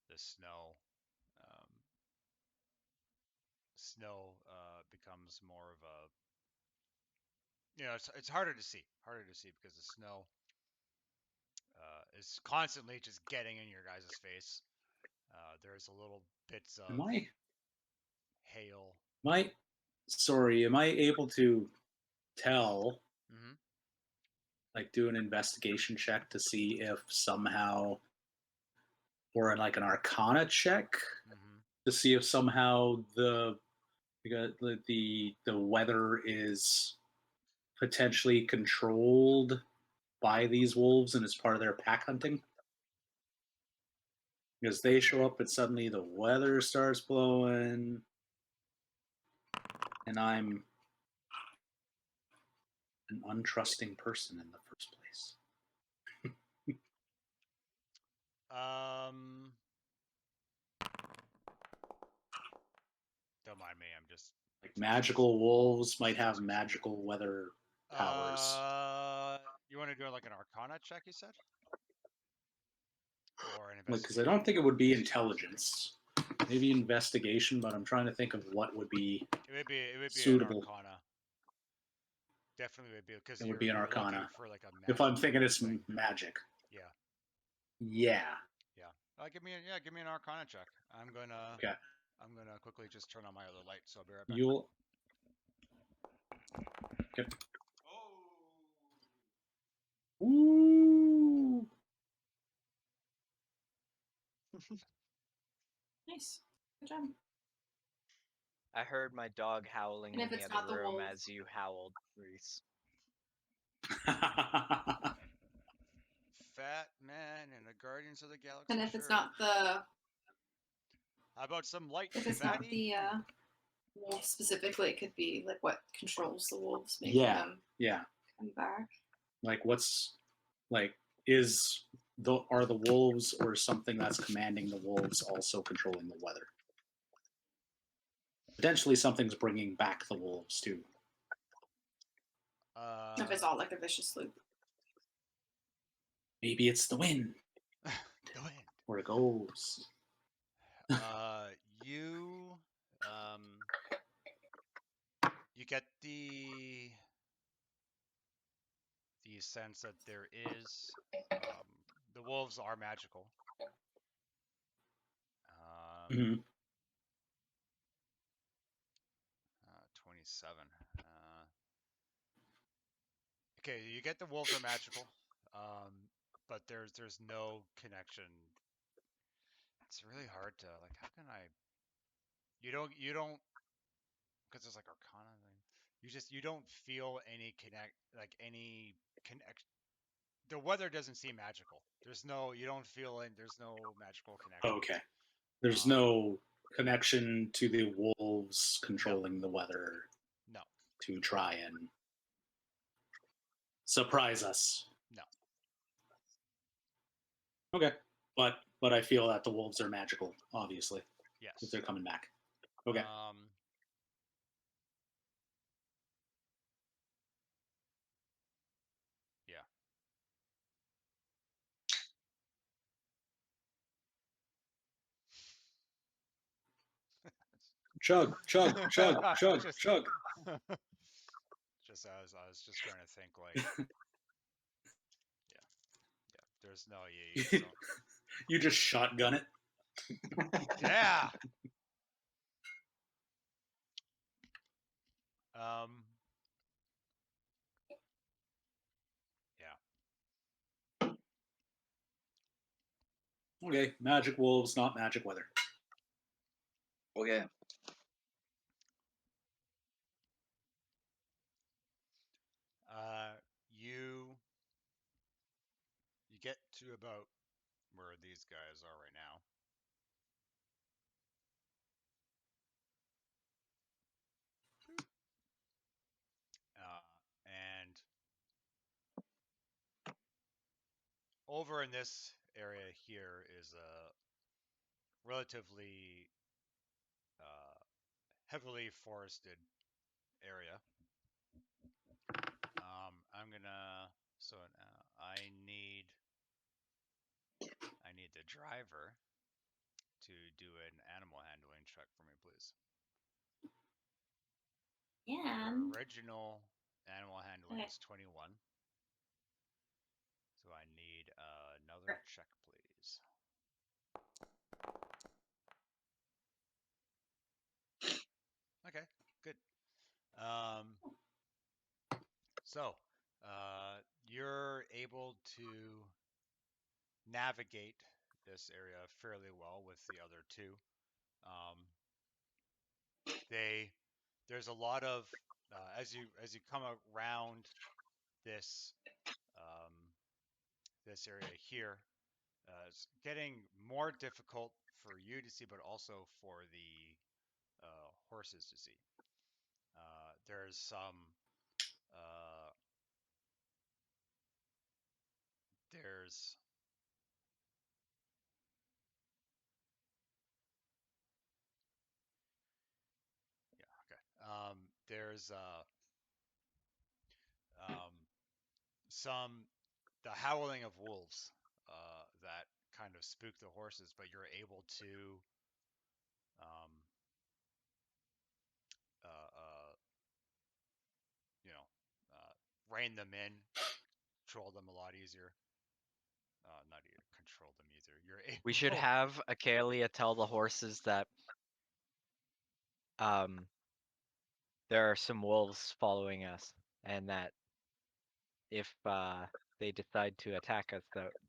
the snow becomes more of a, it's harder to see because the snow is constantly just getting in your guys' face. There's a little bits of hail. Am I able to tell, like do an investigation check to see if somehow, or like an Arcana check to see if somehow the weather is potentially controlled by these wolves and is part of their pack hunting? Because they show up and suddenly the weather starts blowing, and I'm an untrusting person in the first place. Don't mind me. I'm just like magical wolves might have magical weather powers. You want to do like an Arcana check? You said, or an investigation? Because I don't think it would be intelligence. Maybe investigation, but I'm trying to think of what would be. It would be suitable. An Arcana. Definitely would be, because it would be an Arcana. For like a if I'm thinking it's magic. Yeah. Yeah. Yeah. Give me an Arcana check. I'm gonna quickly just turn on my other light, so I'll be right back. Okay. Ooh. Nice. Good job. I heard my dog howling And if in the it's other not the room wolf? as you howled, Reese. Fat man in a Guardians of the Galaxy And if it's shirt. not the How about some light if it's fatty? not the wolf specifically, it could be like what controls the wolves, making Yeah. them Yeah. come back. Like what's like are the wolves or something that's commanding the wolves also controlling the weather? Potentially something's bringing back the wolves too. If it's all like a vicious loop. Maybe it's the wind. The wind. Where it goes. You you get the sense that there is the wolves are magical. 27. Okay, you get the wolves are magical, but there's no connection. It's really hard to like. How can I? You don't because there's like Arcana. You don't feel any any connect. The weather doesn't seem magical. There's no you don't feel it. There's no magical connection. Okay. There's no connection to the wolves controlling the weather. No. To try and surprise us. No. Okay. But I feel that the wolves are magical, obviously. Yes. If they're coming back. Okay. Yeah. Chug, chug, chug, chug, chug. Just I was just trying to think like yeah. There's no you just don't. You just shotgun it. Yeah. Yeah. Okay, magic wolves, not magic weather. Okay. You get to about where these guys are right now. And over in this area here is a relatively heavily forested area. I'm gonna I need the driver to do an animal handling check for me, please. Yeah. Your original animal handling is 21. So I need another check, please. Okay, good. So you're able to navigate this area fairly well with the other two. There's a lot of as you come around this this area here, it's getting more difficult for you to see, but also for the horses to see. There's some there's there's some the howling of wolves that kind of spook the horses, but you're able to uh, uh, you know rein them in, control them a lot easier. Not even control them either. You're able. We should have Accalia tell the horses that there are some wolves following us, and that if they decide to attack us,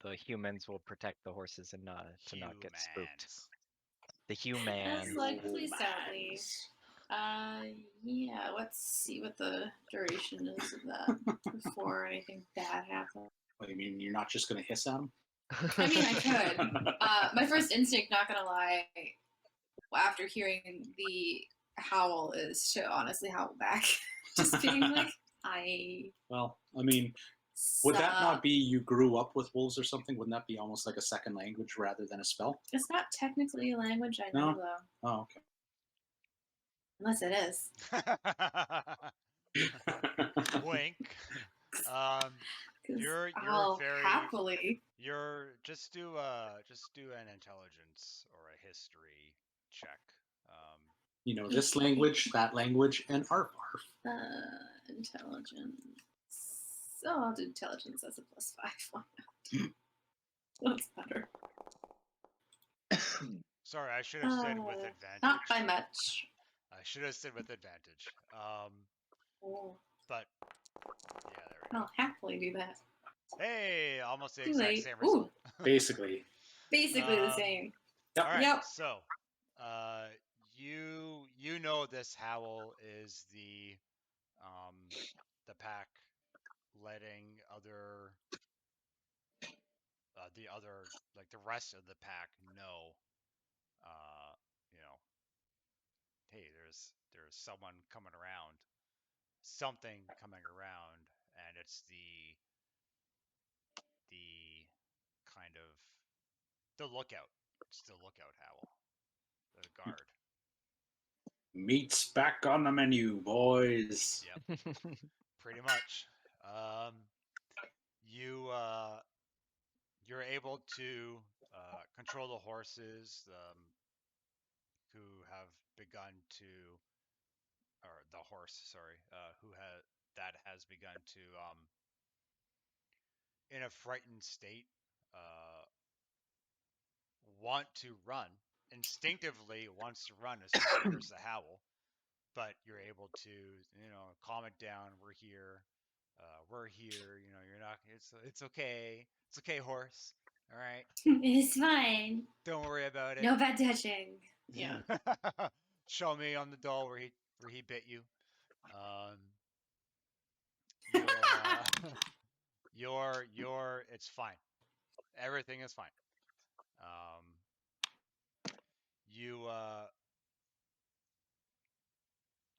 the humans will protect the horses and to not get spooked. Humans. The I was humans. like, please don't leave. Yeah, let's see what the duration is of that before anything bad happens. What do you mean? You're not just going to hiss at him? I mean, I could. My first instinct, not gonna lie, after hearing the howl, is to honestly howl back. Just being like, Well, I mean, would that not be you grew up with wolves or something? Wouldn't that be almost like a second language rather than a spell? It's not technically a language I know, though. Oh, okay. Unless it is. Wink. You're I'll very happily. You're just do an intelligence or a history check. You know, this language, that language, and arf. Intelligence. Oh, I'll do intelligence as a +5. Why not? That's better. Sorry, I should have said with advantage. Not by much. I should have said with advantage. Oh. But yeah, there we go. I'll happily do that. Hey, almost the Too exact late. same result. Basically. Basically the same. Yep. All right. Yep. So, you know this howl is the pack letting the other, like the rest of the pack know, you know, hey, there's someone coming around, something coming around, and it's the kind of the lookout. It's the lookout howl, the guard. Meat's back on the menu, boys. Yep, pretty much. You're able to control the horses who have begun to, or the horse, sorry, that has begun to, in a frightened state, uh, want to run, instinctively wants to run as soon as it hears the howl, but you're able to, calm it down. We're here. You're not. It's okay. It's okay, horse. All right. It's fine. Don't worry about it. No bad touching. Yeah. Show me on the doll where he bit you. It's fine. Everything is fine.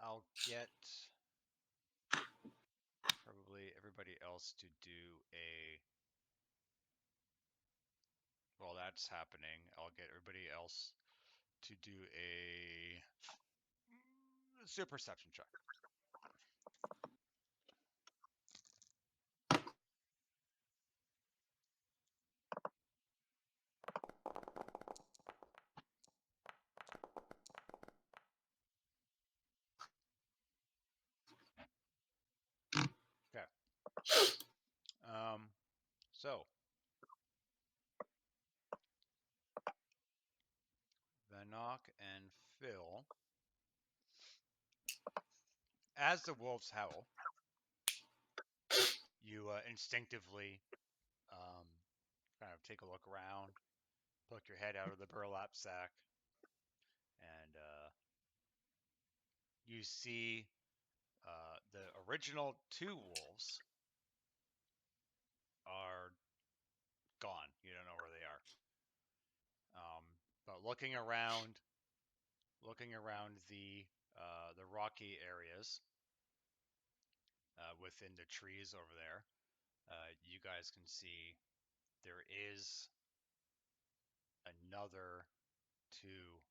I'll get probably everybody else to do a. While that's happening, I'll get everybody else to do a super perception check. Okay. So Vannoch and Pfil, as the wolves howl, you instinctively kind of take a look around, poke your head out of the burlap sack, and you see the original two wolves are gone. You don't know where they are. But looking around the rocky areas within the trees over there, you guys can see there is another two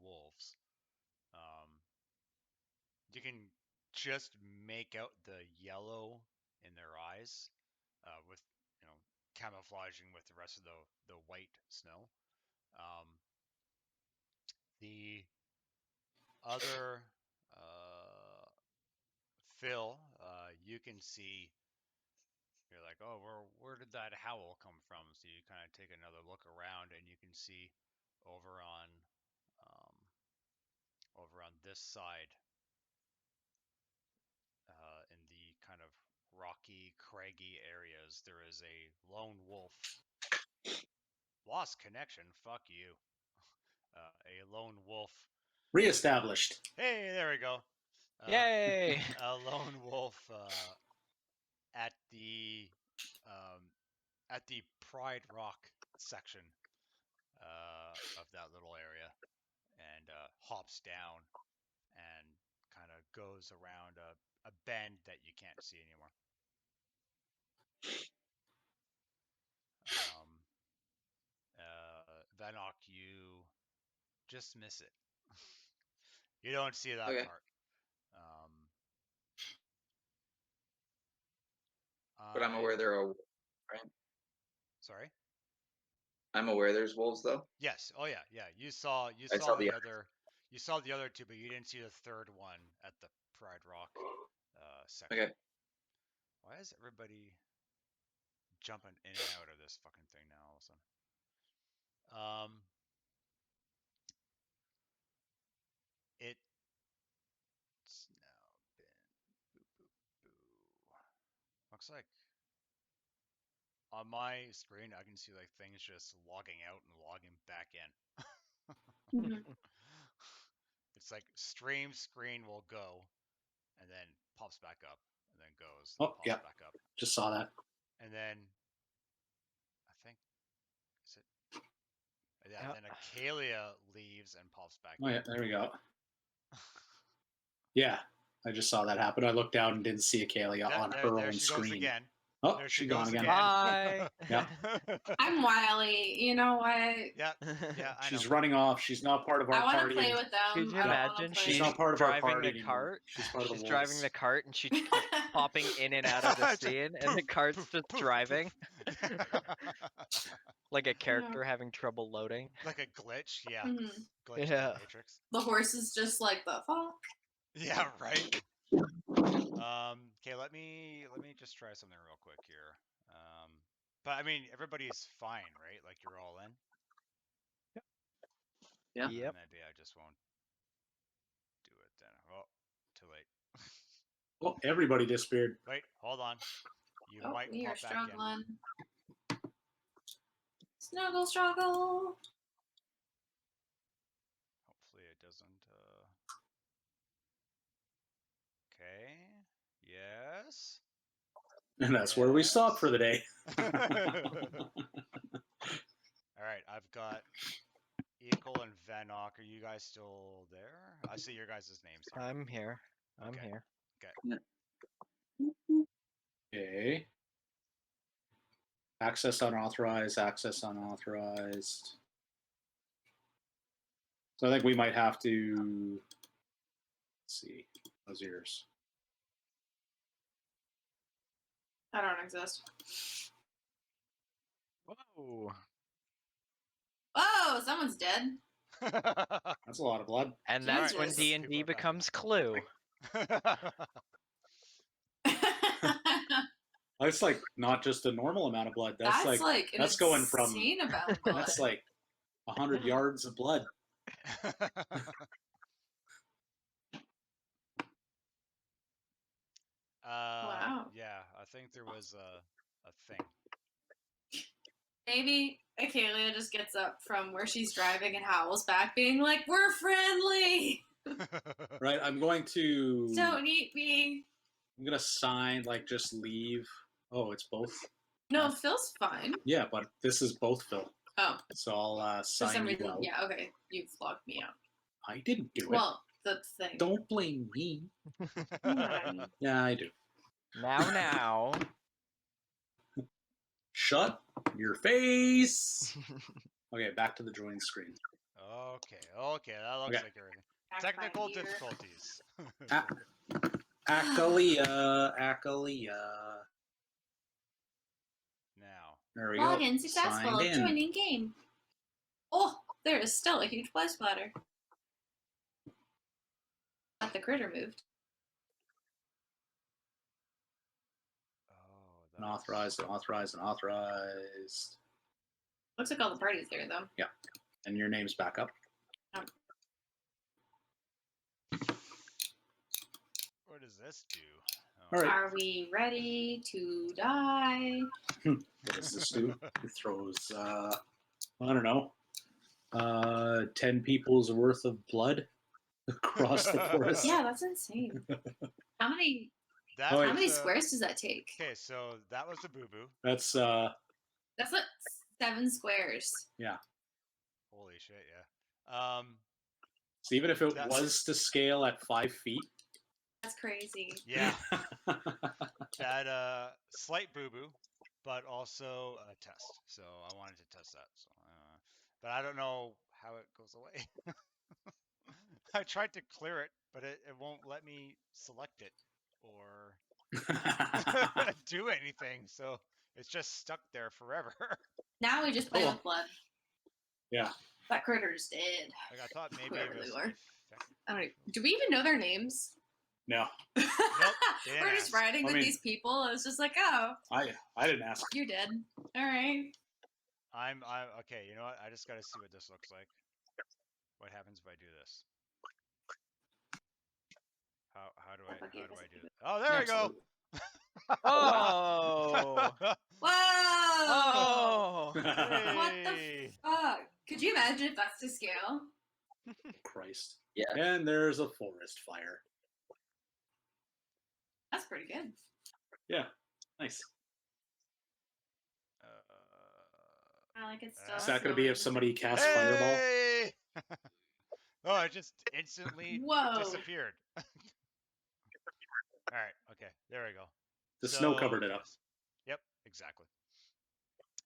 wolves. You can just make out the yellow in their eyes, with camouflaging with the rest of the white snow. The other Pfil, you can see. You're like, oh, where did that howl come from? So you kind of take another look around, and you can see over on this side rocky, craggy areas, there is a lone wolf. Lost connection. Fuck you. A lone wolf. Reestablished. Hey, there we go. Yay! A lone wolf at the Pride Rock section of that little area, and hops down and kind of goes around a bend that you can't see anymore. Vannoch, you just miss it. You don't see that Okay. part. But I'm aware there are, right? Sorry? I'm aware there's wolves though. Yes. Oh yeah, yeah. You saw I saw the the other. You saw the other two, but you didn't see the third one at the Pride Rock section. Okay. Why is everybody jumping in and out of this fucking thing now all of a sudden? It's now been looks like on my screen I can see like things just logging out and logging back in. It's like stream screen will go and then pops back up and then goes and Oh, pops yeah. back up. Just saw that. And then I think is it yeah, Yep. then Accalia leaves and pops back Oh in. yeah, there we go. Yeah, I just saw that happen. I looked down and didn't see Accalia on her there own she screen. goes again. Oh, There she's she goes gone again. Bye. Yeah. I'm wily. You know what? Yeah, yeah, I She's know. running off. She's not part of our I want to party. play with them. Could you I don't imagine? wanna play. She's not part of our driving party the anymore. cart. She's part of the She's wolves. driving the cart and she keeps popping in and out of the scene, and the cart's just driving. Like a character having trouble loading. Like a glitch, yeah. Mhm. Glitch in Yeah. the Matrix. The horse is just like the fuck. Yeah, right. Okay, let me just try something real quick here. But I mean, everybody's fine, right? Like you're all in. Yeah. Yep. Maybe I just won't do it then. Oh, too late. Oh, everybody disappeared. Wait, hold on. You Oh, might we are pop back in. struggling. Snuggle struggle. Hopefully it doesn't. Okay. Yes. And that's where we stop for the day. All right, I've got Ikol and Vannoch. Are you guys still there? I see your guys' names here. I'm here. I'm Okay. here. Okay. Access unauthorized, access unauthorized. So I think we might have to, let's see, those ears. I don't exist. Whoa. Oh, someone's dead. That's a lot of blood. And that's when Jesus. D&D People are back. becomes Clue. That's like not just a normal amount of blood. That's That's like an that's going from insane amount of blood. that's like 100 yards of blood. Wow. Yeah, I think there was a thing. Maybe Accalia just gets up from where she's driving and howls back, being like, "We're friendly. Right, I'm going to Don't eat me." I'm gonna sign like just leave. Oh, it's both. No, Phil's fine. Yeah, but this is both Phil. Oh, So I'll for some sign you reason, out. yeah. Okay, you've logged me out. I didn't do it. Well, the thing. Don't blame me. Fine. Yeah, I do. Now. Shut your face. Okay, back to the join screen. Okay, that looks Okay. like everything. Back Technical by here. difficulties. Accalia. Now, There we go. Login successful. Signed in. Joining game. Oh, there is still a huge blood splatter. But the critter moved. Unauthorized, unauthorized, unauthorized. Looks like all the party's there, though. Yeah. And your name's back up. what does this do? All right. Are we ready to die? What does this do? It throws, I don't know, 10 people's worth of blood across the forest. Yeah, that's insane. How many That Oh, how many was, squares does that take? Okay, so that was a boo-boo. That's That's like 7 squares. yeah. Holy shit, yeah. So even if it That- was to scale at 5 feet, That's crazy. Yeah, that slight boo-boo, but also a test. So I wanted to test that. So, but I don't know how it goes away. I tried to clear it, but it won't let me select it or do anything. So it's just stuck there forever. Now we just play Oh. with blood. Yeah. That critter's dead. Like I thought maybe Whoever it they was. were. I don't. Do we even know their names? No, they We're didn't just ask. riding I with mean- these people. It's just like, oh, I didn't ask. you're dead. All right. I'm okay. You know what? I just got to see what this looks like. What happens if I do this? How do I do it? Oh, there we go. Oh. Whoa! Oh. What the Hey. fuck? Could you imagine if that's to scale? Christ. Yeah. And there's a forest fire. That's pretty good. Yeah. Nice. I like it still. Is that going to be if somebody casts Hey! fireball? Oh, it just instantly Whoa. disappeared. All right. Okay. There we go. The snow covered it up. yes. Yep. Exactly.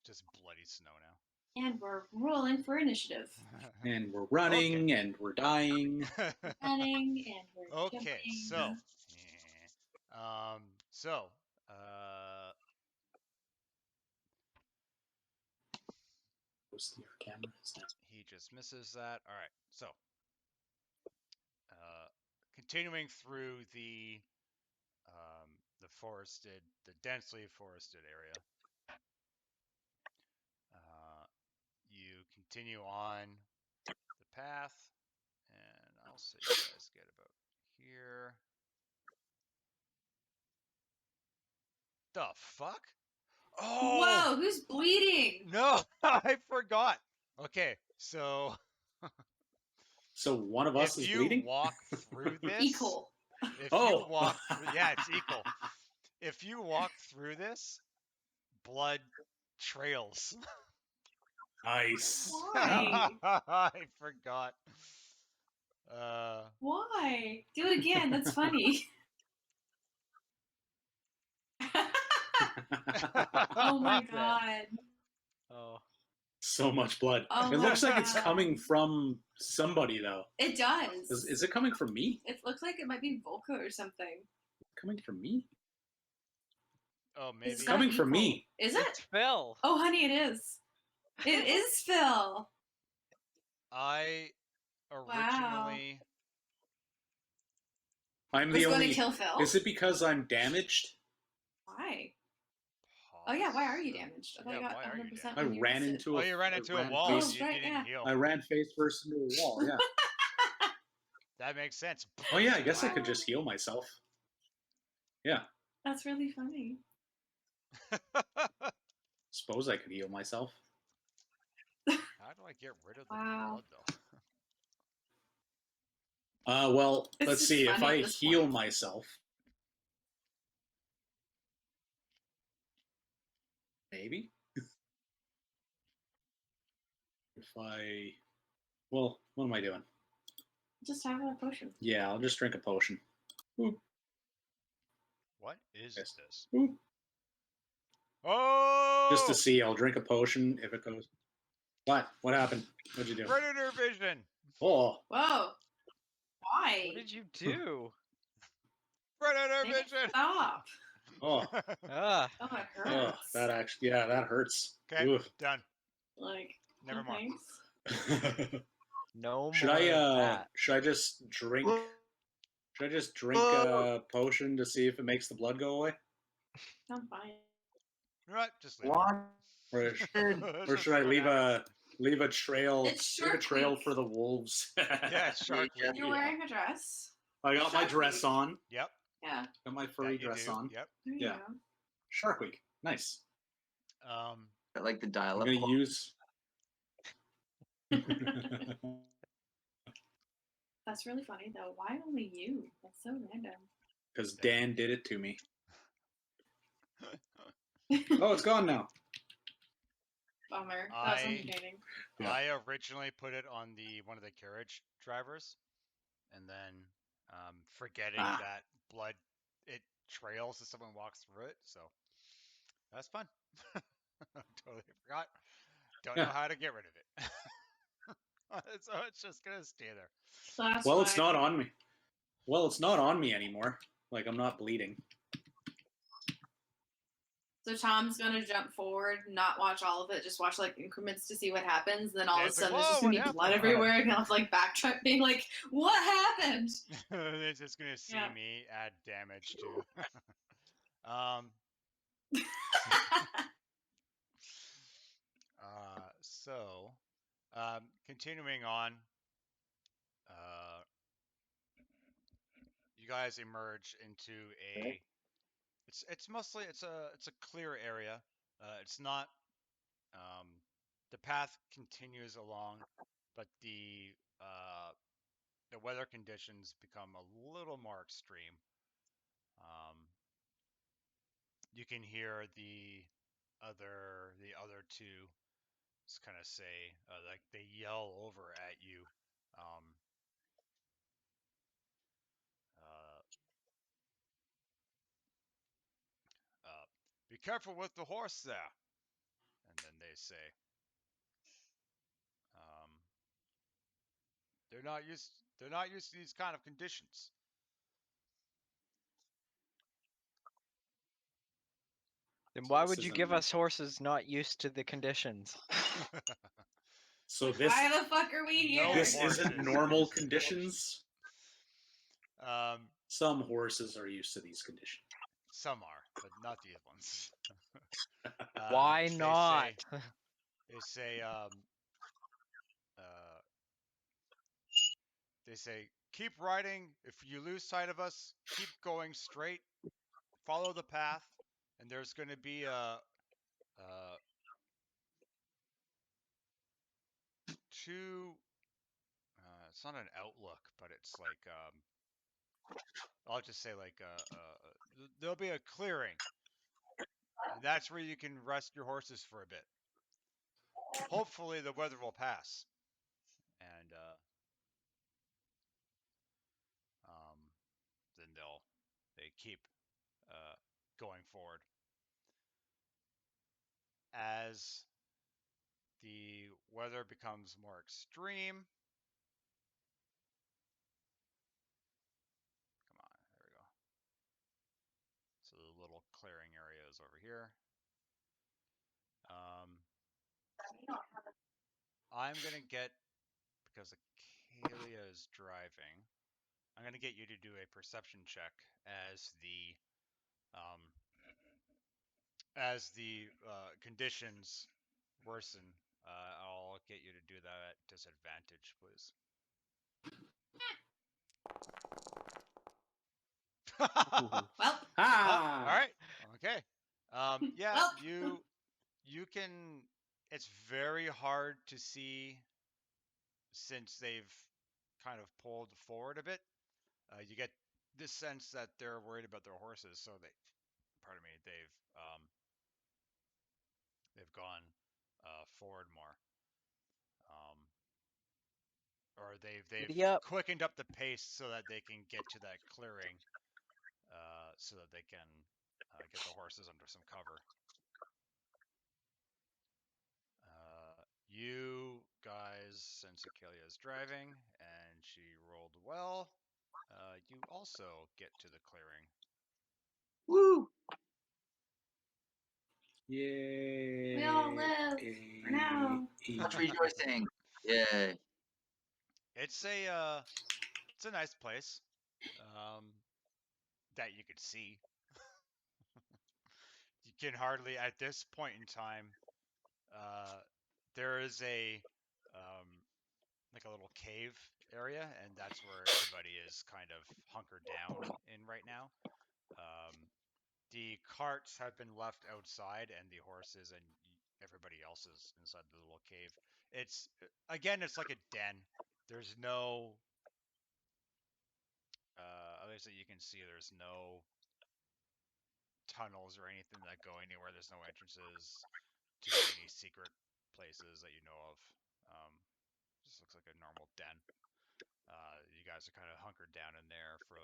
Just bloody snow now. And we're rolling for initiative. And we're running and we're dying. Running and we're Okay. jumping. So, Your camera is down. he just misses that. All right. So, continuing through the forested, the densely forested area, you continue on the path, and I'll say you guys get about here. The fuck? Oh! Whoa, who's bleeding? No, I forgot. Okay, so So one of us if is you bleeding? walk through this, Ikol. if Oh. you walk through, yeah, it's Ikol. If you walk through this, blood trails. Nice. Why? I forgot. Why? Do it again. That's funny. Oh my god. Oh. So much blood. Oh It my looks like it's God. coming from somebody, though. It does. Is it coming from me? It looks like it might be Volca or something. Coming from me? Oh, maybe. It's coming from me. Is it? It's Pfil. Oh, honey, it is. It is Pfil. I originally. I'm Was the going only. to kill Phil? Is it because I'm damaged? Why? Oh yeah, why are you damaged? I thought you got why are you 100% damaged? I on your ran visit. into Oh, you ran I into a wall. Oh, face- You right, didn't yeah. heal. I ran face first into a wall. Yeah. That makes sense. Oh yeah, I guess I could just heal myself. Yeah. That's really funny. Suppose I could heal myself. How do I get rid of the Wow. blood, though? Well, It's let's just see. If funny I at this heal point. myself, maybe. If I, well, what am I doing? Just have a potion. Yeah, I'll just drink a potion. Boop. What is Yes. this? Boop. Oh! Just to see, I'll drink a potion if it goes. What? What happened? What'd you do? Predator vision. Oh, Whoa. Why? What did you do? Predator Make it vision. stop. oh, Ah. Oh, it oh, hurts. that actually, yeah, that hurts. Okay, Oof. done. Like, Never no mind. thanks. No should more I? of that. Should I just drink? Should I just drink a potion to see if it makes the blood go away, I'm fine. You know what? Just leave What? or, it. or should I leave a trail? It's Leave a Shark trail Week. for the wolves. Yeah, it's Shark Yeah. Week. You're wearing a dress. I got my Shark dress Week. on. Yep. Yeah. Got my furry dress on. Yep. There you Yeah. go. Shark Week. Nice. I like the I'm dial-up. gonna use. That's really funny though. Why only you? That's so random. Because Dan did it to me. Oh, Oh, it's gone now. Bummer. That was entertaining. Yeah. I originally put it on one of the carriage drivers, and then forgetting that blood it trails as someone walks through it. So that's fun. Totally forgot. Don't know how to get rid of it. So it's just gonna stay there. That's Well, why. it's not on me. Well, it's not on me anymore. Like, I'm not bleeding. So Tom's gonna jump forward, not watch all of it, just watch like increments to see what happens. Then all Yeah, of a it's like, sudden, there's just "Whoa, gonna be what blood happened?" everywhere, and I'll have to like backtrack, being like, "What happened?" They're just gonna see Yeah. me add damage to. So, continuing on, you guys emerge into a. It's mostly it's a clear area. It's not. The path continues along, but the weather conditions become a little more extreme. You can hear the other two just kind of say like they yell over at you. Um, uh, Be careful with the horse there. And then they say, um, they're not used to these kind of conditions. Then why would This you isn't give a- us horses not used to the conditions? So this Why the fuck are we here? No this horses isn't are normal used to these conditions. Some horses are used to these conditions. Some are, but not these ones. Why not? They say, keep riding. If you lose sight of us, keep going straight. Follow the path, and there's going to be two. It's not an outlook, but it's like I'll just say like there'll be a clearing, and that's where you can rest your horses for a bit. Hopefully, the weather will pass, and then they keep going forward. As the weather becomes more extreme, come on, there we go. So the little clearing area is over here. I'm gonna get, because Accalia is driving, I'm gonna get you to do a perception check as the conditions worsen. I'll get you to do that at disadvantage, please. Well, Ah! All right. Okay. Yeah, well. you can. It's very hard to see since they've kind of pulled forward a bit. You get this sense that they're worried about their horses, so pardon me, they've gone forward more, or they've Giddy up. quickened up the pace so that they can get to that clearing, so that they can get the horses under some cover. You guys, since Accalia is driving and she rolled well, you also get to the clearing. Woo! Yay! We all live for now. Much rejoicing! Yay! It's a nice place that you could see. You can hardly, at this point in time, there is like a little cave area, and that's where everybody is kind of hunkered down in right now. the carts have been left outside, and the horses and everybody else is inside the little cave. It's like a den. There's no, obviously you can see there's no tunnels or anything that go anywhere. There's no entrances to any secret places that you know of. Just looks like a normal den. You guys are kind of hunkered down in there for,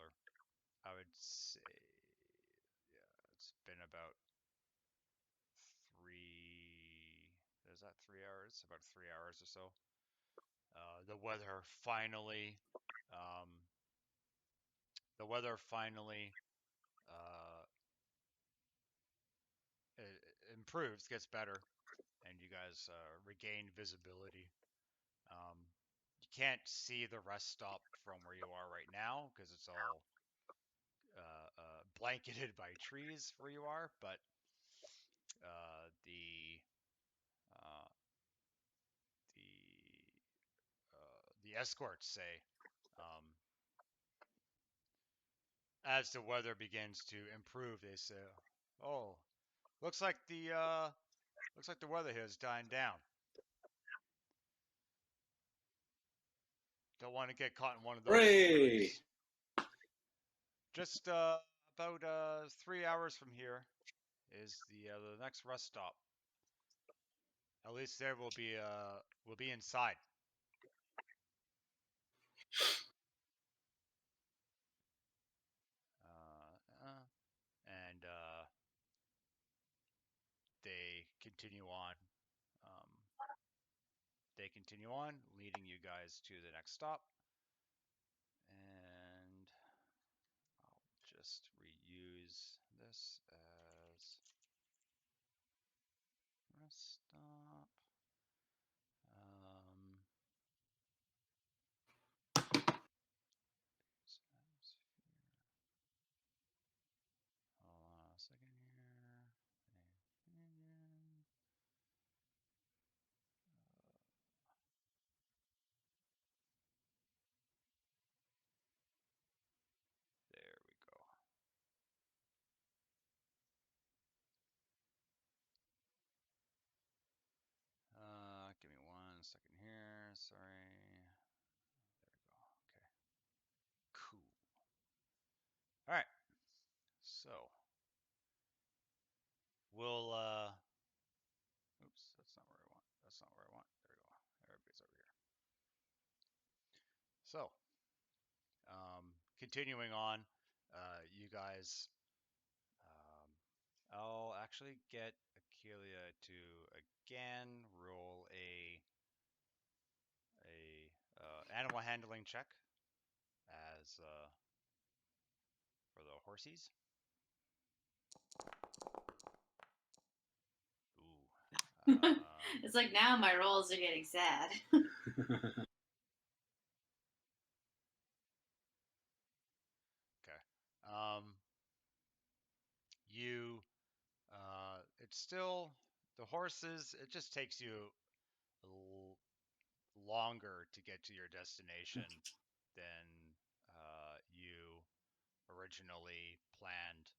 I would say, yeah, it's been about 3 hours? About 3 hours or so. The weather finally, um, the weather finally uh, it improves, gets better, and you guys regain visibility. You can't see the rest stop from where you are right now because it's all blanketed by trees where you are, but uh, the uh, the the escorts say, um, as the weather begins to improve, they say, "Oh, looks like the weather here is dying down. Don't want to get caught in one of those Hooray! flurries." Just about 3 hours from here is the next rest stop. At least there we'll be inside. And they continue on. Um, they continue on, leading you guys to the next stop. And I'll just reuse this as rest stop. Hold on a second here. There we go. Give me 1 second here. Sorry. There we go. Okay. Cool. All right. So we'll oops, that's not where I want. That's not where I want. There we go. Everybody's over here. So, continuing on, you guys, I'll actually get Accalia to again roll a animal handling check as for the horsies. Ooh. It's like now my rolls are getting sad. Okay. You it's still the horses, it just takes you longer to get to your destination than you originally planned,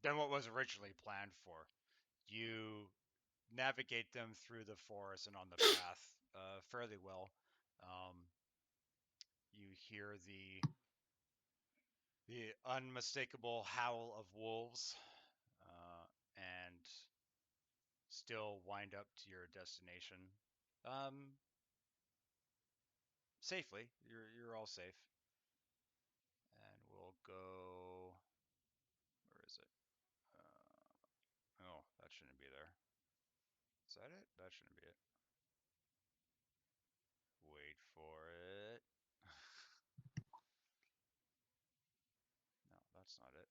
than what was originally planned for. You navigate them through the forest and on the path fairly well. You hear the unmistakable howl of wolves, and still wind up to your destination safely. You're all safe, and we'll go. Where is it? Oh, that shouldn't be there. Is that it? That shouldn't be it. Wait for it. No, that's not it.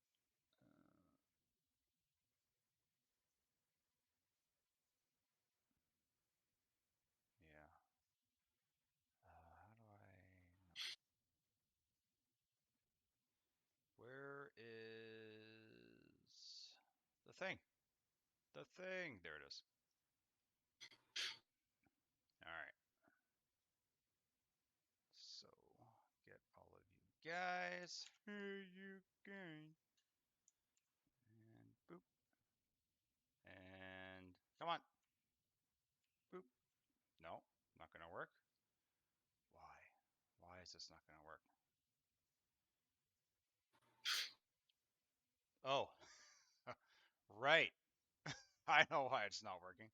Yeah. How do I? No. Where is the thing? The thing. There it is. All right. So get all of you guys. Here you go. And boop. And come on. Boop. No, not gonna work. Why? Why is this not gonna work? Oh, right. I know why it's not working.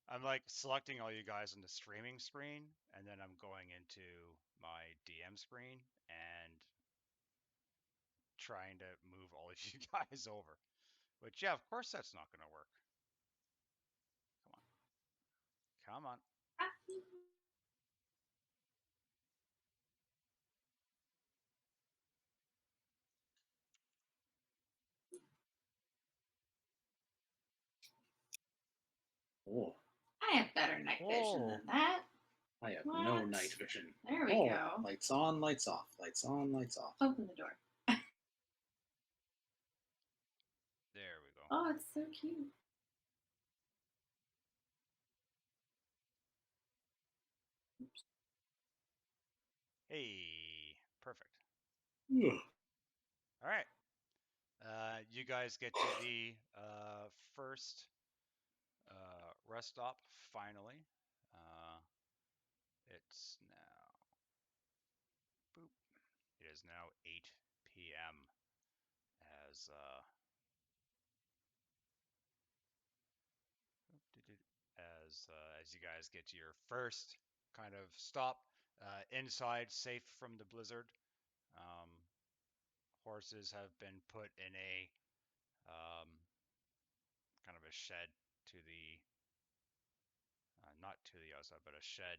I'm like selecting all you guys on the streaming screen, and then I'm going into my DM screen and trying to move all of you guys over. But yeah, of course that's not going to work. Come on. Come on. Oh, I have better night vision than that. I have What? no night vision. There we go. Lights on, lights off. Lights on, lights off. Open the door. There we go. Oh, it's so cute. Oops. Hey, perfect. Ugh. All right. You guys get to the first rest stop finally. It's now boop. It is now 8 p.m. as as you guys get to your first kind of stop inside, safe from the blizzard. Horses have been put in a kind of a shed to the not to the outside, but a shed,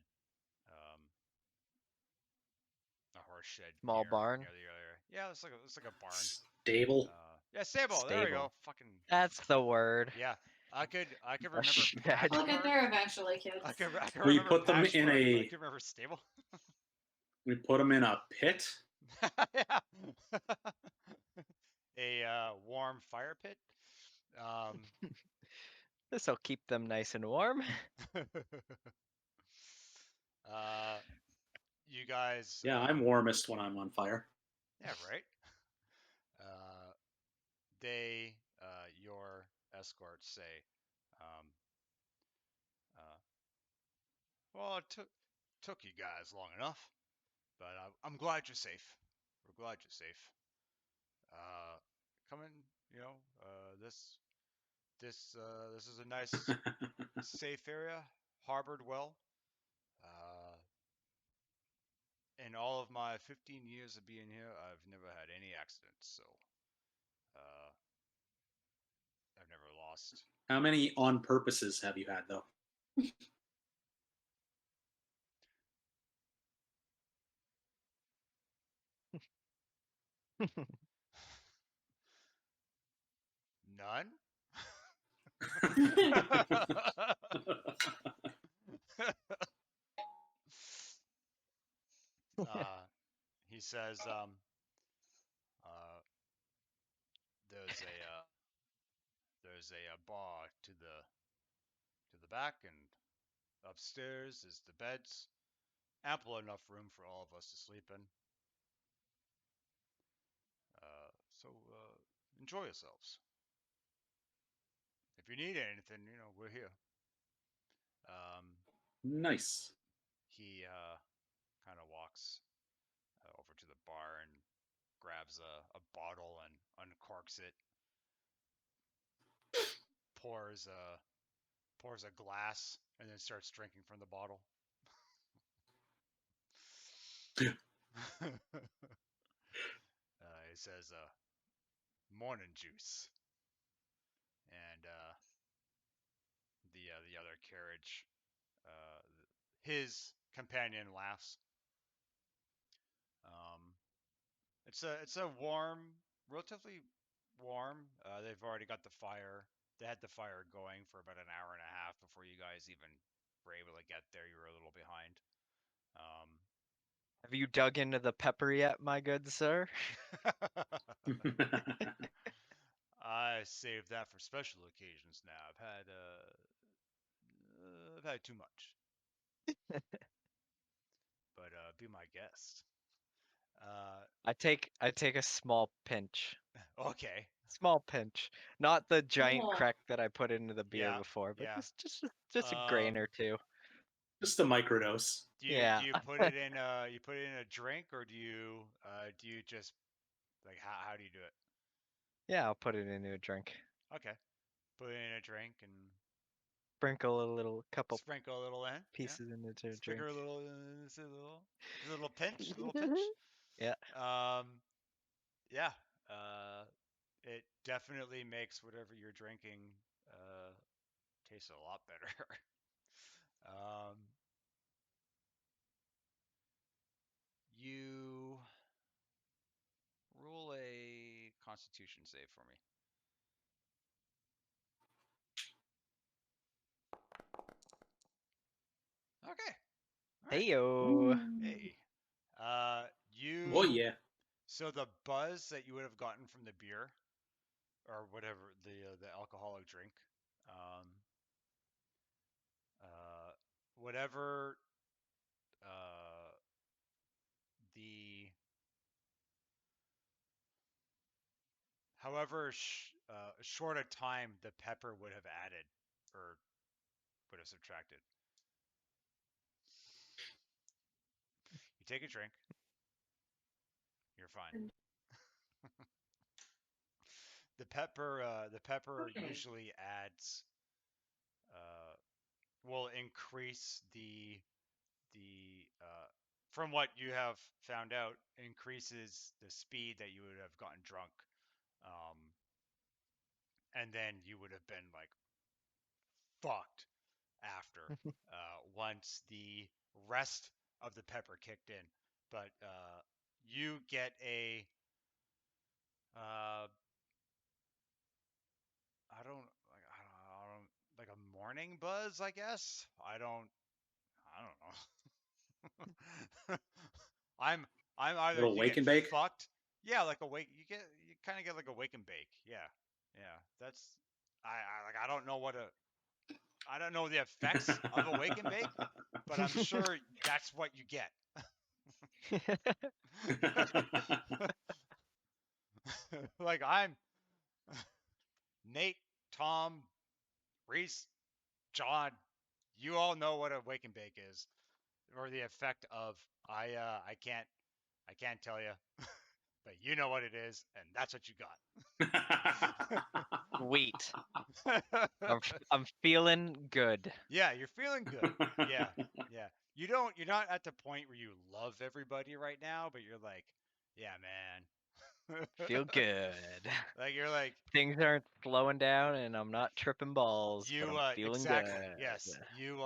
a horse shed Small barn. near the area. Yeah, it's like a barn. Stable. Yeah, stable. There we go. Stable. Fucking. That's the word. Yeah, I could A remember shed. We'll get there eventually, kids. I could We remember put them in patchwork, but I a. could remember stable. We put them in a pit. Yeah. A warm fire pit. This will keep them nice and warm. You guys. Yeah, I'm warmest when I'm on fire. Yeah, right. Your escorts say, well, it took you guys long enough, but I'm glad you're safe. We're glad you're safe. Come in, this is a nice, safe area, harbored well. In all of my 15 years of being here, I've never had any accidents, so uh, I've never lost. How many on purposes have you had, though? None. He says, there's a bar to the back, and upstairs is the beds. Ample enough room for all of us to sleep in. So enjoy yourselves. If you need anything, we're here. Nice. He kind of walks over to the bar and grabs a bottle and uncorks it. Pours a glass and then starts drinking from the bottle. He says, "Morning juice," and the other carriage, his companion laughs. It's a warm, relatively warm. They've already got the fire. They had the fire going for about an hour and a half before you guys even were able to get there. You were a little behind. Have you dug into the pepper yet, my good sir? I saved that for special occasions now. I've had too much. But be my guest. I take a small pinch. Okay. Small pinch, not the giant Oh. crack that I put into the beer Yeah, before, but yeah. just a grain or two. Just a microdose. Do you put it in a drink, or do you just like how do you do it? Yeah, I'll put it into a drink. Okay. Put it in a drink and Sprinkle a little couple sprinkle a little in. pieces into the drink. Sprinkle a little pinch, a little pinch. Yeah. Yeah. It definitely makes whatever you're drinking taste a lot better. You roll a Constitution save for me. Okay. All right. Heyo. Hey. You. Oh yeah. So the buzz that you would have gotten from the beer, or whatever the alcoholic drink, whatever the however short a time the pepper would have added or would have subtracted. You take a drink. You're fine. The pepper usually adds will increase the from what you have found out, increases the speed that you would have gotten drunk, and then you would have been like fucked after once the rest of the pepper kicked in. But you get a I don't like a morning buzz, I guess. I don't know. I'm either Little you wake get and bake? fucked. Yeah, like you kind of get like a wake and bake. Yeah. Yeah. That's I don't know I don't know the effects of a wake and bake, but I'm sure that's what you get. Like I'm Nate, Tom, Reese, John, you all know what a wake and bake is, or the effect of I can't tell you, but you know what it is, and that's what you got. Sweet. I'm feeling good. Yeah, you're feeling good. Yeah, yeah. You're not at the point where you love everybody right now, but you're like, yeah, man. Feel good. Like you're like Things aren't slowing down and I'm not tripping balls, but you I'm feeling exactly. good. Yes. You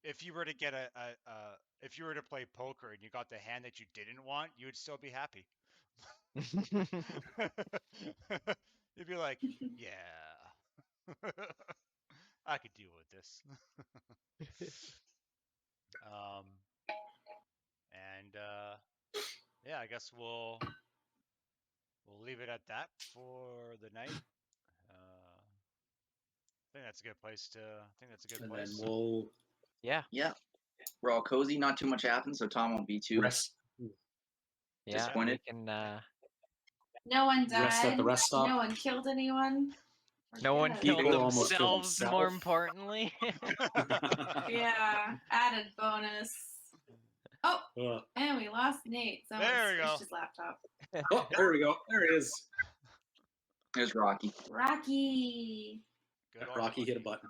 if you were to get if you were to play poker and you got the hand that you didn't want, you would still be happy. You'd be like, yeah. I could deal with this. And yeah, I guess we'll leave it at that for the night. I think that's a good place to. I think that's a good And place. then we'll Yeah. We're all cozy. Not too much happens, so Tom won't be too rest. Yeah. disappointed. We can No one died. Rest at the rest stop. No one killed anyone. no one We're killed good. Ikol almost killed themselves, himself. more importantly. Yeah, added bonus. Oh, and we lost Nate. Someone There we switched go. his laptop. Oh, there we go. There it is. There's Rocky. Rocky. Good old Rocky hit a button.